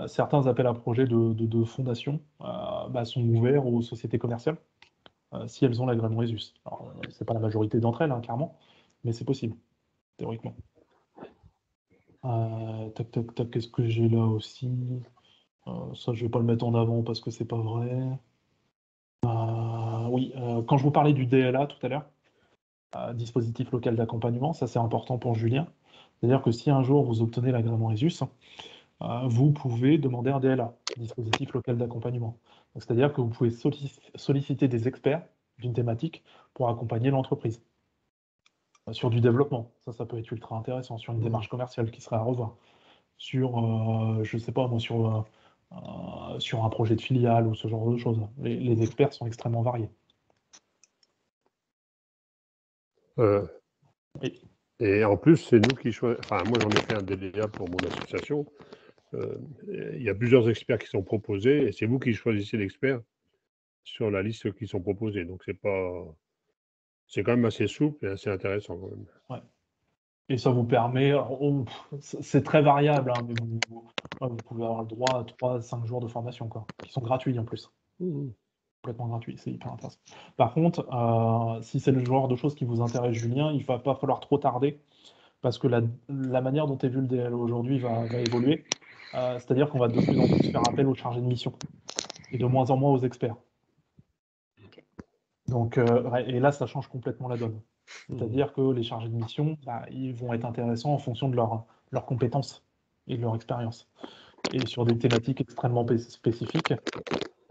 Certains appels à projets de fondations sont ouverts aux sociétés commerciales si elles ont l'agrément ESUS. Alors, c'est pas la majorité d'entre elles, hein, clairement, mais c'est possible, théoriquement. Qu'est-ce que j'ai là aussi ça, je vais pas le mettre en avant parce que c'est pas vrai. Oui, quand je vous parlais du DLA tout à l'heure, dispositif local d'accompagnement, ça c'est important pour Julien. C'est-à-dire que si un jour vous obtenez l'agrément ESUS, vous pouvez demander un DLA, dispositif local d'accompagnement. C'est-à-dire que vous pouvez solliciter des experts d'une thématique pour accompagner l'entreprise. Sur du développement, ça peut être ultra intéressant, sur une démarche commerciale qui serait à revoir. Sur, je sais pas moi, sur un projet de filiale ou ce genre de choses. Les experts sont extrêmement variés. Et en plus, c'est nous qui choisissons. Enfin, moi, j'en ai fait un DLA pour mon association. Il y a plusieurs experts qui sont proposés et c'est vous qui choisissez l'expert sur la liste qui sont proposés. Donc, c'est quand même assez souple et assez intéressant quand même. Ouais. Et ça vous permet, c'est très variable, hein, mais vous pouvez avoir le droit à 3-5 jours de formation, quoi, qui sont gratuits en plus. Complètement gratuits, c'est hyper intéressant. Par contre, si c'est le genre de choses qui vous intéresse, Julien, il ne va pas falloir trop tarder, parce que la manière dont est vu le DLO aujourd'hui va évoluer. C'est-à-dire qu'on va de plus en plus faire appel aux chargés de mission, et de moins en moins aux experts. Donc, et là, ça change complètement la donne. C'est-à-dire que les chargés de mission, ils vont être intéressants en fonction de leurs compétences et de leur expérience. Et sur des thématiques extrêmement spécifiques,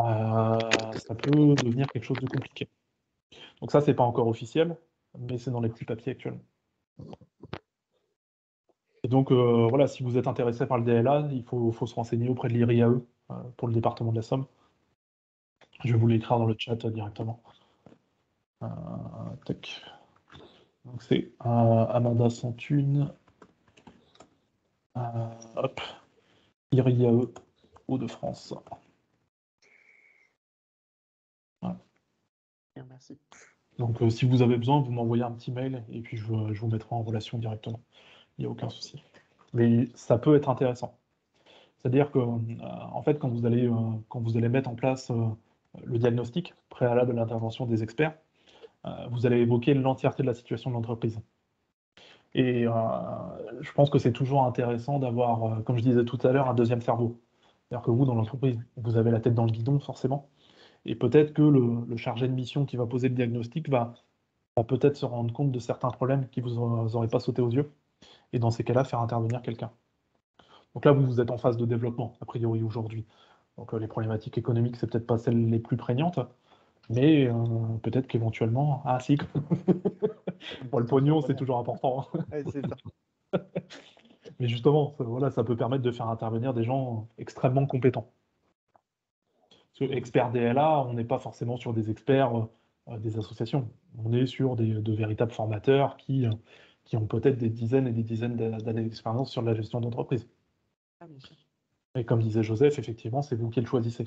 ça peut devenir quelque chose de compliqué. Donc ça, c'est pas encore officiel, mais c'est dans les petits papiers actuellement. Et donc, voilà, si vous êtes intéressé par le DLA, il faut se renseigner auprès de l'IRIAE pour le département de la Somme. Je vais vous l'écrire dans le chat directement. Tac. Donc c'est Amanda Santune. Hop. IRIAE. Hauts-de-France. Voilà. Bien, merci. Donc si vous avez besoin, vous m'envoyez un petit mail et puis je vous mettrai en relation directement. Il n'y a aucun souci. Mais ça peut être intéressant. C'est-à-dire que, en fait, quand vous allez mettre en place le diagnostic préalable à l'intervention des experts, vous allez évoquer l'entièreté de la situation de l'entreprise. Et je pense que c'est toujours intéressant d'avoir, comme je disais tout à l'heure, un deuxième cerveau. C'est-à-dire que vous, dans l'entreprise, vous avez la tête dans le guidon, forcément. Et peut-être que le chargé de mission qui va poser le diagnostic va peut-être se rendre compte de certains problèmes qui vous auraient pas sauté aux yeux. Et dans ces cas-là, faire intervenir quelqu'un. Donc là, vous êtes en phase de développement, a priori, aujourd'hui. Donc les problématiques économiques, c'est peut-être pas celles les plus prégnantes, mais peut-être qu'éventuellement... Ah si, pour le pognon, c'est toujours important. Ouais, c'est ça. Mais justement, voilà, ça peut permettre de faire intervenir des gens extrêmement compétents. Parce que expert DLA, on n'est pas forcément sur des experts des associations. On est sur de véritables formateurs qui ont peut-être des dizaines et des dizaines d'années d'expérience sur la gestion d'entreprise. Ah, bien sûr. Et comme disait Joseph, effectivement, c'est vous qui le choisissez.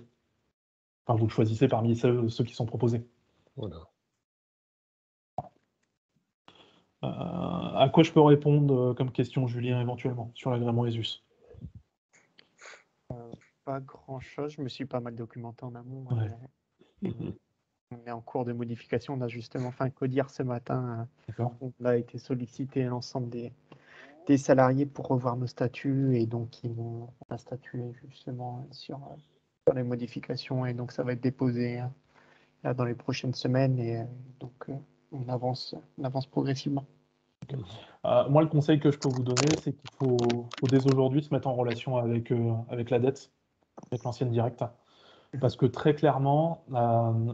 Enfin, vous le choisissez parmi ceux qui sont proposés. Voilà. À quoi je peux répondre comme question, Julien, éventuellement, sur l'agrément ESUS? Pas grand-chose. Je me suis pas mal documenté en amont. Ouais. On est en cours de modification. On a justement fait un codir ce matin. D'accord. On a été sollicité l'ensemble des salariés pour revoir nos statuts et donc on a statué justement sur les modifications et donc ça va être déposé là, dans les prochaines semaines et donc on avance progressivement. Moi, le conseil que je peux vous donner, c'est qu'il faut dès aujourd'hui se mettre en relation avec la dette, avec l'ancienne directe. Parce que très clairement,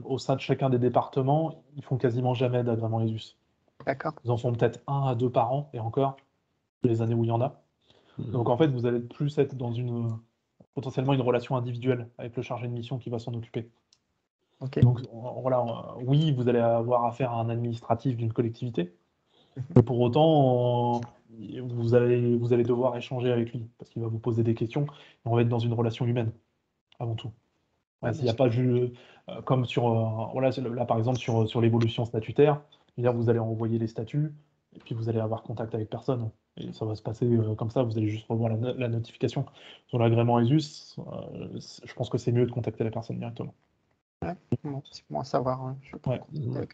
au sein de chacun des départements, ils font quasiment jamais d'agrément ESUS. D'accord. Ils en font peut-être 1 à 2 par an, et encore, les années où il y en a. Donc en fait, vous allez plus être dans potentiellement une relation individuelle avec le chargé de mission qui va s'en occuper. Ok. Donc voilà, oui, vous allez avoir affaire à un administratif d'une collectivité, mais pour autant, vous allez devoir échanger avec lui, parce qu'il va vous poser des questions, et on va être dans une relation humaine, avant tout. S'il n'y a pas comme sur, voilà, là par exemple sur l'évolution statutaire, vous allez envoyer les statuts, et puis vous allez avoir contact avec personne. Et ça va se passer comme ça, vous allez juste revoir la notification. Sur l'agrément ESUS, je pense que c'est mieux de contacter la personne directement. Ouais. Bon, c'est bon à savoir. Hein. Je Ouais. avec...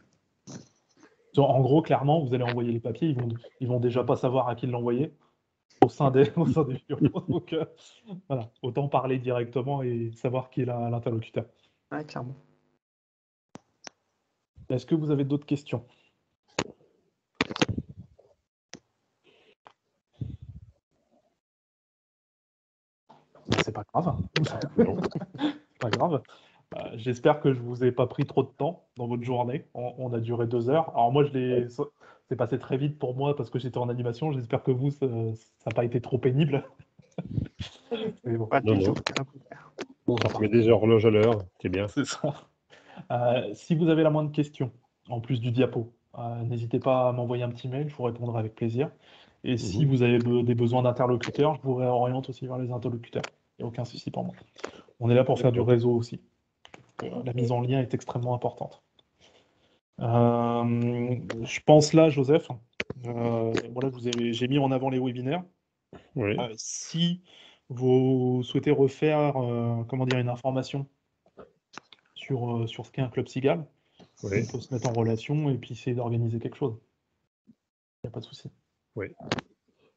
En gros, clairement, vous allez envoyer les papiers, ils vont déjà pas savoir à qui l'envoyer au sein des bureaux. Donc voilà, autant parler directement et savoir qui est l'interlocuteur. Ouais, clairement. Est-ce que vous avez d'autres questions? C'est pas grave. C'est pas grave. J'espère que je vous ai pas pris trop de temps dans votre journée. On a duré 2 heures. Alors moi, c'est passé très vite pour moi parce que j'étais en animation. J'espère que vous, ça n'a pas été trop pénible. Mais bon, Pas Non, du non. tout. Ça met des horloges à l'heure, c'est bien. c'est ça. Si vous avez la moindre question, en plus du diapo, n'hésitez pas à m'envoyer un petit mail, je vous répondrai avec plaisir. Et si vous avez des besoins d'interlocuteurs, je vous réoriente aussi vers les interlocuteurs. Il n'y a aucun souci pour moi. On est là pour faire du réseau aussi. La mise en lien est extrêmement importante. Je pense là, Joseph, voilà, j'ai mis en avant les webinaires. Oui. Si vous souhaitez refaire comment dire, une information sur ce qu'est un club Cigale, Oui. on peut se mettre en relation et puis essayer d'organiser quelque chose. Il n'y a pas de souci. Oui.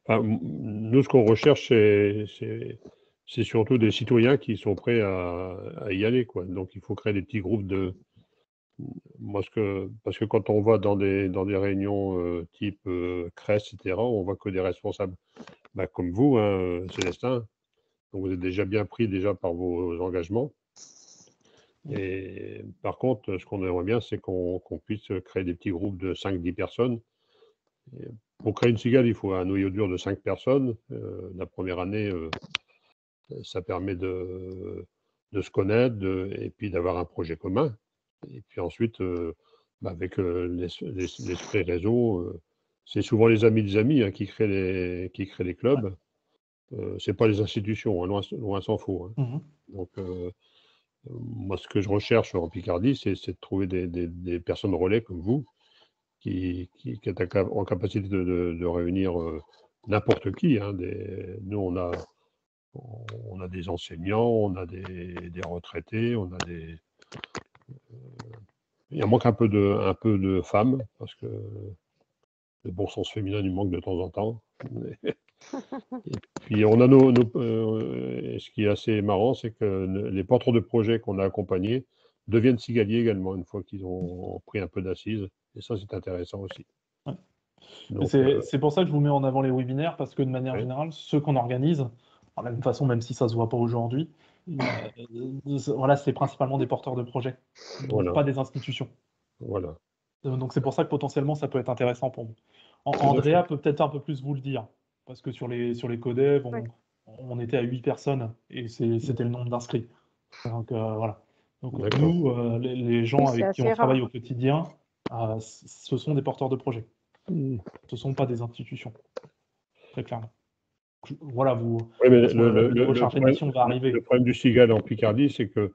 Enfin, nous, ce qu'on recherche, c'est surtout des citoyens qui sont prêts à y aller, quoi. Donc, il faut créer des petits groupes de. Parce que quand on va dans des réunions type CRES, etc., on voit que des responsables, comme vous, hein, Célestin. Donc, vous êtes déjà bien pris déjà par vos engagements. Et par contre, ce qu'on aimerait bien, c'est qu'on puisse créer des petits groupes de 5-10 personnes. Et pour créer une cigale, il faut un noyau dur de 5 personnes. La première année, ça permet de se connaître et puis d'avoir un projet commun. Et puis ensuite, avec l'esprit réseau, c'est souvent les amis des amis qui créent les clubs. c'est pas les institutions, hein, loin s'en faut. Hein. Mhm. Donc, moi, ce que je recherche en Picardie, c'est de trouver des personnes relais comme vous qui est en capacité de réunir n'importe qui. Hein, nous, on a des enseignants, on a des retraités, on a des. Il manque un peu de femmes, parce que le bon sens féminin lui manque de temps en temps. Et puis on a ce qui est assez marrant, c'est que les porteurs de projets qu'on a accompagnés deviennent cigaliers également, une fois qu'ils ont pris un peu d'assises. Et ça, c'est intéressant aussi. Ouais. Donc, C'est pour ça que je vous mets en avant les webinaires, parce que de manière ouais. générale, ceux qu'on organise, de la même façon, même si ça se voit pas aujourd'hui, voilà, c'est principalement des porteurs de projets, donc Voilà. pas des institutions. Voilà. Donc c'est pour ça que potentiellement ça peut être intéressant pour vous. à fait. Andrea peut peut-être un peu plus vous le dire, parce que sur les codev, Ouais. on était à 8 personnes et c'était le nombre d'inscrits. Donc voilà. Donc D'accord. nous, les gens Oui, c'est avec qui on assez travaille rare. au quotidien, ce sont des porteurs de projets. Mm. Ce ne sont pas des institutions, très clairement. Voilà, vous, Oui, mais de toute façon, le nouveau chargé de mission va le arriver. problème du cigale en Picardie, c'est que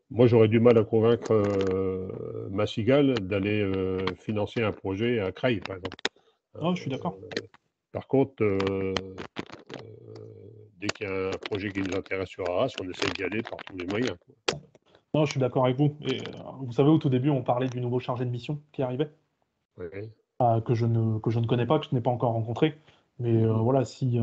moi, j'aurais du mal à convaincre ma cigale d'aller financer un projet à Creil, par exemple. Oh, je suis d'accord. Par contre, dès qu'il y a un projet qui nous intéresse sur Arras, on essaie d'y aller par tous les moyens. Quoi. Non, je suis d'accord avec vous. Et vous savez, au tout début, on parlait du nouveau chargé de mission qui arrivait, Ouais. que je ne connais pas, que je n'ai pas encore rencontré. Mais Mhm. voilà, si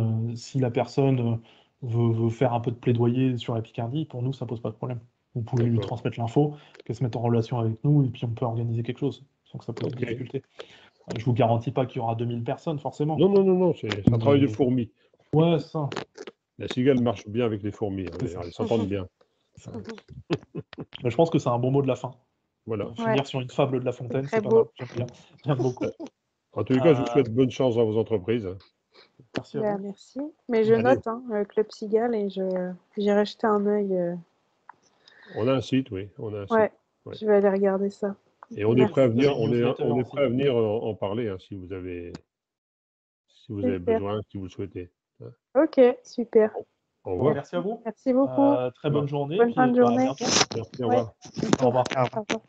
la personne veut faire un peu de plaidoyer sur la Picardie, pour nous, ça pose pas de problème. Vous pouvez lui D'accord. transmettre l'info, qu'elle se mette en relation avec nous, et puis on peut organiser quelque chose, sans que ça pose de Ok. difficulté. Je vous garantis pas qu'il y aura 2000 personnes, forcément. Non, c'est un travail de fourmi. Ouais, c'est ça. La cigale marche bien avec les fourmis, hein, C'est ça. elles s'entendent bien. Mais je pense que c'est un bon mot de la fin. Voilà. Finir sur une fable de La C'est Fontaine, très c'est pas mal. beau. J'aime bien. J'aime beaucoup. En tous les cas, je vous Euh, souhaite bonne chance dans vos entreprises. Merci à Bah, vous. merci. Mais je Allez. note Club Cigale et j'irai jeter un œil. On a un site, oui. On a un Ouais, site. Ouais. je vais aller regarder ça. Et on est Merci. prêt à Vous avez venir, une newsletter on est aussi. prêt à venir en parler, hein, si vous avez Super. besoin, si vous le souhaitez. Hein. Ok, super. Au revoir. Merci à vous. Merci beaucoup. Très bonne journée. Bonne Puis fin de à journée. bientôt. Merci, au Ouais. revoir. Au revoir. Au revoir. Au revoir.